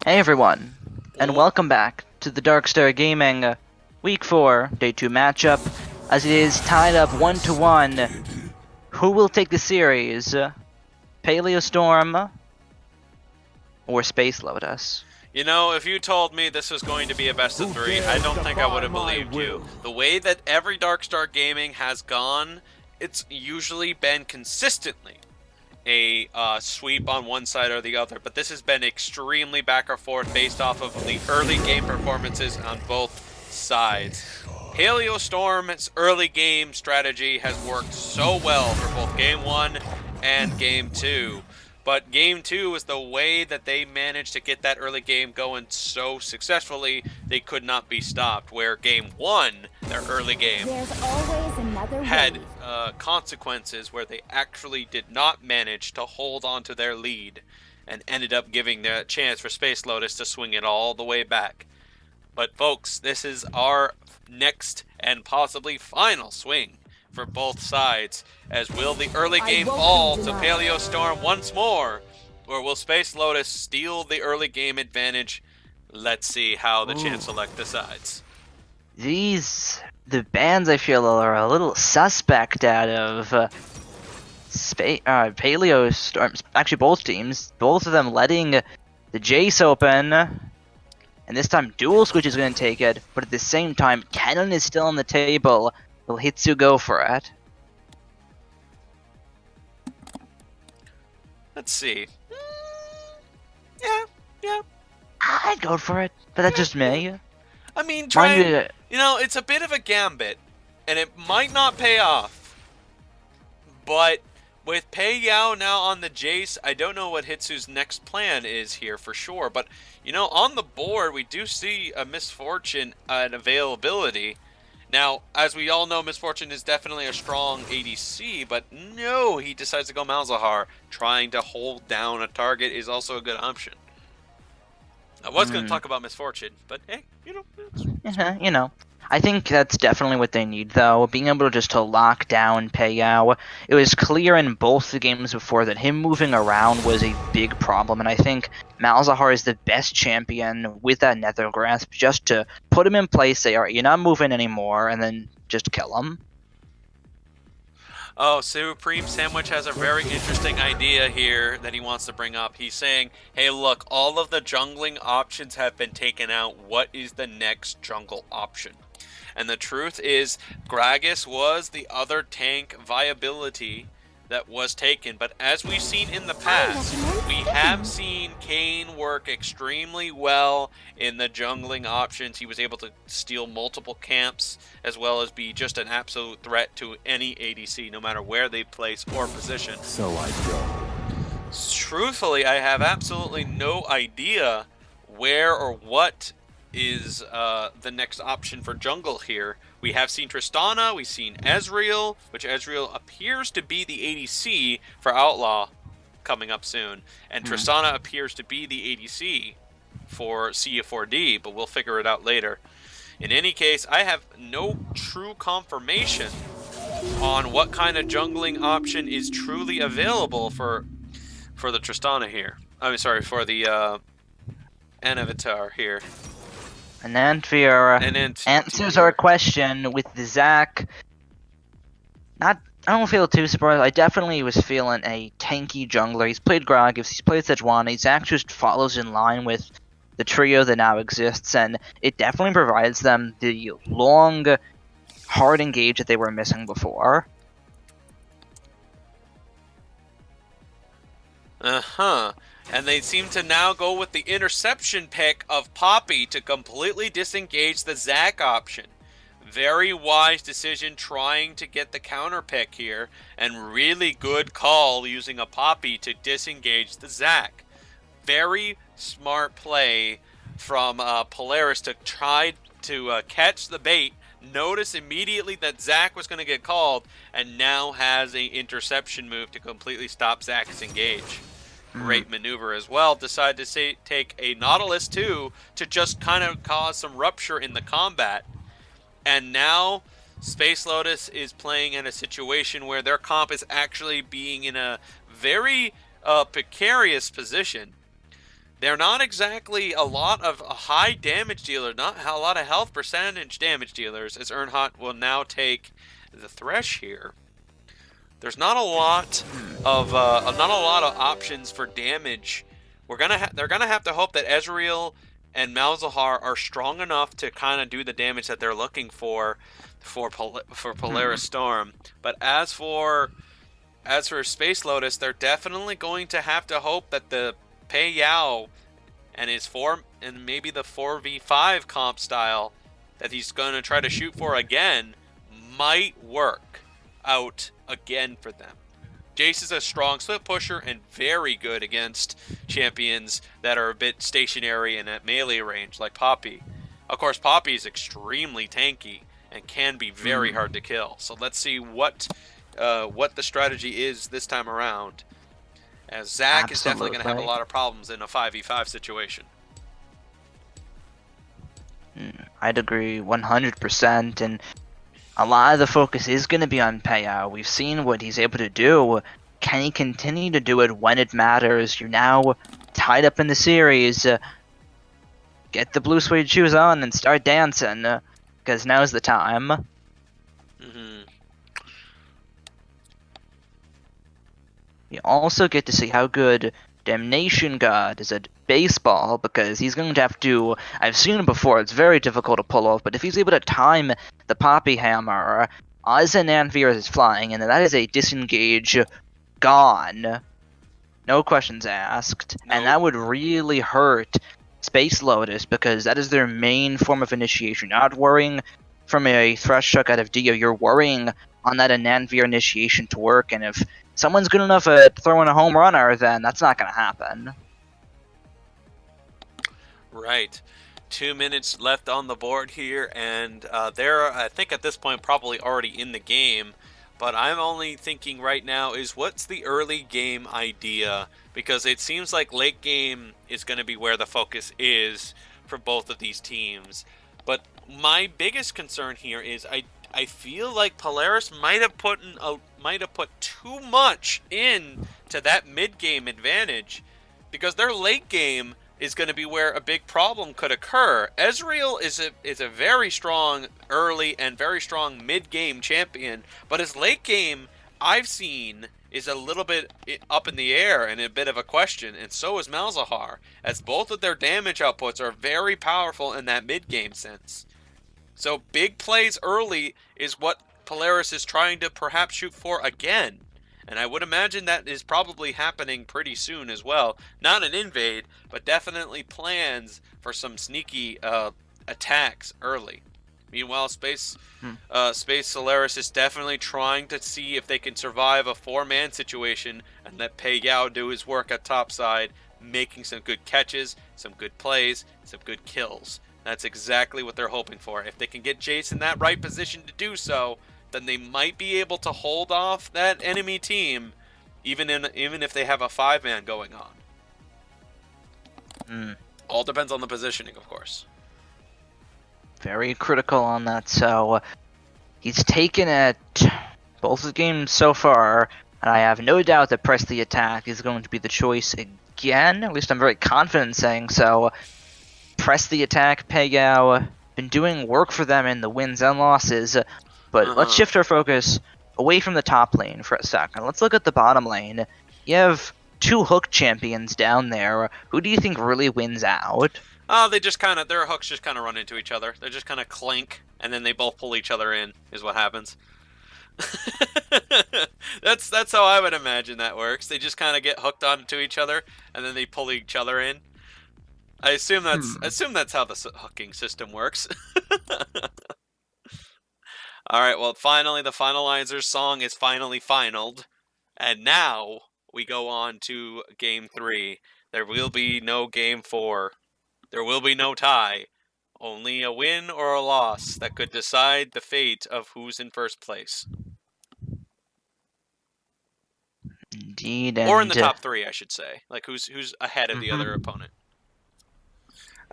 Hey everyone, and welcome back to the Darkstar Gaming Week 4 Day 2 matchup, as it is tied up 1-1. Who will take the series? Paleo Storm or Space Lotus? You know, if you told me this was going to be a best of 3, I don't think I would have believed you. The way that every Darkstar Gaming has gone, it's usually been consistently a sweep on one side or the other, but this has been extremely back or forth based off of the early game performances on both sides. Paleo Storm's early game strategy has worked so well for both Game 1 and Game 2. But Game 2 was the way that they managed to get that early game going so successfully, they could not be stopped. Where Game 1, their early game, had consequences where they actually did not manage to hold on to their lead and ended up giving the chance for Space Lotus to swing it all the way back. But folks, this is our next and possibly final swing for both sides, as will the early game fall to Paleo Storm once more, or will Space Lotus steal the early game advantage? Let's see how the Champ Select decides. The bands I feel are a little suspect out of Paleo Storm. Actually, both teams, both of them letting the Jace open, and this time Dual Switch is going to take it, but at the same time, Cannon is still on the table. Will Hitsu go for it? Let's see. Yeah. I'd go for it, but that's just me. I mean, you know, it's a bit of a gambit, and it might not pay off. But with Pei Yao now on the Jace, I don't know what Hitsu's next plan is here for sure. But, you know, on the board, we do see a Misfortune and availability. Now, as we all know, Misfortune is definitely a strong ADC, but no, he decides to go Malzahar. Trying to hold down a target is also a good option. I was going to talk about Misfortune, but hey, you know. You know, I think that's definitely what they need, though. Being able to just to lock down Paleo. It was clear in both the games before that him moving around was a big problem, and I think Malzahar is the best champion with that Nether Grasp, just to put him in place, say, alright, you're not moving anymore, and then just kill him. Oh, Supreme Sandwich has a very interesting idea here that he wants to bring up. He's saying, hey look, all of the jungling options have been taken out. What is the next jungle option? And the truth is, Gragas was the other tank viability that was taken. But as we've seen in the past, we have seen Kayn work extremely well in the jungling options. He was able to steal multiple camps, as well as be just an absolute threat to any ADC, no matter where they place or position. So I go. Truthfully, I have absolutely no idea where or what is the next option for jungle here. We have seen Tristana, we've seen Ezreal, which Ezreal appears to be the ADC for Outlaw coming up soon, and Tristana appears to be the ADC for CF4D, but we'll figure it out later. In any case, I have no true confirmation on what kind of jungling option is truly available for the Tristana here. I mean, sorry, for the Anavitar here. And Antvier And answers our question with the Zac. I don't feel too surprised. I definitely was feeling a tanky jungler. He's played Gragas, he's played Sejuani. Zac just follows in line with the trio that now exists, and it definitely provides them the long, hard engage that they were missing before. Uh-huh. And they seem to now go with the interception pick of Poppy to completely disengage the Zac option. Very wise decision trying to get the counter pick here, and really good call using a Poppy to disengage the Zac. Very smart play from Polaris to try to catch the bait, notice immediately that Zac was going to get called, and now has an interception move to completely stop Zac's engage. Great maneuver as well. Decide to take a Nautilus 2 to just kind of cause some rupture in the combat. And now Space Lotus is playing in a situation where their comp is actually being in a very precarious position. They're not exactly a lot of high damage dealer, not a lot of health percentage damage dealers, as Earnhardt will now take the Thresh here. There's not a lot of options for damage. They're gonna have to hope that Ezreal and Malzahar are strong enough to kind of do the damage that they're looking for Polaris Storm. But as for Space Lotus, they're definitely going to have to hope that the Pei Yao and maybe the 4v5 comp style that he's going to try to shoot for again might work out again for them. Jace is a strong split pusher and very good against champions that are a bit stationary and at melee range, like Poppy. Of course, Poppy is extremely tanky and can be very hard to kill. So let's see what the strategy is this time around, as Zac is definitely going to have a lot of problems in a 5v5 situation. I'd agree 100%, and a lot of the focus is going to be on Paleo. We've seen what he's able to do. Can he continue to do it when it matters? You're now tied up in the series. Get the blue suede shoes on and start dancing, because now's the time. You also get to see how good Damnation God is at baseball, because he's going to have to... I've seen him before, it's very difficult to pull off, but if he's able to time the Poppy Hammer as an Antvier is flying, and that is a disengage gone, no questions asked, and that would really hurt Space Lotus, because that is their main form of initiation. You're not worrying from a Thresh Chuck out of Dio, you're worrying on that Ananvier initiation to work, and if someone's good enough at throwing a home runner, then that's not going to happen. Right. 2 minutes left on the board here, and they're, I think at this point, probably already in the game. But I'm only thinking right now is what's the early game idea? Because it seems like late game is going to be where the focus is for both of these teams. But my biggest concern here is I feel like Polaris might have put too much in to that mid game advantage, because their late game is going to be where a big problem could occur. Ezreal is a very strong early and very strong mid game champion, but his late game I've seen is a little bit up in the air and a bit of a question, and so is Malzahar, as both of their damage outputs are very powerful in that mid game sense. So big plays early is what Polaris is trying to perhaps shoot for again. And I would imagine that is probably happening pretty soon as well. Not an invade, but definitely plans for some sneaky attacks early. Meanwhile, Space Solaris is definitely trying to see if they can survive a 4-man situation and let Paleo do his work at topside, making some good catches, some good plays, some good kills. That's exactly what they're hoping for. If they can get Jace in that right position to do so, then they might be able to hold off that enemy team, even if they have a 5-man going on. All depends on the positioning, of course. Very critical on that. So he's taken at both the games so far, and I have no doubt that press the attack is going to be the choice again. At least I'm very confident in saying so. Press the attack, Paleo, been doing work for them in the wins and losses, but let's shift our focus away from the top lane for a second. Let's look at the bottom lane. You have 2 hook champions down there. Who do you think really wins out? They just kind of, their hooks just kind of run into each other. They just kind of clink, and then they both pull each other in, is what happens. That's how I would imagine that works. They just kind of get hooked onto each other, and then they pull each other in. I assume that's how the hooking system works. All right, well, finally, the finalizer's song is finally finaled, and now we go on to Game 3. There will be no Game 4. There will be no tie. Only a win or a loss that could decide the fate of who's in first place. Indeed. Or in the top 3, I should say. Like, who's ahead of the other opponent.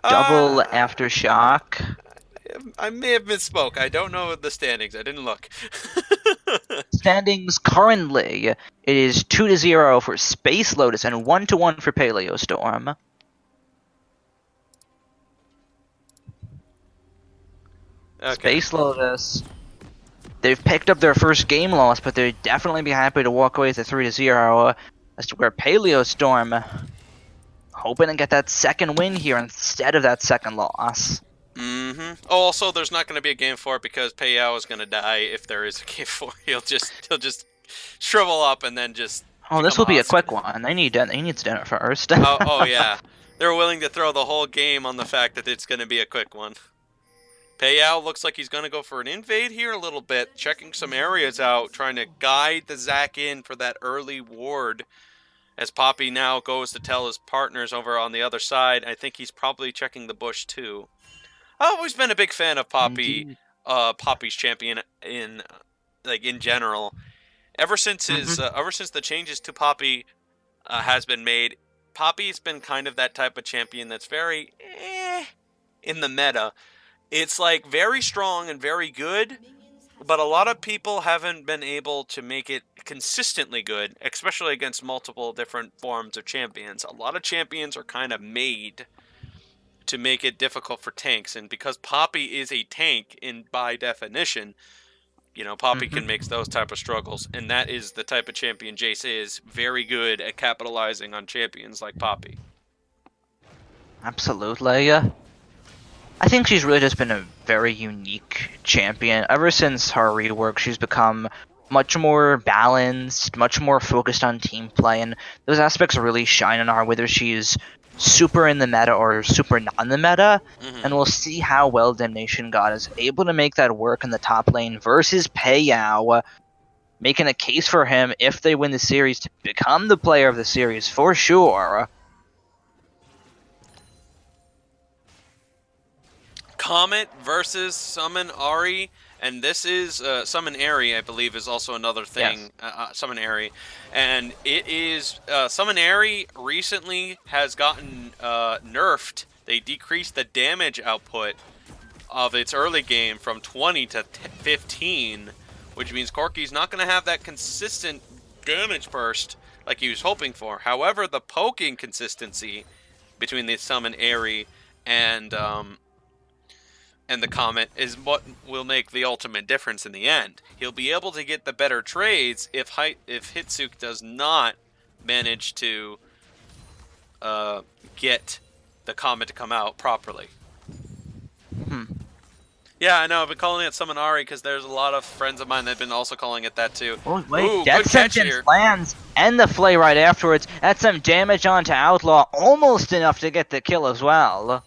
Double Aftershock. I may have misspoke. I don't know the standings. I didn't look. Standings currently, it is 2-0 for Space Lotus and 1-1 for Paleo Storm. Okay. Space Lotus, they've picked up their first game loss, but they'd definitely be happy to walk away with a 3-0. As to where Paleo Storm hoping to get that second win here instead of that second loss. Also, there's not going to be a Game 4 because Paleo is going to die if there is a Game 4. He'll just shrivel up and then just. Oh, this will be a quick one. He needs dinner first. oh yeah, they're willing to throw the whole game on the fact that it's going to be a quick one. Paleo looks like he's going to go for an invade here a little bit, checking some areas out, trying to guide the Zac in for that early ward. As Poppy now goes to tell his partners over on the other side, I think he's probably checking the bush too. I've always been a big fan of Poppy, Poppy's champion in general. Ever since the changes to Poppy has been made, Poppy's been kind of that type of champion that's very in the meta. It's like very strong and very good, but a lot of people haven't been able to make it consistently good, especially against multiple different forms of champions. A lot of champions are kind of made to make it difficult for tanks, and because Poppy is a tank by definition, you know, Poppy can make those type of struggles, and that is the type of champion Jace is, very good at capitalizing on champions like Poppy. Absolutely. I think she's really just been a very unique champion. Ever since her rework, she's become much more balanced, much more focused on team play, and those aspects really shine on her, whether she's super in the meta or super not in the meta, and we'll see how well Damnation God is able to make that work in the top lane versus Paleo, making a case for him if they win the series to become the player of the series for sure. Comet versus Summon Ari, and this is Summon Ari, I believe, is also another thing. Yes. Summon Ari, and it is Summon Ari recently has gotten nerfed. They decreased the damage output of its early game from 20 to 15, which means Corki's not going to have that consistent damage burst like he was hoping for. However, the poking consistency between the summon Airy and the Comet is what will make the ultimate difference in the end. He'll be able to get the better trades if Hitsuke does not manage to get the Comet to come out properly. Yeah, I know. I've been calling it Summon Ari because there's a lot of friends of mine that have been also calling it that too. Oh, wait, Ooh, Death good catch Sentence here. lands and the flay right afterwards. That's some damage onto Outlaw, almost enough to get the kill as well.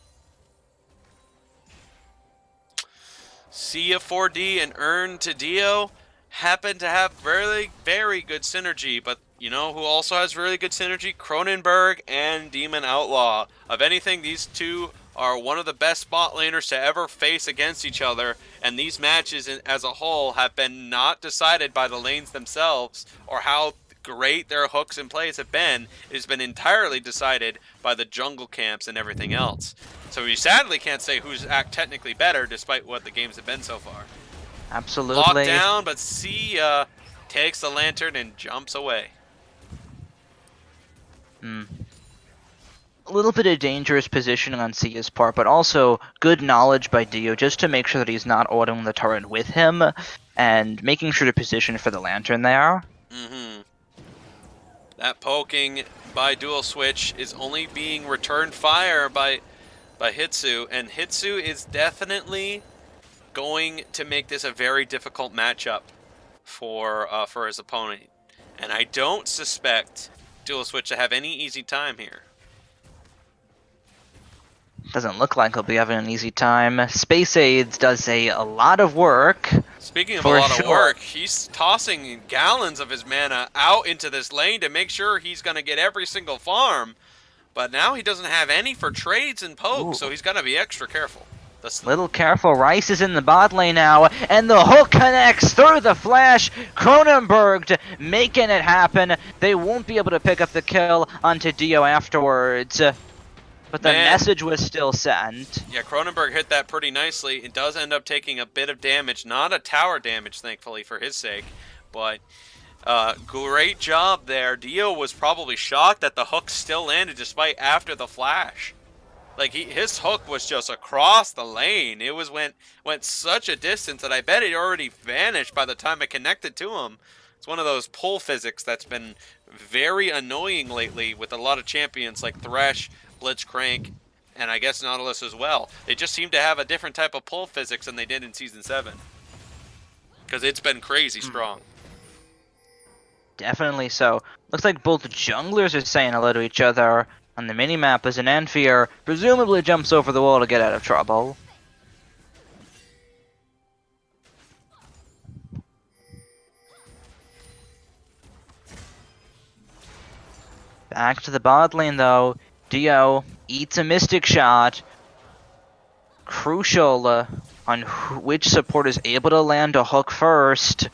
Sia 4D and Earn to Dio happen to have very, very good synergy, but you know who also has really good synergy? Cronenberg and Demon Outlaw. Of anything, these two are one of the best bot laners to ever face against each other, and these matches as a whole have been not decided by the lanes themselves or how great their hooks and plays have been. It has been entirely decided by the jungle camps and everything else. So we sadly can't say who's technically better despite what the games have been so far. Absolutely. Locked down, but Sia takes the lantern and jumps away. A little bit of dangerous positioning on Sia's part, but also good knowledge by Dio just to make sure that he's not autoing the turret with him and making sure to position for the lantern there. That poking by Dual Switch is only being returned fire by Hitsu, and Hitsu is definitely going to make this a very difficult matchup for his opponent. And I don't suspect Dual Switch to have any easy time here. Doesn't look like he'll be having an easy time. Space Aids does a lot of work. Speaking of a For lot of sure. work, he's tossing gallons of his mana out into this lane to make sure he's going to get every single farm. But now he doesn't have any for trades and pokes, so he's got to be extra careful. Little careful, Rice is in the bot lane now, and the hook connects through the flash. Cronenberg making it happen. They won't be able to pick up the kill onto Dio afterwards. But the message was still sent. Yeah, Cronenberg hit that pretty nicely. It does end up taking a bit of damage. Not a tower damage, thankfully, for his sake. But great job there. Dio was probably shocked that the hook still landed despite after the flash. Like, his hook was just across the lane. It went such a distance that I bet it already vanished by the time it connected to him. It's one of those pull physics that's been very annoying lately with a lot of champions like Thresh, Blitzcrank, and I guess Nautilus as well. They just seem to have a different type of pull physics than they did in Season 7. Because it's been crazy strong. Definitely so. Looks like both junglers are saying hello to each other on the minimap as an Amphier presumably jumps over the wall to get out of trouble. Back to the bot lane though. Dio eats a Mystic Shot. Crucial on which support is able to land a hook first.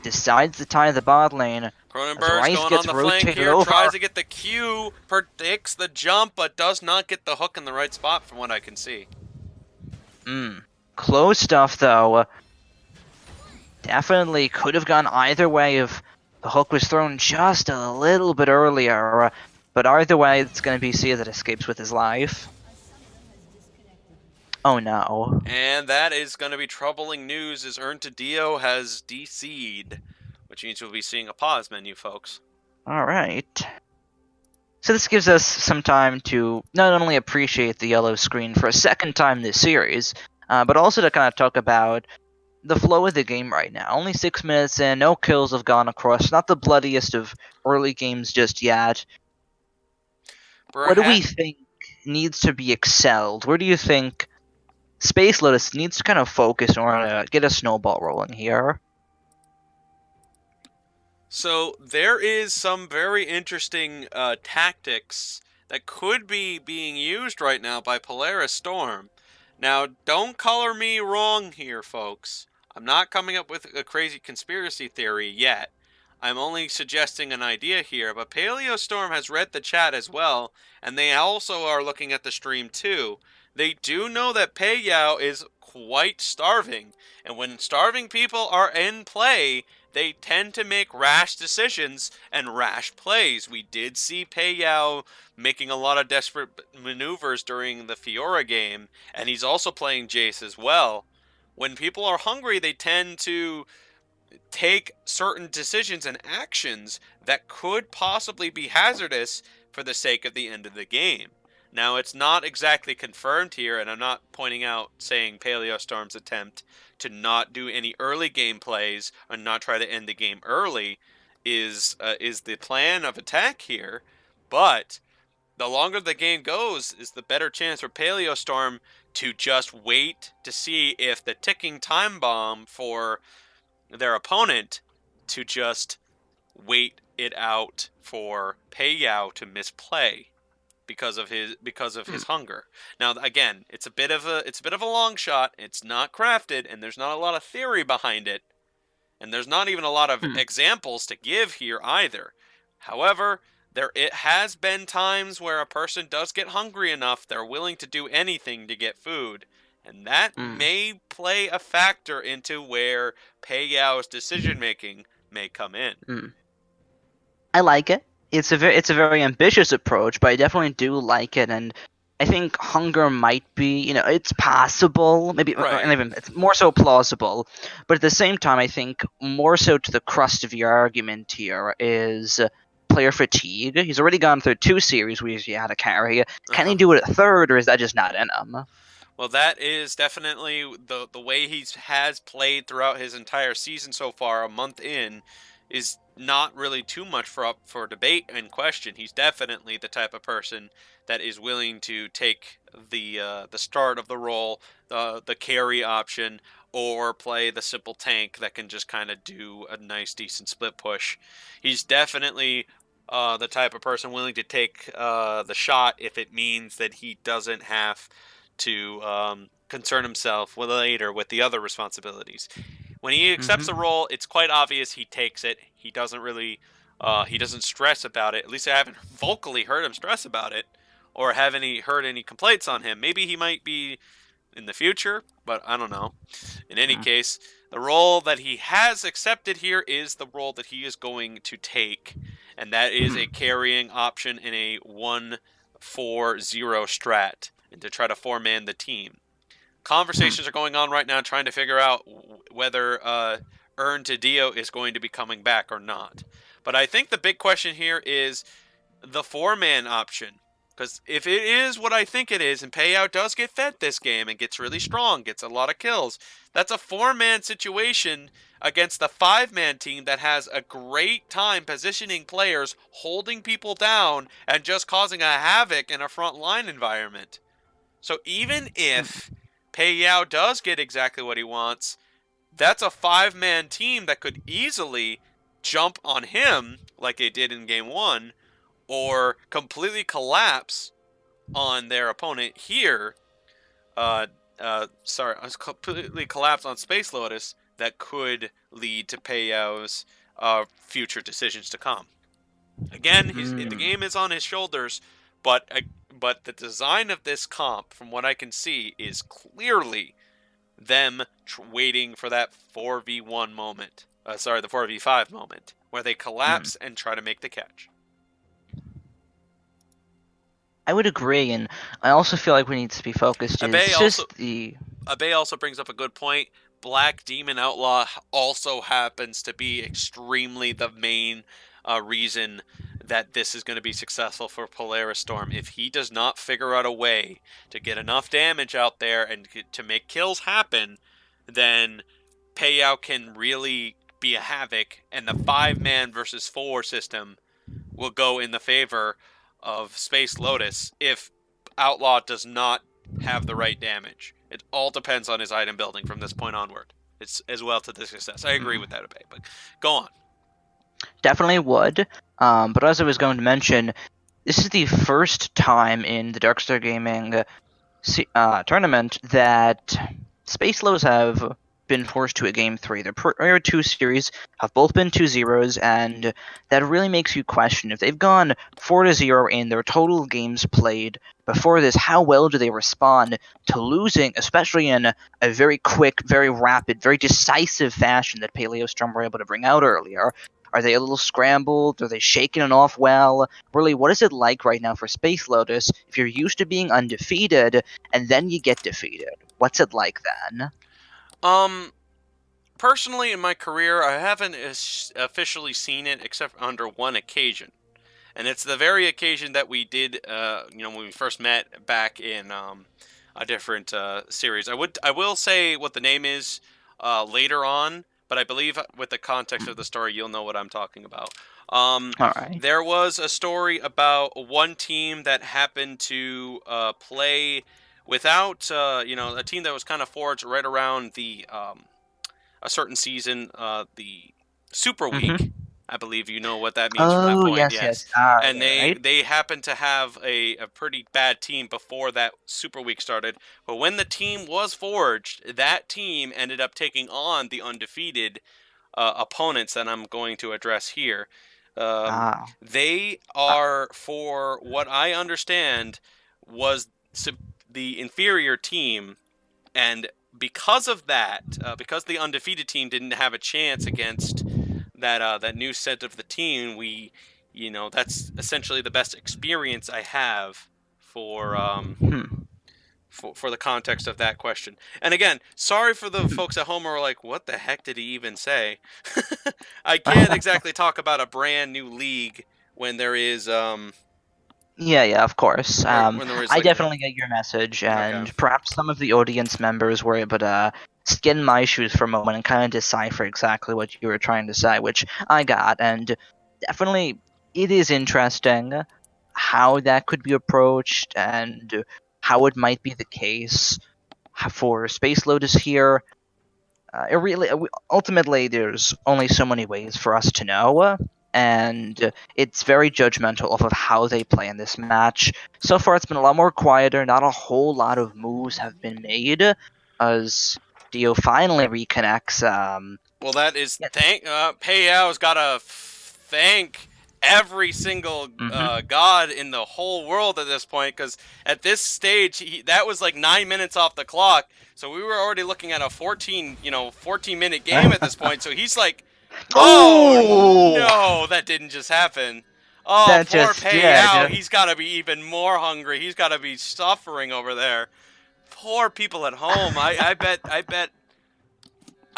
Decides to tie the bot lane. Cronenberg's going on the flank here, tries to get the Q, predicts the jump, but does not get the hook in the right spot from what I can see. Close stuff though. Definitely could have gone either way if the hook was thrown just a little bit earlier. But either way, it's going to be Sia that escapes with his life. Oh no. And that is going to be troubling news as Earn to Dio has DC'd, which means we'll be seeing a pause menu, folks. Alright. So this gives us some time to not only appreciate the yellow screen for a second time this series, but also to kind of talk about the flow of the game right now. Only 6 minutes in, no kills have gone across, not the bloodiest of early games just yet. What do we think needs to be excelled? Where do you think Space Lotus needs to kind of focus in order to get a snowball rolling here? So there is some very interesting tactics that could be being used right now by Polaris Storm. Now, don't color me wrong here, folks. I'm not coming up with a crazy conspiracy theory yet. I'm only suggesting an idea here, but Paleo Storm has read the chat as well, and they also are looking at the stream too. they do know that Paleo is quite starving, and when starving people are in play, they tend to make rash decisions and rash plays. We did see Paleo making a lot of desperate maneuvers during the Fiora game, and he's also playing Jace as well. When people are hungry, they tend to take certain decisions and actions that could possibly be hazardous for the sake of the end of the game. Now, it's not exactly confirmed here, and I'm not pointing out saying Paleo Storm's attempt to not do any early game plays and not try to end the game early is the plan of attack here, but the longer the game goes is the better chance for Paleo Storm to just wait to see if the ticking time bomb for their opponent to just wait it out for Payout to misplay because of his hunger. Now again, it's a bit of a long shot. It's not crafted, and there's not a lot of theory behind it, and there's not even a lot of examples to give here either. However, it has been times where a person does get hungry enough they're willing to do anything to get food. And that may play a factor into where Payout's decision-making may come in. I like it. It's a very ambitious approach, but I definitely do like it, and I think hunger might be, it's possible, maybe, Right. and even it's more so plausible, but at the same time, I think more so to the crust of your argument here is player fatigue. He's already gone through 2 series where he had a carry. Can he do it a third, or is that just not in him? Well, that is definitely the way he has played throughout his entire season so far, a month in, is not really too much up for debate and question. He's definitely the type of person that is willing to take the start of the role, the carry option, or play the simple tank that can just kind of do a nice, decent split push. He's definitely the type of person willing to take the shot if it means that he doesn't have to concern himself later with the other responsibilities. When he accepts the role, it's quite obvious he takes it. He doesn't really, he doesn't stress about it. At least I haven't vocally heard him stress about it, or have heard any complaints on him. Maybe he might be in the future, but I don't know. In any case, the role that he has accepted here is the role that he is going to take, and that is a carrying option in a 1-4-0 strat, and to try to 4-man the team. Conversations are going on right now trying to figure out whether Earn to Dio is going to be coming back or not. But I think the big question here is the 4-man option. Because if it is what I think it is, and Payout does get fed this game and gets really strong, gets a lot of kills, that's a 4-man situation against the 5-man team that has a great time positioning players, holding people down, and just causing a havoc in a front line environment. So even if Payout does get exactly what he wants, that's a 5-man team that could easily jump on him like they did in Game 1, or completely collapse on their opponent here. Completely collapse on Space Lotus that could lead to Payout's future decisions to come. Again, the game is on his shoulders, but the design of this comp, from what I can see, is clearly them waiting for that 4v1 moment. The 4v5 moment, where they collapse and try to make the catch. I would agree, and I also feel like we need to be focused. Abe also brings up a good point. Black Demon Outlaw also happens to be extremely the main reason that this is going to be successful for Polaris Storm. If he does not figure out a way to get enough damage out there and to make kills happen, then Payout can really be a havoc, and the 5-man versus 4 system will go in the favor of Space Lotus if Outlaw does not have the right damage. It all depends on his item building from this point onward. It's as well to the success. I agree with that, Abe, but go on. Definitely would. But as I was going to mention, this is the first time in the Darkstar Gaming tournament that Space Lows have been forced to a game 3. Their prior 2 series have both been 2-0s, and that really makes you question if they've gone 4-0 in their total games played before this, how well do they respond to losing, especially in a very quick, very rapid, very decisive fashion that Paleo Storm were able to bring out earlier? Are they a little scrambled? Are they shaking it off well? Really, what is it like right now for Space Lotus if you're used to being undefeated and then you get defeated? What's it like then? Personally, in my career, I haven't officially seen it except under one occasion. And it's the very occasion that we did, when we first met back in a different series. I will say what the name is later on, but I believe with the context of the story, you'll know what I'm talking about. All right. There was a story about one team that happened to play without, a team that was kind of forged right around the a certain season, the Super Week. I believe you know what that means from that point. Yes. And Right. they happened to have a pretty bad team before that Super Week started. But when the team was forged, that team ended up taking on the undefeated opponents that I'm going to address here. They are, for what I understand, was the inferior team, and because of that, because the undefeated team didn't have a chance against that new set of the team, that's essentially the best experience I have for for the context of that question. And again, sorry for the folks at home who are like, what the heck did he even say? I can't exactly talk about a brand new league when there is Yeah, of course. when there is, I like, definitely get your message, and Okay. perhaps some of the audience members were able to skin my shoes for a moment and kind of decipher exactly what you were trying to say, which I got, and definitely it is interesting how that could be approached and how it might be the case for Space Lotus here. It really, ultimately, there's only so many ways for us to know, and it's very judgmental off of how they play in this match. So far, it's been a lot more quieter. Not a whole lot of moves have been made as Dio finally reconnects. Well, that is Yeah. Payao's got to thank every single god in the whole world at this point, because at this stage that was like 9 minutes off the clock, so we were already looking at a 14-minute game at this point. So he's like, oh no, that didn't just happen. Oh, That poor just Payao, did. he's got to be even more hungry. He's got to be suffering over there. Poor people at home. I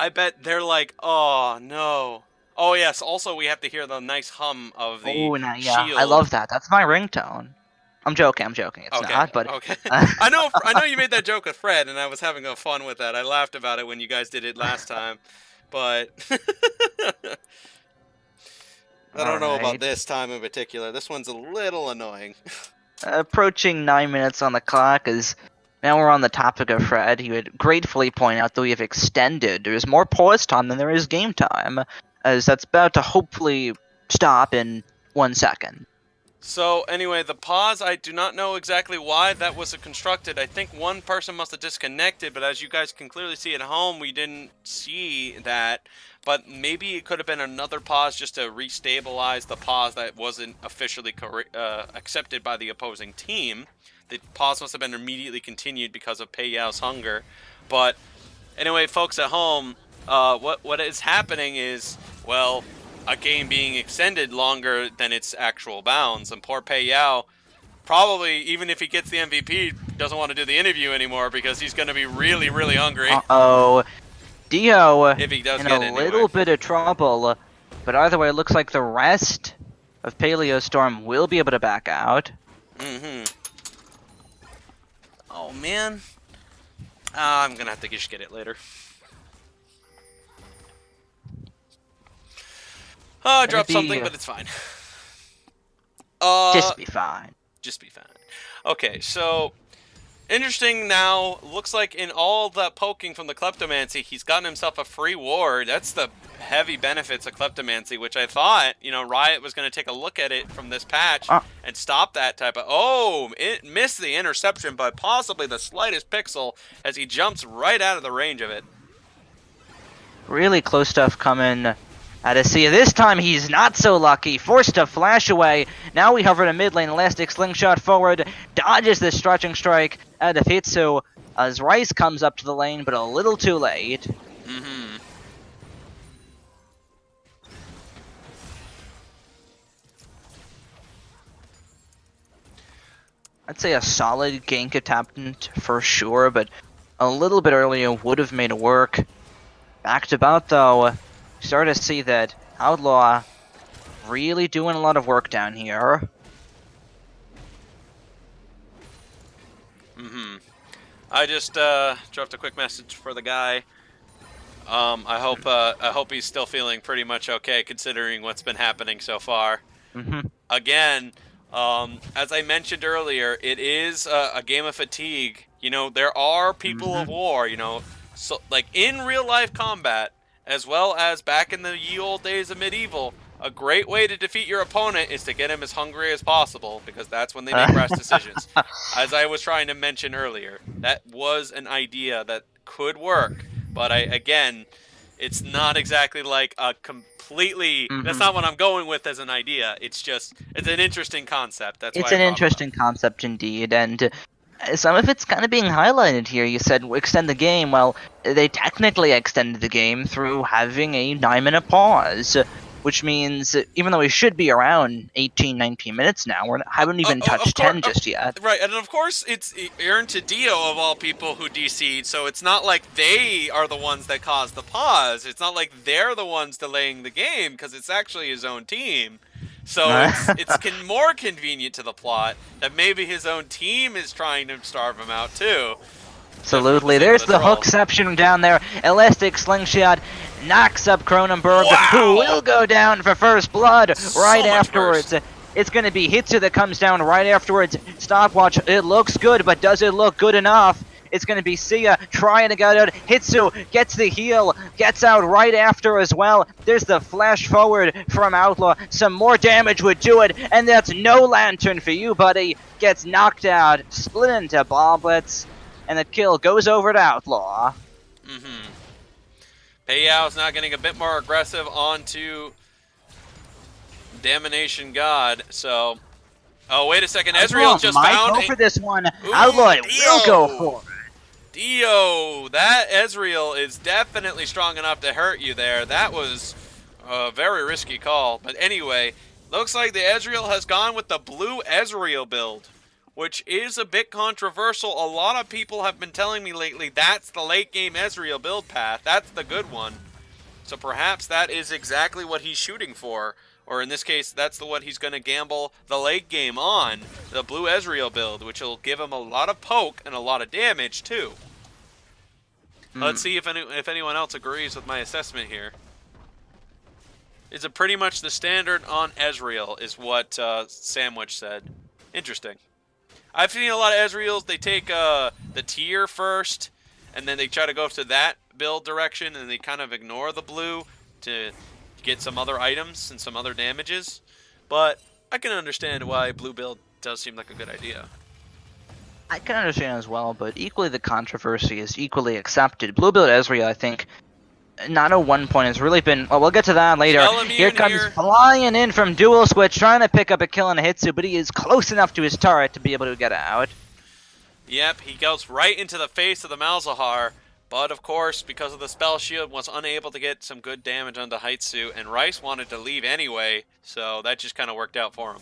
bet they're like, oh no. Oh yes. Also, we have to hear the nice hum of the Yeah, shield. I love that. That's my ringtone. I'm joking. It's Okay. not, but Okay. I know you made that joke with Fred, and I was having a fun with that. I laughed about it when you guys did it last time, but I don't know about Alright. this time in particular. This one's a little annoying. Approaching 9 minutes on the clock as now we're on the topic of Fred. He would gratefully point out that we have extended. There's more pause time than there is game time, as that's about to hopefully stop in 1 second. So anyway, the pause, I do not know exactly why that was constructed. I think one person must have disconnected, but as you guys can clearly see at home, we didn't see that. But maybe it could have been another pause just to restabilize the pause that wasn't officially accepted by the opposing team. The pause must have been immediately continued because of Payao's hunger. But anyway, folks at home, what is happening is, well, a game being extended longer than its actual bounds, and poor Payao, probably, even if he gets the MVP, doesn't want to do the interview anymore because he's going to be really, really hungry. Uh-oh. Dio If he does in get a it little anyway. bit of trouble, but either way, it looks like the rest of Paleo Storm will be able to back out. Oh, man. I'm going to have to just get it later. Oh, I dropped something, but it's fine. Just be fine. Just be fine. Okay, so interesting now. Looks like in all that poking from the Kleptomancy, he's gotten himself a free ward. That's the heavy benefits of Kleptomancy, which I thought, Riot was going to take a look at it from this patch and stop that type of... Oh, it missed the interception by possibly the slightest pixel as he jumps right out of the range of it. Really close stuff coming out of Sia. This time he's not so lucky. Forced to flash away. Now we hover to mid lane. Elastic slingshot forward. Dodges the stretching strike out of Hitsu as Rice comes up to the lane, but a little too late. Mm-hmm. I'd say a solid gank attempt for sure, but a little bit earlier would have made it work. Back to bout though, start to see that Outlaw really doing a lot of work down here. Mm-hmm. I just dropped a quick message for the guy. I hope he's still feeling pretty much okay considering what's been happening so far. Mm-hmm. Again, as I mentioned earlier, it is a game of fatigue. You know, there are people of war, you know, so like in real life combat, as well as back in the ye old days of medieval, a great way to defeat your opponent is to get him as hungry as possible, because that's when they make rash decisions. As I was trying to mention earlier, that was an idea that could work, but again, it's not exactly like a completely. That's not what I'm going with as an idea. It's just it's an interesting concept. That's It's why an interesting concept indeed, and some of it's kind of being highlighted here. You said extend the game. Well, they technically extended the game through having a 9-minute pause, which means even though we should be around 18, 19 minutes now, we haven't even touched 10 just yet. Right, and of course it's Aaron to Dio of all people who DC'd, so it's not like they are the ones that caused the pause. It's not like they're the ones delaying the game, because it's actually his own team. So it's more convenient to the plot that maybe his own team is trying to starve him out too. Absolutely. There's the hookception down there. Elastic slingshot knocks up Cronenberg, who will go down for first blood right afterwards. It's going to be Hitsu that comes down right afterwards. Stopwatch, it looks good, but does it look good enough? It's going to be Sia trying to get out. Hitsu gets the heal, gets out right after as well. There's the flash forward from Outlaw. Some more damage would do it, and that's no lantern for you, buddy. Gets knocked out, split into bomblets, and the kill goes over to Outlaw. Mm-hmm. Payao's now getting a bit more aggressive onto Damnation God, so... Oh, wait a second, Ezreal just found... Go for this one. Outlaw will go for it. Dio, that Ezreal is definitely strong enough to hurt you there. That was a very risky call. But anyway, looks like the Ezreal has gone with the blue Ezreal build, which is a bit controversial. A lot of people have been telling me lately that's the late game Ezreal build path. That's the good one. So perhaps that is exactly what he's shooting for. Or in this case, that's what he's going to gamble the late game on. The blue Ezreal build, which will give him a lot of poke and a lot of damage too. Let's see if anyone else agrees with my assessment here. Is it pretty much the standard on Ezreal, is what Sandwich said. Interesting. I've seen a lot of Ezreals, they take the tier first, and then they try to go to that build direction, and they kind of ignore the blue to get some other items and some other damages. But I can understand why blue build does seem like a good idea. I can understand as well, but equally the controversy is equally accepted. Blue build Ezreal, I think, not at one point has really been... Well, we'll get to that later. Here comes flying in from Dual Switch, trying to pick up a kill on a Hitsu, but he is close enough to his turret to be able to get out. Yep, he goes right into the face of the Malzahar, but of course, because of the spell shield, was unable to get some good damage onto Hitsu, and Rice wanted to leave anyway, so that just kind of worked out for him.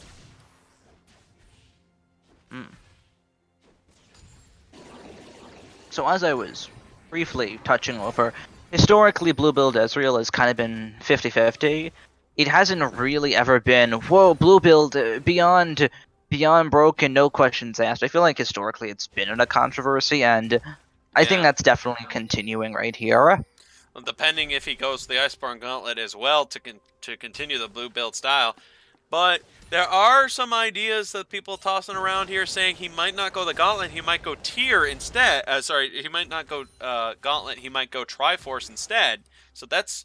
So as I was briefly touching over, historically blue build Ezreal has kind of been 50-50. It hasn't really ever been, whoa, blue build beyond broken, no questions asked. I feel like historically it's been in a controversy, and I think that's definitely continuing right here. Well, depending if he goes to the Iceborne Gauntlet as well to continue the blue build style. But there are some ideas that people tossing around here saying he might not go the Gauntlet, he might go Tier instead. He might not go Gauntlet, he might go Triforce instead. So it's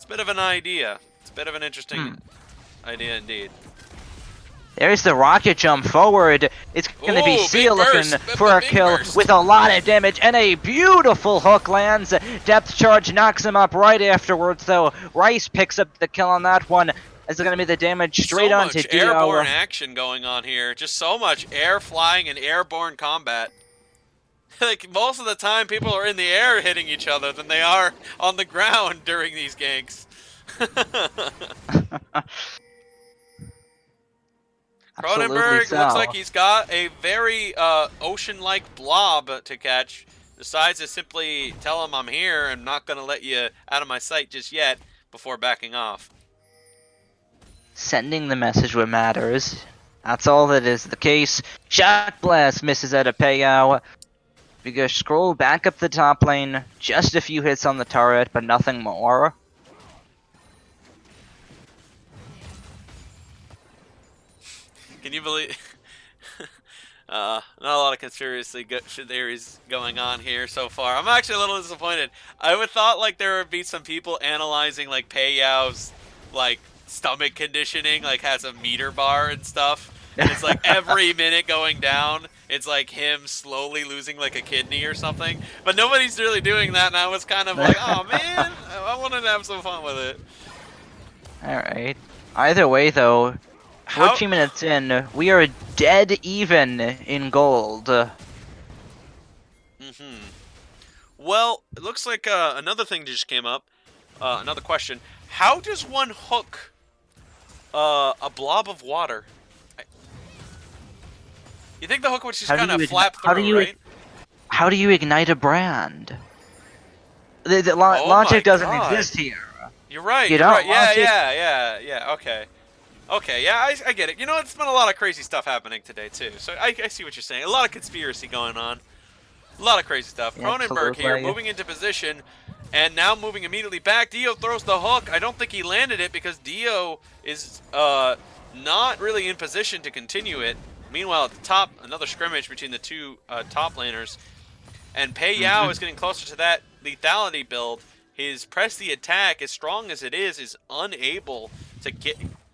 a bit of an idea. It's a bit of an interesting idea indeed. There's the rocket jump forward. It's going to be Ooh, Sia big looking burst, for a big kill burst. with a lot of damage, and a beautiful hook lands. Depth charge knocks him up right afterwards, though. Rice picks up the kill on that one. Is going to be the damage straight so onto much Dio. airborne action going on here. Just so much air flying and airborne combat. Like, most of the time, people are in the air hitting each other than they are on the ground during these ganks. Cronenberg looks like he's got a very ocean-like blob to catch. Decides to simply tell him I'm here and not going to let you out of my sight just yet before backing off. Sending the message what matters. That's all that is the case. Shock Blast misses at a payout. We go scroll back up the top lane. Just a few hits on the turret, but nothing more. Can you believe... not a lot of conspiracy theories going on here so far. I'm actually a little disappointed. I would thought like there would be some people analyzing like Payao's like stomach conditioning, like has a meter bar and stuff. And it's like every minute going down, it's like him slowly losing like a kidney or something. But nobody's really doing that, and I was kind of like, oh man, I wanted to have some fun with it. Alright. Either way though, 14 minutes in, we are dead even in gold. Well, it looks like another thing just came up. Another question. How does one hook a blob of water? You think the hook would just kind of flap through, right? How do you ignite a brand? The logic doesn't exist here. You're right. You You're don't right. logic- Yeah. Okay. Okay, yeah, I get it. You know, it's been a lot of crazy stuff happening today, too. So I see what you're saying. A lot of conspiracy going on. A lot of crazy stuff. Yeah, Cronenberg here, absolutely. moving into position, and now moving immediately back. Dio throws the hook. I don't think he landed it because Dio is not really in position to continue it. Meanwhile, at the top, another scrimmage between the two top laners. And Pei Yao is getting closer to that lethality build. His press the attack, as strong as it is unable to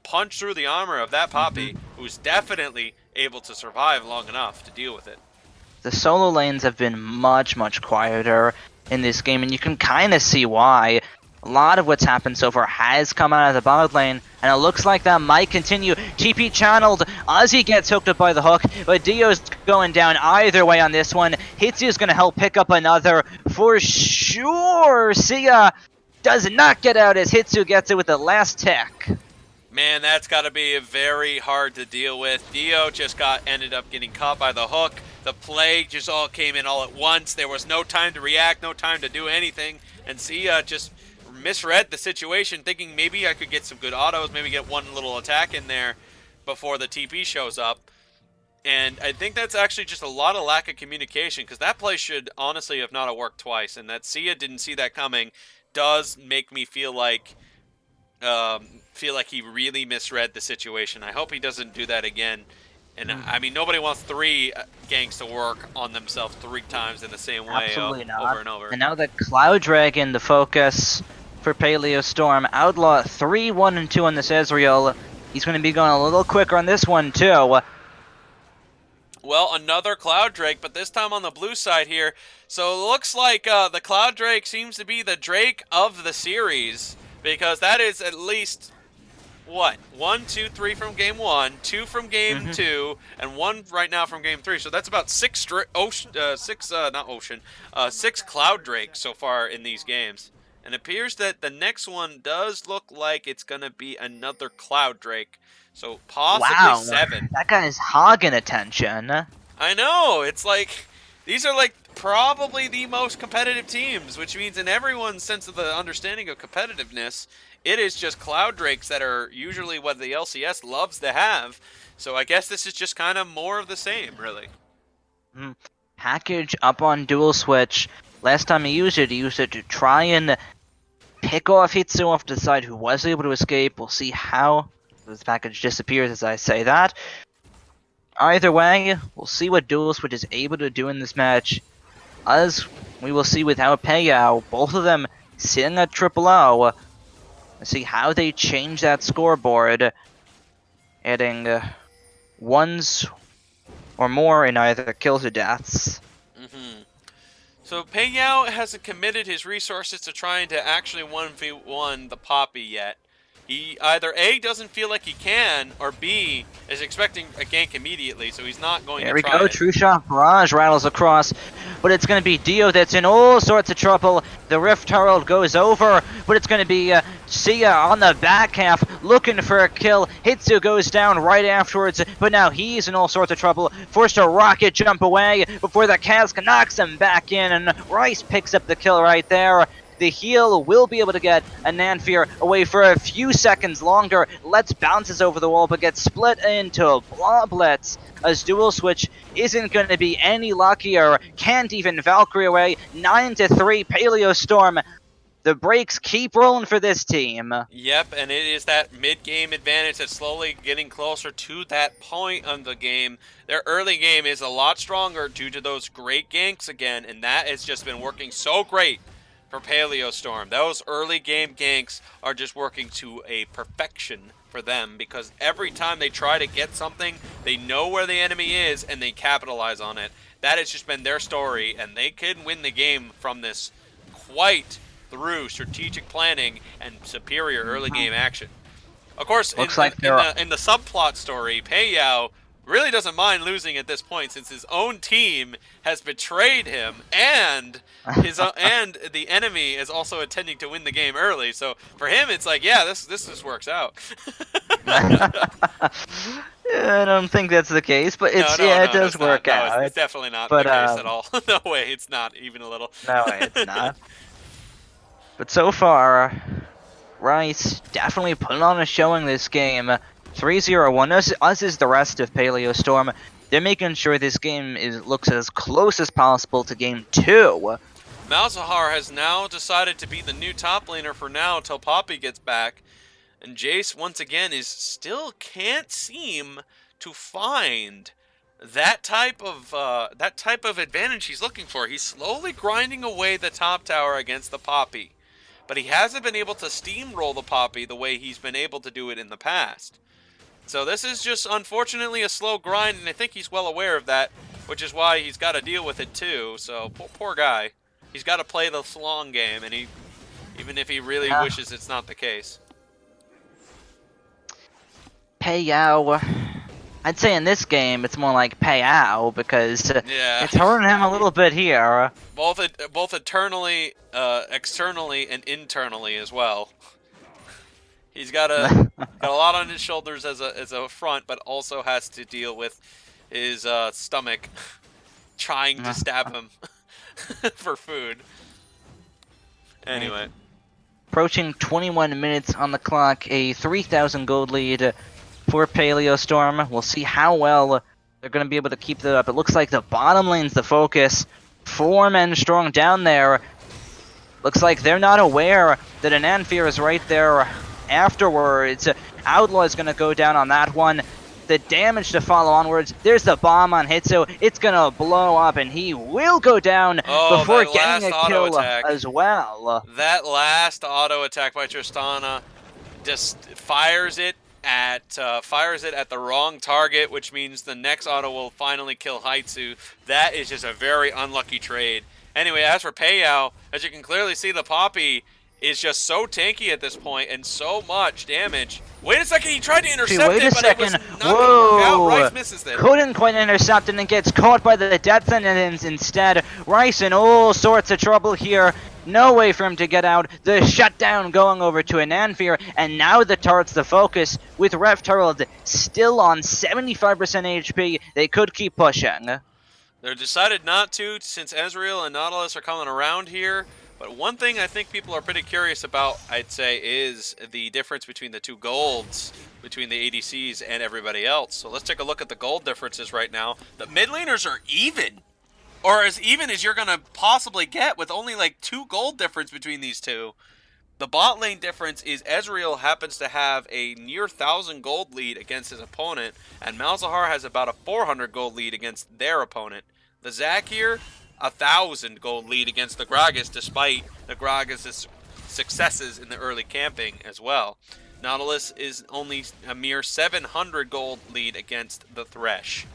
punch through the armor of that Poppy, who's definitely able to survive long enough to deal with it. The solo lanes have been much quieter in this game, and you can kind of see why. A lot of what's happened so far has come out of the bot lane, and it looks like that might continue. TP channeled, Ozzy gets hooked up by the hook, but Dio's going down either way on this one. Hitsu's going to help pick up another for sure. Sia does not get out as Hitsu gets it with the last tick. Man, that's got to be very hard to deal with. Dio just ended up getting caught by the hook. The play just all came in all at once. There was no time to react, no time to do anything, and Sia just misread the situation, thinking maybe I could get some good autos, maybe get one little attack in there before the TP shows up. And I think that's actually just a lot of lack of communication, because that play should honestly have not have worked twice, and that Sia didn't see that coming does make me feel like he really misread the situation. I hope he doesn't do that again. And I mean, nobody wants three ganks to work on themselves 3 times in the same way. Absolutely not. Over and over. And now the Cloud Dragon, the focus for Paleo Storm. Outlaw 3, 1, and 2 on this Ezreal. He's going to be going a little quicker on this one, too. Well, another Cloud Drake, but this time on the blue side here. So it looks like the Cloud Drake seems to be the Drake of the series, because that is at least, what, 1, 2, 3 from game 1, 2 from game 2, and 1 right now from game 3. So that's about 6 Cloud Drakes so far in these games. And it appears that the next one does look like it's going to be another Cloud Drake. So possibly 7. That guy is hogging attention. I know. It's like, these are like probably the most competitive teams, which means in everyone's sense of the understanding of competitiveness, it is just Cloud Drakes that are usually what the LCS loves to have. So I guess this is just kind of more of the same, really. Package up on dual switch. Last time he used it to try and pick off Hitsu off to the side, who was able to escape. We'll see how this package disappears as I say that. Either way, we'll see what dual switch is able to do in this match. As we will see without Payout, both of them sitting at triple O. Let's see how they change that scoreboard. Adding ones or more in either kills or deaths. So Paleo hasn't committed his resources to trying to actually 1v1 the Poppy yet. He either A, doesn't feel like he can, or B, is expecting a gank immediately, so he's not going There to we try go, it. True Shot Barrage rattles across, but it's going to be Dio that's in all sorts of trouble. The Rift Herald goes over, but it's going to be Sia on the back half looking for a kill. Hitsu goes down right afterwards, but now he's in all sorts of trouble. Forced to rocket jump away before the cask knocks him back in, and Rice picks up the kill right there. The heal will be able to get a Nanfear away for a few seconds longer. Let's bounces over the wall, but gets split into bloblets. As dual switch isn't going to be any luckier. Can't even Valkyrie away. 9-3 Paleo Storm. The breaks keep rolling for this team. Yep, and it is that mid-game advantage that's slowly getting closer to that point of the game. Their early game is a lot stronger due to those great ganks again, and that has just been working so great for Paleo Storm. Those early game ganks are just working to a perfection for them, because every time they try to get something, they know where the enemy is and they capitalize on it. That has just been their story, and they can win the game from this quite through strategic planning and superior early game action. Of course, in the subplot story, Peiyao really doesn't mind losing at this point, since his own team has betrayed him, and and the enemy is also intending to win the game early. So for him, it's like, yeah, this just works out. I don't think that's the case, but it's it does work out. It's definitely not the case at all. No way, it's not even a little. No way, it's not. But so far, Rice definitely putting on a showing this game. 3-0-1, as is the rest of Paleo Storm. They're making sure this game looks as close as possible to game 2. Malzahar has now decided to be the new top laner for now until Poppy gets back. And Jace, once again, still can't seem to find that type of advantage he's looking for. He's slowly grinding away the top tower against the Poppy, but he hasn't been able to steamroll the Poppy the way he's been able to do it in the past. So this is just, unfortunately, a slow grind, and I think he's well aware of that, which is why he's got to deal with it too. So poor guy. He's got to play the long game, and even if he really wishes it's not the case. Peiyao, I'd say in this game it's more like Peiyao, because it's hurting him a little bit here. Both externally and internally as well. He's got a lot on his shoulders as a front, but also has to deal with his stomach trying to stab him for food. Anyway. Approaching 21 minutes on the clock, a 3,000 gold lead for Paleo Storm. We'll see how well they're going to be able to keep that up. It looks like the bottom lane's the focus. 4 men strong down there. Looks like they're not aware that an Anfear is right there afterwards. Outlaw is going to go down on that one. The damage to follow onwards. There's the bomb on Hitsu. It's going to blow up, and he will go down before getting a kill as well. That last auto attack by Tristana just fires it at the wrong target, which means the next auto will finally kill Hitsu. That is just a very unlucky trade. Anyway, as for Peiyao, as you can clearly see, the Poppy is just so tanky at this point and so much damage. Wait a second, he tried to intercept it, but it was not going to work out. Rice misses it. Couldn't quite intercept it and gets caught by the death sentence instead. Rice in all sorts of trouble here. No way for him to get out. The shutdown going over to an Anfear, and now the turret's the focus. With Rift Herald still on 75% HP, they could keep pushing. They're decided not to, since Ezreal and Nautilus are coming around here. But one thing I think people are pretty curious about, I'd say, is the difference between the two golds, between the ADCs and everybody else. So let's take a look at the gold differences right now. The mid laners are even, or as even as you're going to possibly get, with only like 2 gold difference between these two. The bot lane difference is Ezreal happens to have a near 1,000 gold lead against his opponent, and Malzahar has about a 400 gold lead against their opponent. The Zac here, 1,000 gold lead against the Gragas, despite the Gragas' successes in the early camping as well. Nautilus is only a mere 700 gold lead against the Thresh.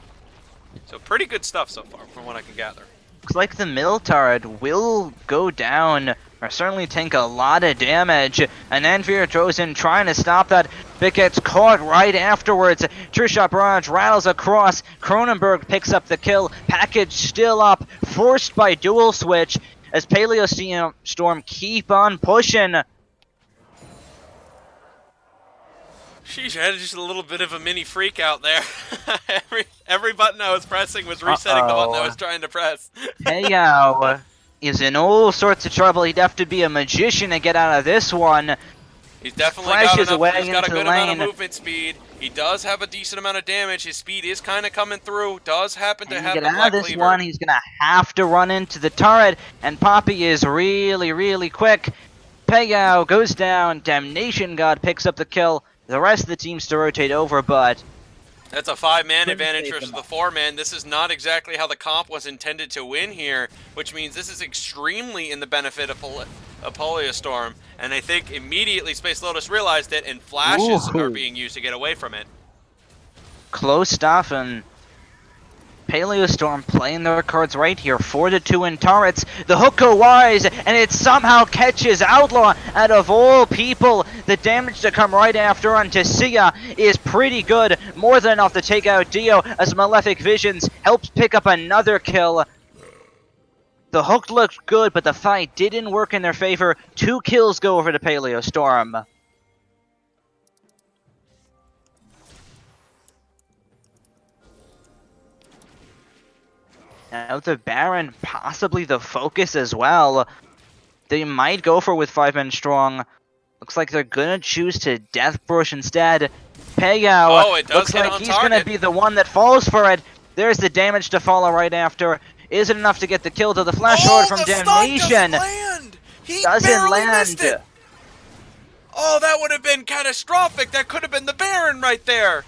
So pretty good stuff so far, from what I can gather. Looks like the mill turret will go down, or certainly take a lot of damage. And Anvir throws in trying to stop that, but gets caught right afterwards. True Shot Barrage rattles across. Cronenberg picks up the kill. Package still up, forced by dual switch, as Paleo Storm keep on pushing. Sheesh, I had just a little bit of a mini freak out there. every button I was pressing was resetting the button I was trying to press. Paleo is in all sorts of trouble. He'd have to be a magician to get out of this one. He's definitely Flashes got away enough. He's got a into good the amount of lane. movement speed. He does have a decent amount of damage. His speed is kind of coming through. Does happen to And have to the get out Black of this Cleaver. one, he's gonna have to run into the turret, and Poppy is really, really quick. Paleo goes down. Damnation God picks up the kill. The rest of the teams to rotate over, but That's a 5-man Couldn't advantage take versus him the out. 4-man. This is not exactly how the comp was intended to win here, which means this is extremely in the benefit of Paleo Storm. And I think immediately Space Lotus realized it, and flashes Ooh. are being used to get away from it. close stuff, and Paleo Storm playing their cards right here. 4-2 in turrets. The hook go wise, and it somehow catches Outlaw. Out of all people, the damage to come right after onto Sia is pretty good. More than enough to take out Dio, as Malefic Visions helps pick up another kill. The hook looked good, but the fight didn't work in their favor. 2 kills go over to Paleo Storm. Now the Baron, possibly the focus as well. They might go for with 5 men strong. Looks like they're gonna choose to Death Brush instead. Paleo Oh, it does looks hit like on he's gonna target. be the one that falls for it. There's the damage to follow right after. Is it enough to get the kill to the flash forward from the stun Damnation? doesn't land! He Doesn't barely missed land. it! Oh, that would have been catastrophic! That could have been the Baron right there!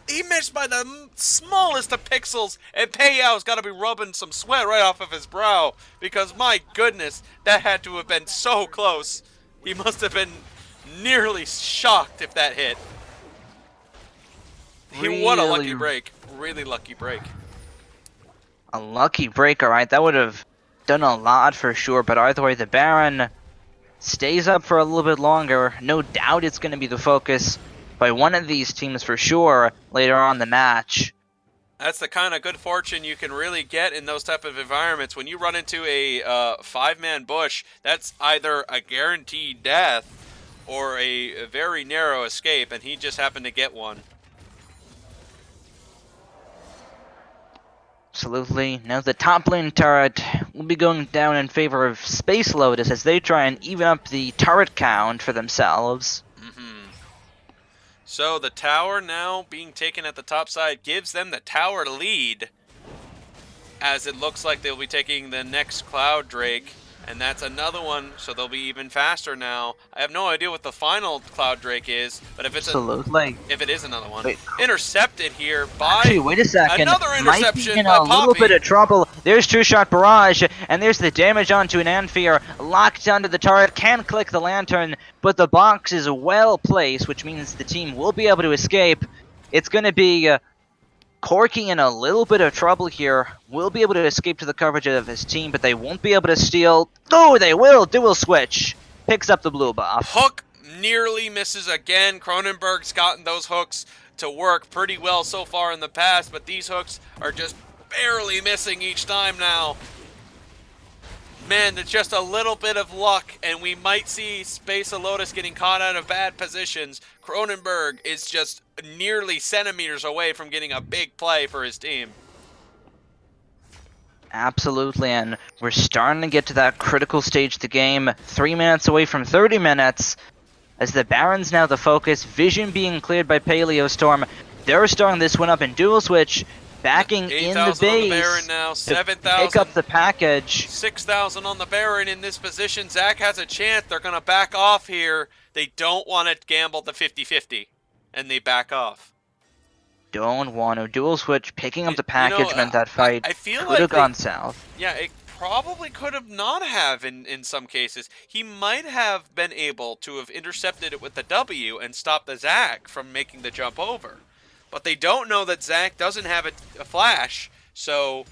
He missed by the smallest of pixels, and Paleo's got to be rubbing some sweat right off of his brow, because my goodness, that had to have been so close. He must have been nearly shocked if that hit. What a lucky Really- break. Really lucky break. A lucky break, alright. That would have done a lot for sure, but either way, the Baron stays up for a little bit longer. No doubt it's going to be the focus by one of these teams for sure later on in the match. That's the kind of good fortune you can really get in those type of environments. When you run into a 5-man bush, that's either a guaranteed death or a very narrow escape, and he just happened to get one. Absolutely. Now the top lane turret will be going down in favor of Space Lotus as they try and even up the turret count for themselves. So the tower now being taken at the top side gives them the tower lead, as it looks like they'll be taking the next Cloud Drake, and that's another one, so they'll be even faster now. I have no idea what the final Cloud Drake is, but if it's Absolutely. if it is another one, Wait. intercepted here by Actually, wait a second. another Might interception be in by a little Poppy. bit of trouble. There's True Shot Barrage, and there's the damage onto an Anfear. Locked onto the turret, can click the lantern, but the box is well placed, which means the team will be able to escape. It's going to be Corky in a little bit of trouble here. Will be able to escape to the coverage of his team, but they won't be able to steal. Oh, they will! Dual switch. Picks up the blue buff. Hook nearly misses again. Cronenberg's gotten those hooks to work pretty well so far in the past, but these hooks are just barely missing each time now. Man, it's just a little bit of luck, and we might see Space of Lotus getting caught out of bad positions. Cronenberg is just nearly centimeters away from getting a big play for his team. Absolutely, and we're starting to get to that critical stage of the game. 3 minutes away from 30 minutes. As the Baron's now the focus, Vision being cleared by Paleo Storm. They're starting this one up in dual switch, backing in the 8,000 on the base Baron now, to 7,000. pick up the package. 6,000 on the Baron in this position. Zach has a chance. They're going to back off here. They don't want to gamble the 50-50, and they back off. Don't want to dual switch. Picking up the You know, package meant that fight I feel could like have they- gone south. Yeah, probably could have not have in some cases. He might have been able to have intercepted it with the W and stopped the Zac from making the jump over. But they don't know that Zac doesn't have a flash, so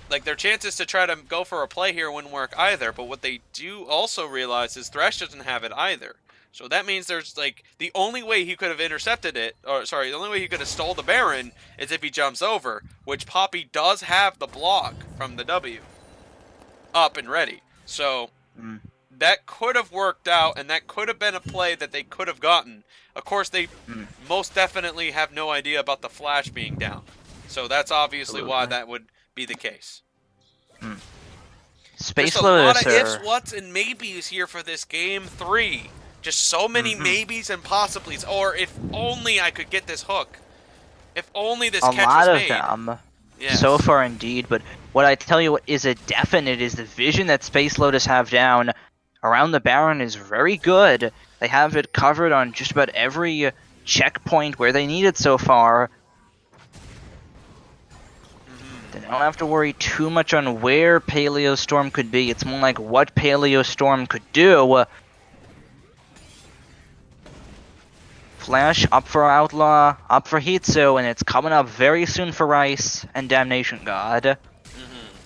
like their chances to try to go for a play here wouldn't work either. But what they do also realize is Thresh doesn't have it either. So that means there's like the only way he could have intercepted it, or sorry, the only way he could have stole the Baron is if he jumps over, which Poppy does have the block from the W up and ready. So that could have worked out, and that could have been a play that they could have gotten. Of course, they most definitely have no idea about the flash being down. So that's obviously why that would be the case. Space There's a lot Lotus of ifs, whats, and maybes here for this game 3. Just so many maybes and possiblies. Or if only I could get this hook. If only this catch was made. A lot of them. Yes. So far indeed, but what I tell you is a definite is the vision that Space Lotus have down around the Baron is very good. They have it covered on just about every checkpoint where they need it so far. They don't have to worry too much on where Paleo Storm could be. It's more like what Paleo Storm could do. Flash up for Outlaw, up for Hitsu, and it's coming up very soon for Rice and Damnation God.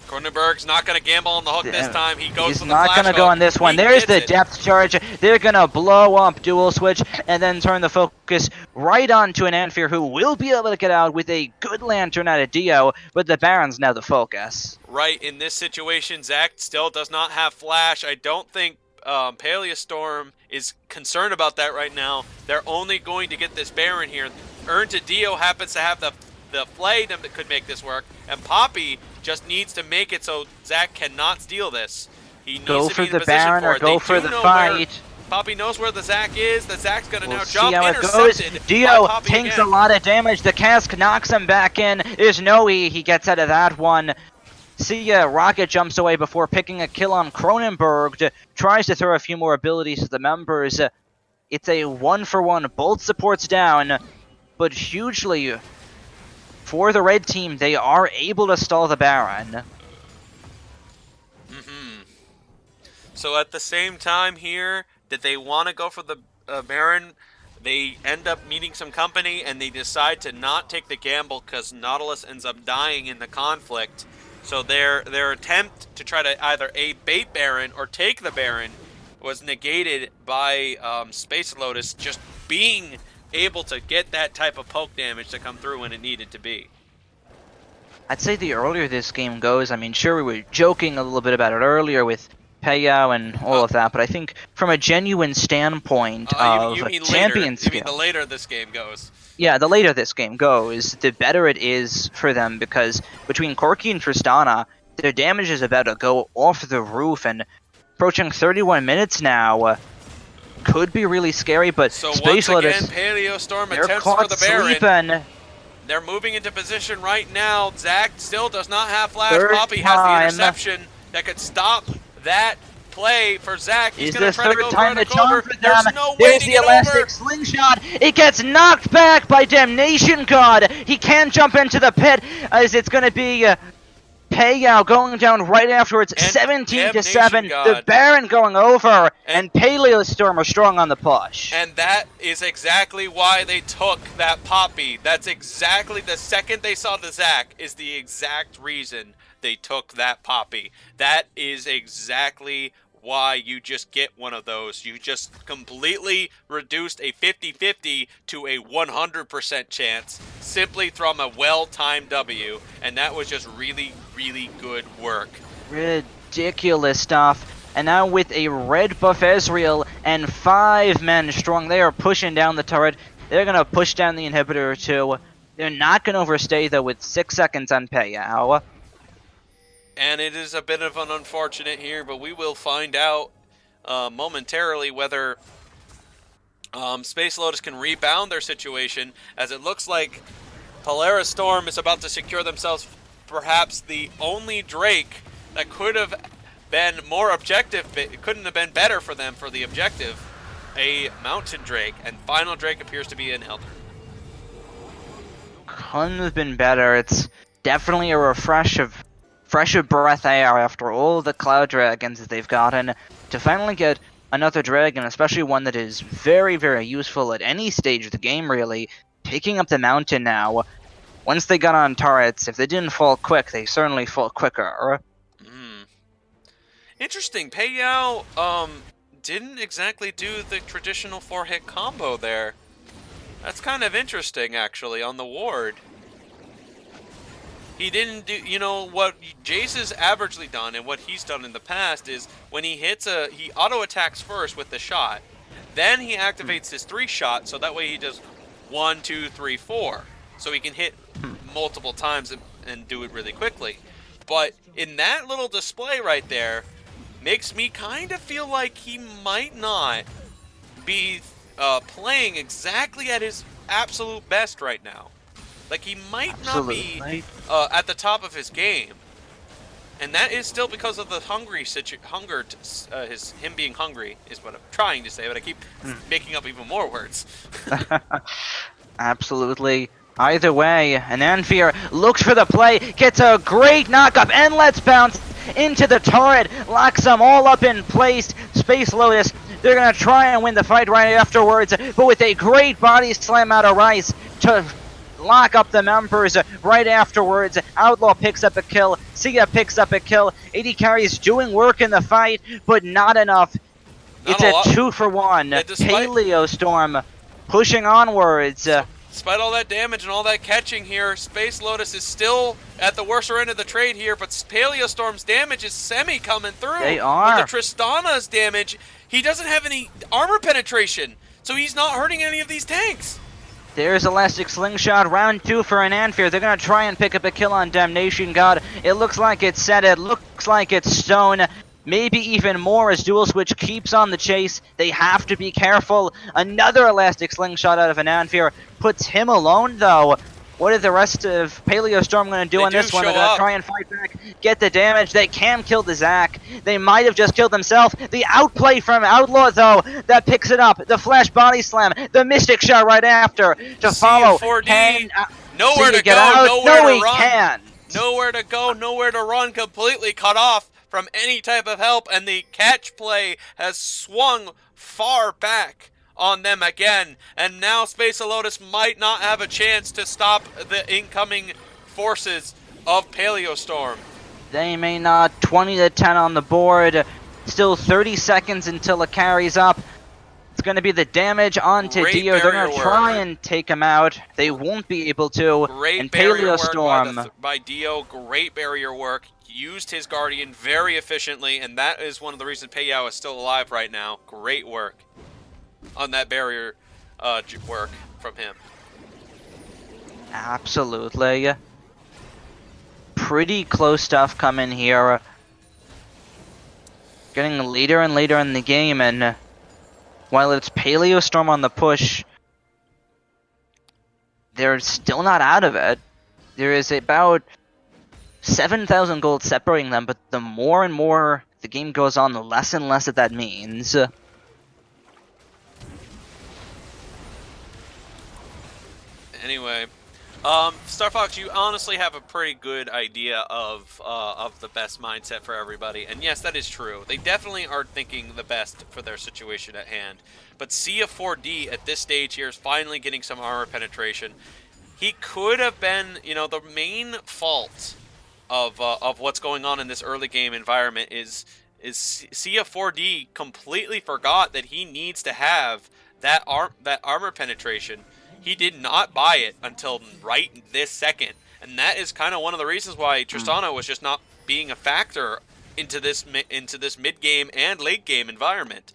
Cronenberg's not going to gamble on the hook this time. He goes He's for the not flash going to go hook. on this one. He There's gets the it. depth charge. They're going to blow up Dual Switch and then turn the focus right onto an Amphere who will be able to get out with a good Lantern out of Dio, but the Baron's now the focus. Right, in this situation, Zac still does not have flash. I don't think Paleo Storm is concerned about that right now. They're only going to get this Baron here. Earn to Dio happens to have the Flay that could make this work, and Poppy just needs to make it so Zac cannot steal this. He needs Go to for be in the position Baron for or it. go They for do the know fight. Poppy knows where the Zac is. The Zac's gonna now See jump. how it goes. Intercepted Dio by Poppy takes again. a lot of damage. The cask knocks him back in. There's no way he gets out of that one. See ya, Rocket jumps away before picking a kill on Cronenberg. Tries to throw a few more abilities to the members. It's a 1-for-1. Both supports down, but hugely for the red team, they are able to stall the Baron. So at the same time here, that they want to go for the Baron, they end up meeting some company, and they decide to not take the gamble because Nautilus ends up dying in the conflict. So their attempt to try to either bait Baron or take the Baron was negated by Space Lotus just being able to get that type of poke damage to come through when it needed to be. I'd say the earlier this game goes, I mean, sure, we were joking a little bit about it earlier with Paleo and all of that, but I think from a genuine standpoint of you mean champion later. skill, You mean the later this game goes. yeah, the later this game goes, the better it is for them, because between Corki and Tristana, their damage is about to go off the roof, and approaching 31 minutes now could be really scary, but So Space once Lotus, again, Paleo Storm they're attempts for caught the Baron. sleeping. They're moving into position right now. Zac still does not have flash. Third Poppy has the time. interception that could stop that play for Zac. He's Is going the to try to third go time the vertical charm over. for them. There's no way There's to the get elastic over. slingshot. It gets knocked back by Damnation God. He can't jump into the pit as it's going to be Payout going down right afterwards. And 17-7. Damnation The God. Baron going over, And- and Paleo Storm are strong on the push. And that is exactly why they took that Poppy. That's exactly the second they saw the Zac is the exact reason they took that Poppy. That is exactly why you just get one of those. You just completely reduced a 50-50 to a 100% chance simply from a well-timed W. And that was just really, really good work. Ridiculous stuff. And now with a red buff Ezreal and 5 men strong, they are pushing down the turret. They're going to push down the inhibitor too. They're not going to overstay though with 6 seconds on Payout. And it is a bit of an unfortunate here, but we will find out momentarily whether Space Lotus can rebound their situation, as it looks like Polaris Storm is about to secure themselves perhaps the only Drake that could have been more objective. It couldn't have been better for them for the objective. A Mountain Drake, and final Drake appears to be an Elder. Couldn't have been better. It's definitely a refresh of fresh of breath air after all the cloud dragons that they've gotten to finally get another dragon, especially one that is very, very useful at any stage of the game, really. Taking up the mountain now. Once they got on turrets, if they didn't fall quick, they certainly fall quicker. Interesting. Paleo didn't exactly do the traditional 4-hit combo there. That's kind of interesting, actually, on the ward. He didn't do, you know, what Jace has averagely done and what he's done in the past is when he hits he auto-attacks first with the shot. Then he activates his 3-shot, so that way he does 1, 2, 3, 4. So he can hit multiple times and do it really quickly. But in that little display right there, makes me kind of feel like he might not be playing exactly at his absolute best right now. Like, he might not be at the top of his game. And that is still because of the him being hungry is what I'm trying to say, but I keep making up even more words. Absolutely. Either way, Ananfir looks for the play, gets a great knock-up, and let's bounce into the turret, locks them all up in place. Space Lotus, they're going to try and win the fight right afterwards, but with a great body slam out of Rice to lock up the members right afterwards. Outlaw picks up a kill, Sia picks up a kill, AD Carry's doing work in the fight, but not enough. It's a 2-for-1. Yeah, Paleo Storm pushing onwards. Despite all that damage and all that catching here, Space Lotus is still at the worser end of the trade here, but Paleo Storm's damage is semi coming through. They are. But the Tristana's damage, he doesn't have any armor penetration, so he's not hurting any of these tanks. There's Elastic Slingshot, round 2 for Ananfir. They're going to try and pick up a kill on Damnation God. It looks like it's set, it looks like it's stone. Maybe even more as Dual Switch keeps on the chase. They have to be careful. Another Elastic Slingshot out of Ananfir puts him alone, though. What are the rest of Paleo Storm going to do on this one? They're going to try and fight back, get the damage. They can kill the Zac. They might have just killed themselves. The outplay from Outlaw, though, that picks it up. The Flash Body Slam, the Mystic Shot right after to follow. C4D, nowhere to go, nowhere to run. Can. Nowhere to go, nowhere to run, completely cut off from any type of help, and the catch play has swung far back on them again, and now Space Lotus might not have a chance to stop the incoming forces of Paleo Storm. They may not. 20-10 on the board. Still 30 seconds until it carries up. It's going to be the damage onto Dio. They're going to try and take him out. They won't be able to. Great and barrier Paleo Storm work by Dio. Great barrier work. Used his Guardian very efficiently, and that is one of the reasons Paleo is still alive right now. Great work on that barrier work from him. Absolutely. Pretty close stuff coming here. Getting later and later in the game, and while it's Paleo Storm on the push, they're still not out of it. There is about 7,000 gold separating them, but the more and more the game goes on, the less and less that means. Anyway, Star Fox, you honestly have a pretty good idea of the best mindset for everybody, and yes, that is true. They definitely are thinking the best for their situation at hand. But Sia 4D at this stage here is finally getting some armor penetration. He could have been, you know, the main fault of what's going on in this early game environment is Sia 4D completely forgot that he needs to have that armor penetration. He did not buy it until right this second, and that is kind of one of the reasons why Tristana was just not being a factor into this mid game and late game environment,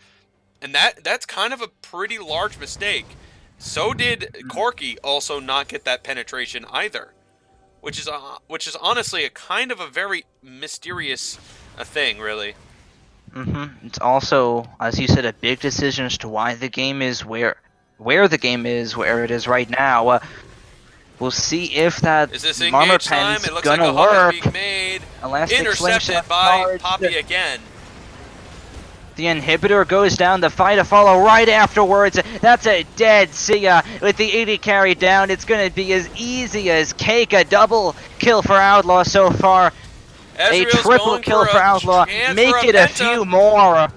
and that's kind of a pretty large mistake. So did Corki also not get that penetration either, which is honestly a kind of a very mysterious thing, really. It's also, as you said, a big decision as to why the game is where the game is where it is right now. We'll see if that is this armor engage time? pen's It looks gonna like a hook work. is being made. Elastic Intercepted Slingshot by charged. Poppy again. The inhibitor goes down, the fight to follow right afterwards. That's a dead Sia with the 80 carry down. It's going to be as easy as cake, a double kill for Outlaw so far. A Ezreal's triple going kill for for a Outlaw. chance Make for a it a penta. few more.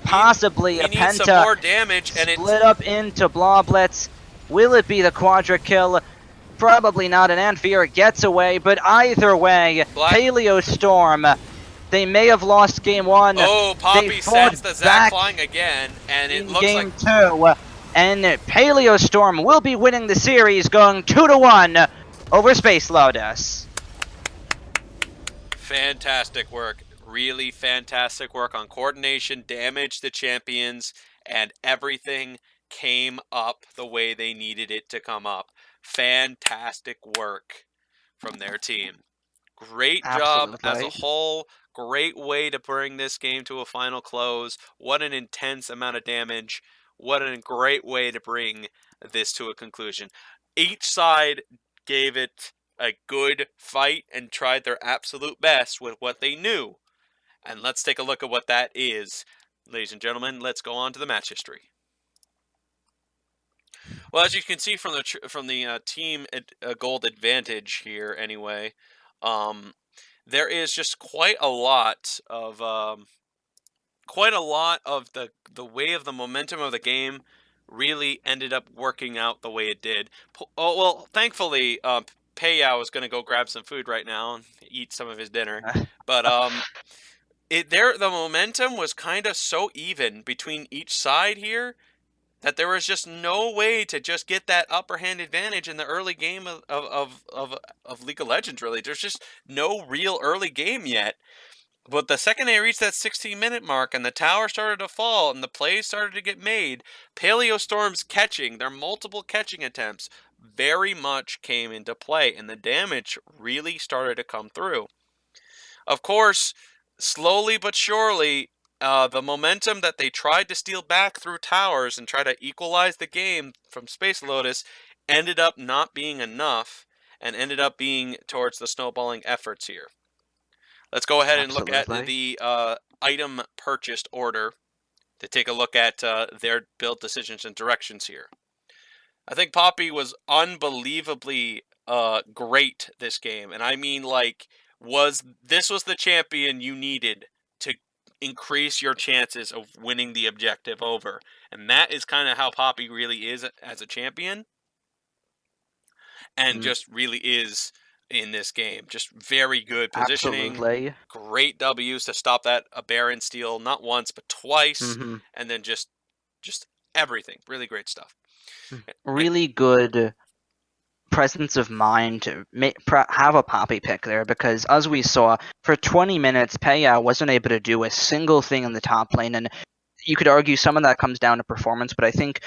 Possibly He a needs some penta. more damage, and it's Split up into Bloblets. Will it be the quadra kill? Probably not, and Anfir gets away, but either way, Black. Paleo Storm, they may have lost game 1. Oh, They Poppy fought sends the Zac back flying again, and it in looks like game 2, and Paleo Storm will be winning the series, going 2-1 over Space Lotus. fantastic work. Really fantastic work on coordination, damage the champions, and everything came up the way they needed it to come up. Fantastic work from their team. Great job as a Absolutely. whole. Great way to bring this game to a final close. What an intense amount of damage. What a great way to bring this to a conclusion. Each side gave it a good fight and tried their absolute best with what they knew. And let's take a look at what that is. Ladies and gentlemen, let's go on to the match history. Well, as you can see from the team gold advantage here, anyway, there is just quite a lot of the way of the momentum of the game really ended up working out the way it did. Oh well, thankfully, Payow is going to go grab some food right now and eat some of his dinner, but the momentum was kind of so even between each side here that there was just no way to just get that upper hand advantage in the early game of League of Legends, really. There's just no real early game yet. But the second they reached that 16-minute mark and the tower started to fall and the plays started to get made, Paleo Storm's catching, their multiple catching attempts, very much came into play, and the damage really started to come through. Of course, slowly but surely, the momentum that they tried to steal back through towers and try to equalize the game from Space Lotus ended up not being enough and ended up being towards the snowballing efforts here. Let's go ahead and look at the item purchased order to take a look at their build decisions and directions here. I think Poppy was unbelievably great this game, and I mean this was the champion you needed to increase your chances of winning the objective over, and that is kind of how Poppy really is as a champion, and just really is in this game. Just very good positioning. Absolutely. Great W's to stop that Baron steal, not once but twice, and then just everything. Really great stuff. Really good presence of mind to have a Poppy pick there, because as we saw, for 20 minutes, Payow wasn't able to do a single thing in the top lane, and you could argue some of that comes down to performance, but I think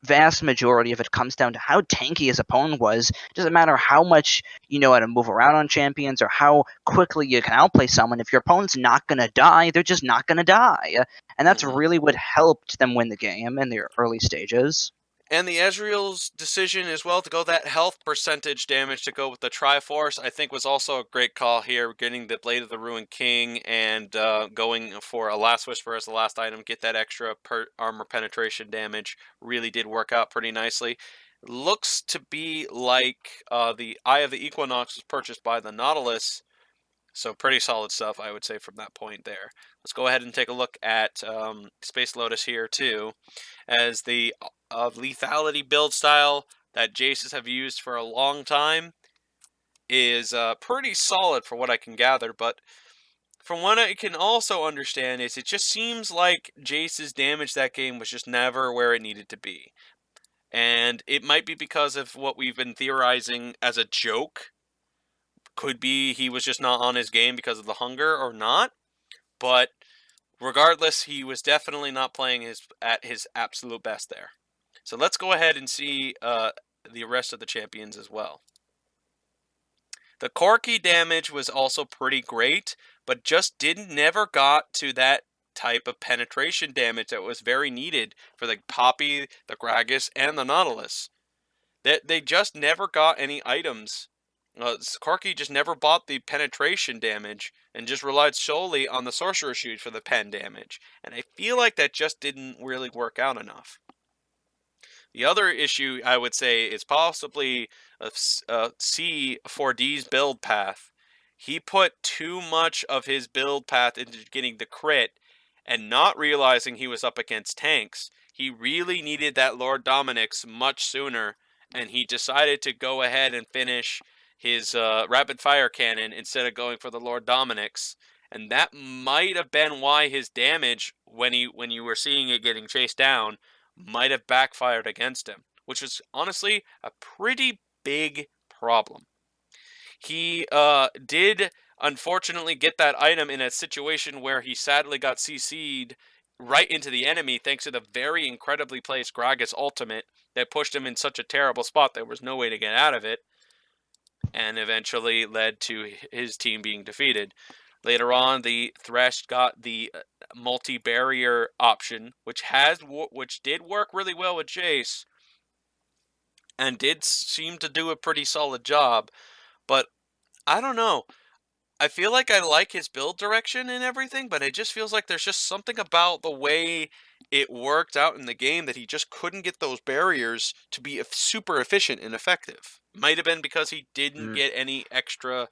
vast majority of it comes down to how tanky his opponent was. It doesn't matter how much you know how to move around on champions or how quickly you can outplay someone. If your opponent's not going to die, they're just not going to die. And that's really what helped them win the game in the early stages. And the Ezreal's decision as well to go that health percentage damage to go with the Triforce, I think was also a great call here, getting the Blade of the Ruined King and going for a Last Whisper as the last item, get that extra armor penetration damage, really did work out pretty nicely. Looks to be like the Eye of the Equinox was purchased by the Nautilus, so pretty solid stuff, I would say, from that point there. Let's go ahead and take a look at Space Lotus here, too, as the lethality build style that Jaces have used for a long time is pretty solid for what I can gather, but from what I can also understand is it just seems like Jace's damage that game was just never where it needed to be. And it might be because of what we've been theorizing as a joke. Could be he was just not on his game because of the hunger or not. But regardless, he was definitely not playing at his absolute best there. So let's go ahead and see the rest of the champions as well. The Corki damage was also pretty great, but just never got to that type of penetration damage that was very needed for the Poppy, the Gragas, and the Nautilus. They just never got any items. Corki just never bought the penetration damage and just relied solely on the Sorcerer Shoot for the pen damage. And I feel like that just didn't really work out enough. The other issue, I would say, is possibly C4D's build path. He put too much of his build path into getting the crit and not realizing he was up against tanks. He really needed that Lord Dominic's much sooner, and he decided to go ahead and finish his rapid fire cannon instead of going for the Lord Dominic's. And that might have been why his damage, when you were seeing it getting chased down, might have backfired against him, which was honestly a pretty big problem. He did unfortunately get that item in a situation where he sadly got CC'd right into the enemy thanks to the very incredibly placed Gragas ultimate that pushed him in such a terrible spot there was no way to get out of it, and eventually led to his team being defeated. Later on, the Thresh got the multi-barrier option, which did work really well with Jace, and did seem to do a pretty solid job. But I don't know. I feel like I like his build direction and everything, but it just feels like there's just something about the way it worked out in the game that he just couldn't get those barriers to be super efficient and effective. Might have been because he didn't get any extra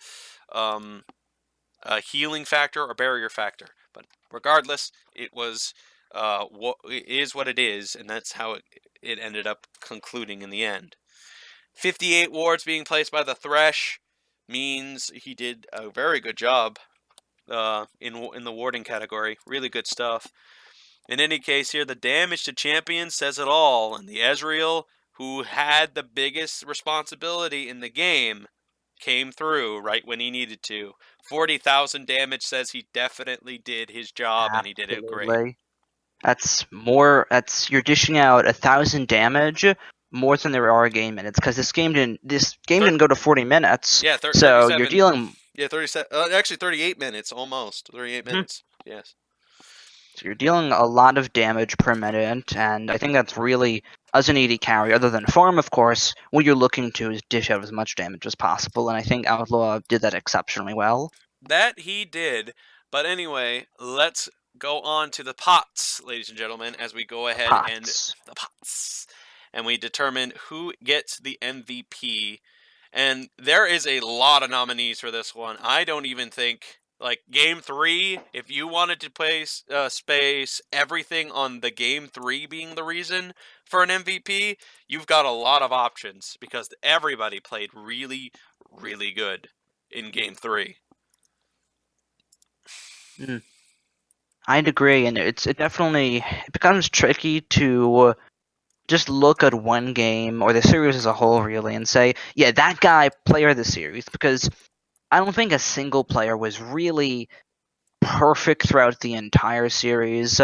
healing factor or barrier factor. But regardless, it is what it is, and that's how it ended up concluding in the end. 58 wards being placed by the Thresh means he did a very good job in the warding category. Really good stuff. In any case here, the damage to champion says it all, and the Ezreal, who had the biggest responsibility in the game, came through right when he needed to. 40,000 damage says he definitely did his job, and he did it great. Absolutely. That's more. You're dishing out 1,000 damage more than there are game minutes, because this game didn't go to 40 minutes. Yeah, so you're dealing. Yeah, 37. Actually, 38 minutes almost. 38 minutes. Yes. So you're dealing a lot of damage per minute, and I think that's really, as an AD carry, other than farm, of course, what you're looking to is dish out as much damage as possible, and I think Outlaw did that exceptionally well. That he did. But anyway, let's go on to the pots, ladies and gentlemen, as we go ahead and we determine who gets the MVP. And there is a lot of nominees for this one. I don't even think, like, Game 3, if you wanted to play space everything on the Game 3 being the reason for an MVP, you've got a lot of options, because everybody played really, really good in Game 3. I'd agree, and it becomes tricky to just look at one game or the series as a whole, really, and say, yeah, that guy, player of the series, because I don't think a single player was really perfect throughout the entire series.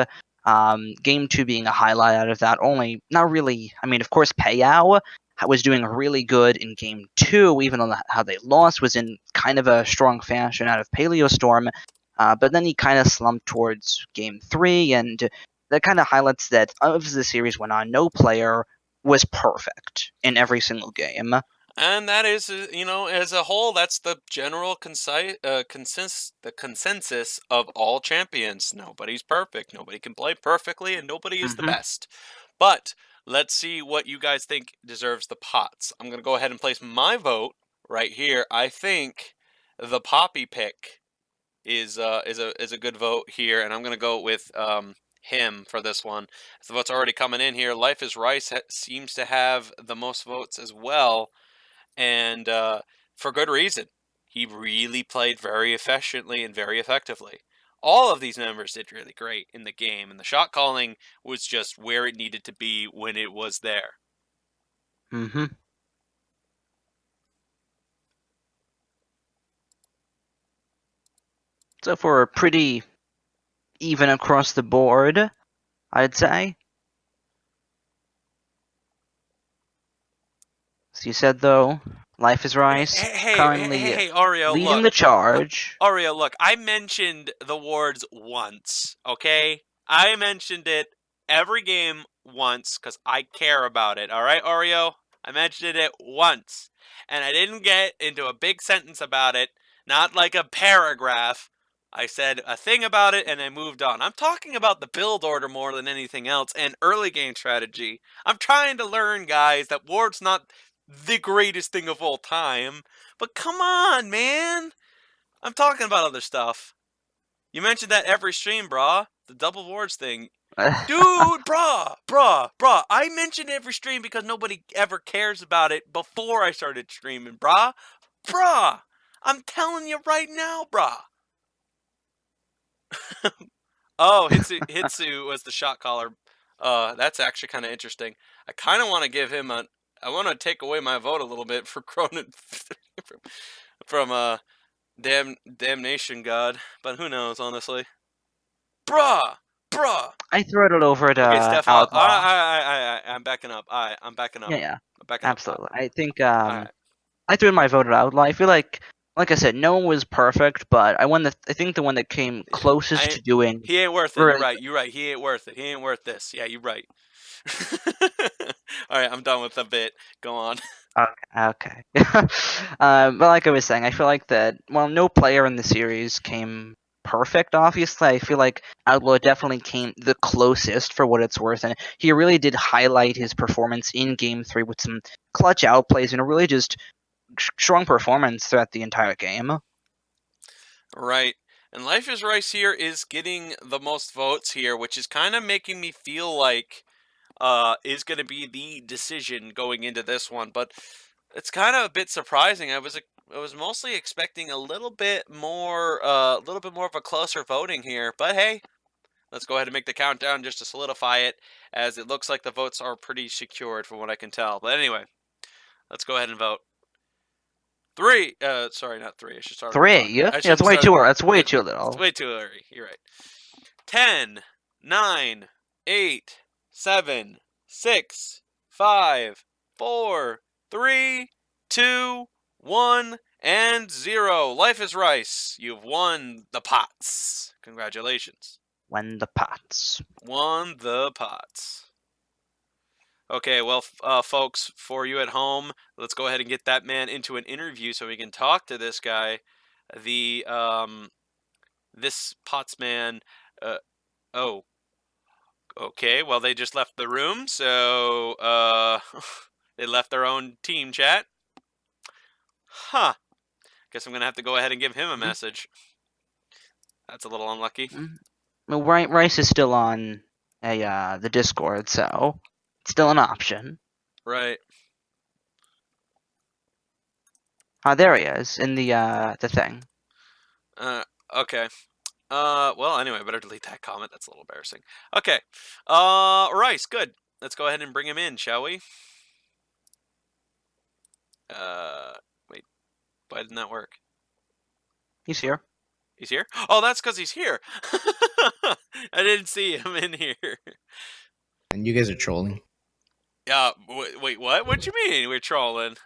Game 2 being a highlight out of that, only not really. I mean, of course, Paleo was doing really good in Game 2, even though how they lost was in kind of a strong fashion out of Paleo Storm. But then he kind of slumped towards Game 3, and that kind of highlights that of the series went on, no player was perfect in every single game. And that is, as a whole, that's the general consensus of all champions. Nobody's perfect. Nobody can play perfectly, and nobody is the best. But let's see what you guys think deserves the pots. I'm going to go ahead and place my vote right here. I think the Poppy pick is a good vote here, and I'm going to go with him for this one. The votes already coming in here. Life is Rice seems to have the most votes as well, and for good reason. He really played very efficiently and very effectively. All of these members did really great in the game, and the shot calling was just where it needed to be when it was there. So for pretty even across the board, I'd say. As you said, though, Life is Rice currently Oreo, leading the charge. Oreo, look, I mentioned the wards once, okay? I mentioned it every game once because I care about it, all right, Oreo? I mentioned it once, and I didn't get into a big sentence about it, not like a paragraph. I said a thing about it and I moved on. I'm talking about the build order more than anything else and early game strategy. I'm trying to learn, guys, that ward's not the greatest thing of all time. But come on, man. I'm talking about other stuff. You mentioned that every stream, brah. The double wards thing. Dude, brah. I mentioned every stream because nobody ever cares about it before I started streaming, brah. I'm telling you right now, brah. Oh, Hitsu was the shot caller. That's actually kind of interesting. I kind of want to give him I want to take away my vote a little bit for Cronin from Damnation God, but who knows, honestly. Bruh. I throw it over to Okay, Steph, Outlaw. I'm backing up. I'm backing up. Yeah, I'm backing up. absolutely. I think Alright. I threw in my vote at Outlaw. I feel like I said, no one was perfect, but I think the one that came closest to doing. He ain't worth it. You're right. He ain't worth it. He ain't worth this. Yeah, you're right. Alright, I'm done with the bit. Go on. Okay. But like I was saying, I feel like that while no player in the series came perfect, obviously, I feel like Outlaw definitely came the closest for what it's worth, and he really did highlight his performance in Game 3 with some clutch outplays and a really just strong performance throughout the entire game. Right. And Life is Rice here is getting the most votes here, which is kind of making me feel like is going to be the decision going into this one. But it's kind of a bit surprising. I was mostly expecting a little bit more of a closer voting here. But hey, let's go ahead and make the countdown just to solidify it, as it looks like the votes are pretty secured from what I can tell. But anyway, let's go ahead and vote. Sorry, not 3. I should start. 3? Yeah, it's way too early. That's way too little. It's way too early. You're right. 10, 9, 8, 7, 6, 5, 4, 3, 2, 1, and 0. Life is Rice. You've won the pots. Congratulations. Won the pots. Won the pots. Okay, well, folks, for you at home, let's go ahead and get that man into an interview so we can talk to this guy. This pots man. Oh. Okay, well, they just left the room, so, they left their own team chat. Huh. Guess I'm gonna have to go ahead and give him a message. That's a little unlucky. Well, Rice is still on the Discord, so it's still an option. Right. There he is in the thing. Okay. Well, anyway, I better delete that comment. That's a little embarrassing. Okay. Rice, good. Let's go ahead and bring him in, shall we? Wait. Why didn't that work? He's here. He's here? Oh, that's because he's here. I didn't see him in here. And you guys are trolling. Yeah, wait, what? What do you mean we're trolling?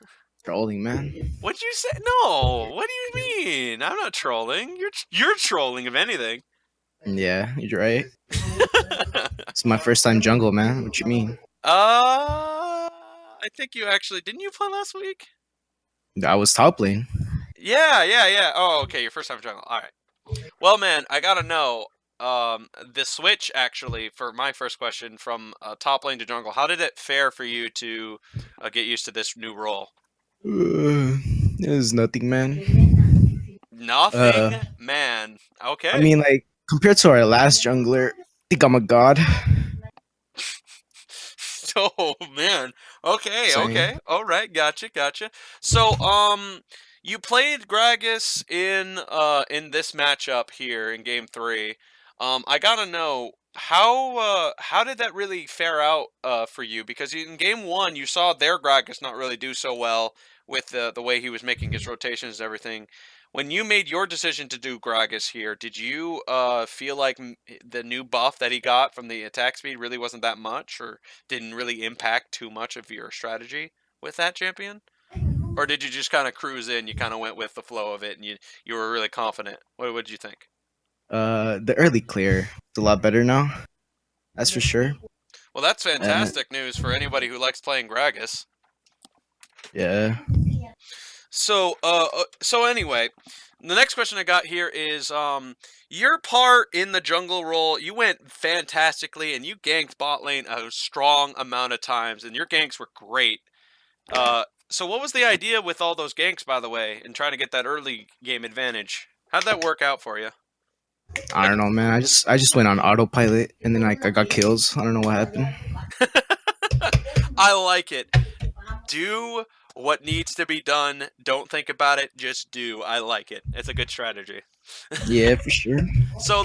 Trolling, man. What'd you say? No, what do you mean? I'm not trolling. You're trolling, if anything. Yeah, you're right. It's my first time jungle, man. What you mean? I think you actually... Didn't you play last week? I was top lane. Yeah. Oh, okay, your first time jungle. All right. Well, man, I gotta know, the switch, actually, for my first question, from top lane to jungle, how did it fare for you to get used to this new role? It was nothing, man. Nothing, man. Okay. I mean, like, compared to our last jungler, I think I'm a god. Oh, man. Okay, Same. okay. All right, gotcha. So, you played Gragas in this matchup here in Game 3. I gotta know, how did that really fare out for you? Because in Game 1, you saw their Gragas not really do so well with the way he was making his rotations and everything. When you made your decision to do Gragas here, did you feel like the new buff that he got from the attack speed really wasn't that much, or didn't really impact too much of your strategy with that champion? Or did you just kind of cruise in, you kind of went with the flow of it, and you were really confident? What did you think? The early clear is a lot better now. That's for sure. Well, that's fantastic news for anybody who likes playing Gragas. Yeah. So anyway, the next question I got here is, your part in the jungle role, you went fantastically, and you ganked bot lane a strong amount of times, and your ganks were great. So what was the idea with all those ganks, by the way, and trying to get that early game advantage? How'd that work out for you? I don't know, man. I just went on autopilot and then like I got kills. I don't know what happened. I like it. Do what needs to be done. Don't think about it. Just do. I like it. It's a good strategy. Yeah, for sure. So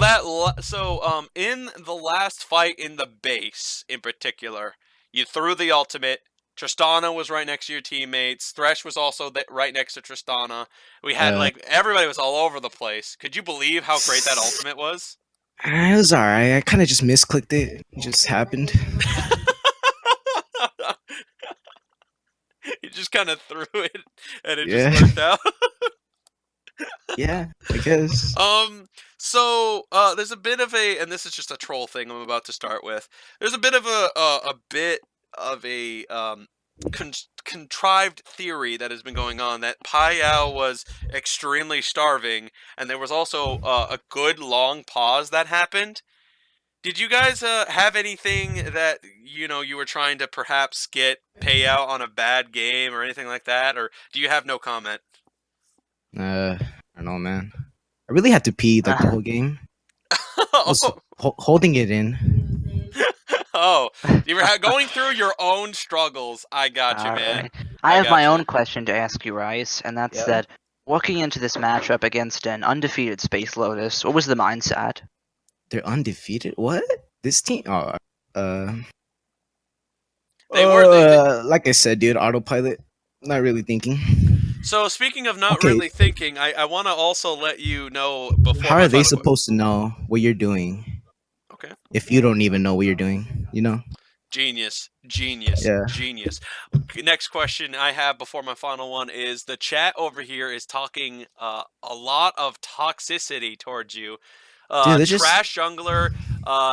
in the last fight in the base in particular, you threw the ultimate. Tristana was right next to your teammates. Thresh was also right next to Tristana. We had everybody was all over the place. Could you believe how great that ultimate was? It was alright. I kind of just misclicked it. It just happened. You just kind of threw it, and it Yeah. just worked out. Yeah, I guess. So there's a bit of and this is just a troll thing I'm about to start with. There's a bit of a contrived theory that has been going on that Paleo was extremely starving, and there was also a good long pause that happened. Did you guys have anything that you were trying to perhaps get payout on a bad game or anything like that, or do you have no comment? I don't know, man. I really had to pee like the whole game. I was holding it in. Oh, you were going through your own struggles. I got you, man. Alright. I have my gotcha. own question to ask you, Rice, and that's that walking into this matchup against an undefeated Space Lotus, what was the mindset? They're undefeated. What? This team? Oh, They were. like I said, dude. Autopilot. Not really thinking. So speaking of not Okay. really thinking, I want to also let you know before. How are they supposed to know what you're doing? Okay. If you don't even know what you're doing, you know? Genius. Yeah. Genius. Next question I have before my final one is the chat over here is talking a lot of toxicity towards you. Dude, Trash jungler.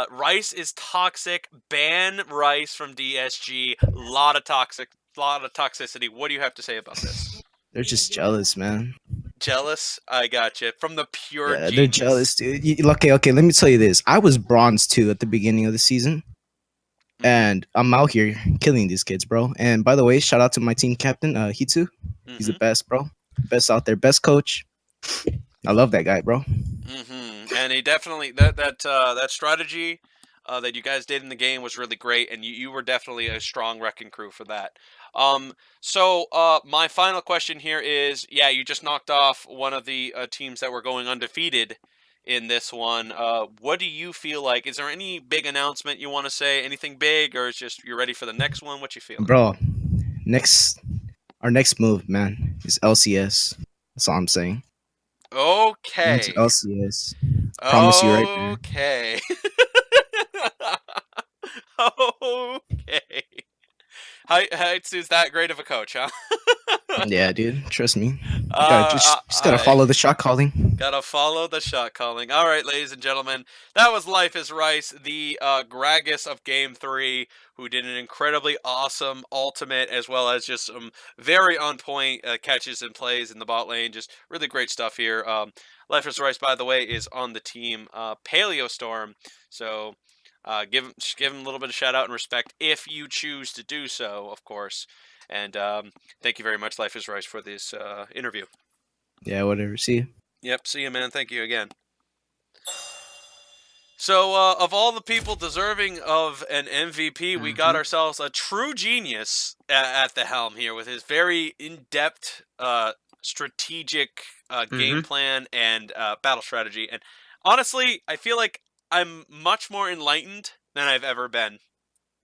Rice is toxic. Ban Rice from DSG. Lot of toxicity. What do you have to say about this? They're just jealous, man. Jealous? I gotcha. From the pure Yeah, genius. they're jealous, dude. Okay. Let me tell you this. I was bronze 2 at the beginning of the season. And I'm out here killing these kids, bro. And by the way, shout out to my team captain, Hitsu. He's the best, bro. Best out there, best coach. I love that guy, bro. And he definitely that strategy that you guys did in the game was really great, and you were definitely a strong wrecking crew for that. So my final question here is, yeah, you just knocked off one of the teams that were going undefeated in this one. What do you feel like? Is there any big announcement you want to say? Anything big, or is just you're ready for the next one? What you feel? Bro, our next move, man, is LCS. That's all I'm saying. Okay. Into LCS. Promise you right there. Okay. Okay. Haitsu's that great of a coach, huh? Yeah, dude. Trust me. You just gotta follow the shot calling. Gotta follow the shot calling. All right, ladies and gentlemen, that was Life is Rice, the Gragas of Game 3, who did an incredibly awesome ultimate, as well as just some very on-point catches and plays in the bot lane. Just really great stuff here. Life is Rice, by the way, is on the team Paleo Storm, so give him a little bit of shout out and respect if you choose to do so, of course. And thank you very much, Life is Rice, for this interview. Yeah, whatever. See you. Yep, see you, man. Thank you again. So, of all the people deserving of an MVP, we got ourselves a true genius at the helm here with his very in-depth strategic game plan and battle strategy. And honestly, I feel like I'm much more enlightened than I've ever been.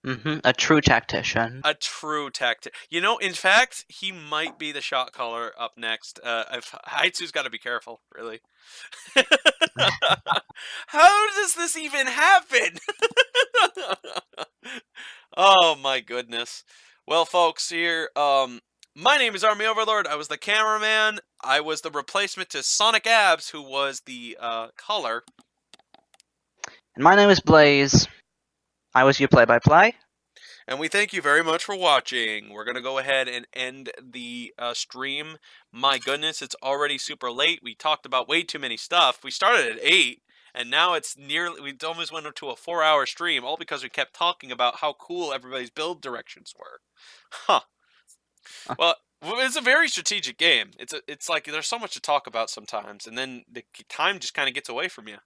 A true tactician. A true tactic. In fact, he might be the shot caller up next. Haitsu's got to be careful, really. How does this even happen? Oh my goodness. Well, folks, here, my name is Army Overlord. I was the cameraman. I was the replacement to Sonic Abs, who was the caller. And my name is Blaze. I was your play-by-play. And we thank you very much for watching. We're going to go ahead and end the stream. My goodness, it's already super late. We talked about way too many stuff. We started at 8, and now it's we almost went into a 4-hour stream, all because we kept talking about how cool everybody's build directions were. Huh. Well, It's a very strategic game. It's like there's so much to talk about sometimes, and then the time just kind of gets away from you.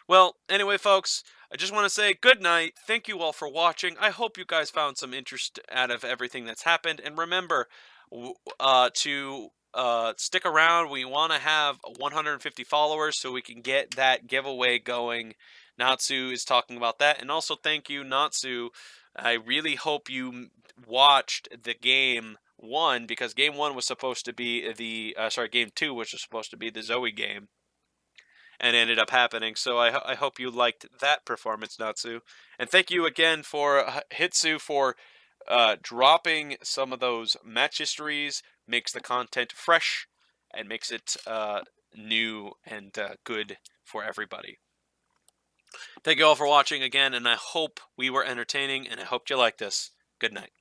Well, anyway, folks, I just want to say good night. Thank you all for watching. I hope you guys found some interest out of everything that's happened. And remember to stick around. We want to have 150 followers so we can get that giveaway going. Natsu is talking about that. And also thank you, Natsu. I really hope you watched the game 1 because game 1 was supposed to be the game 2 was supposed to be the Zoe game. And ended up happening. So I hope you liked that performance, Natsu. And thank you again for Hitsu for dropping some of those match histories. Makes the content fresh and makes it new and good for everybody. Thank you all for watching again, and I hope we were entertaining, and I hope you like this. Good night.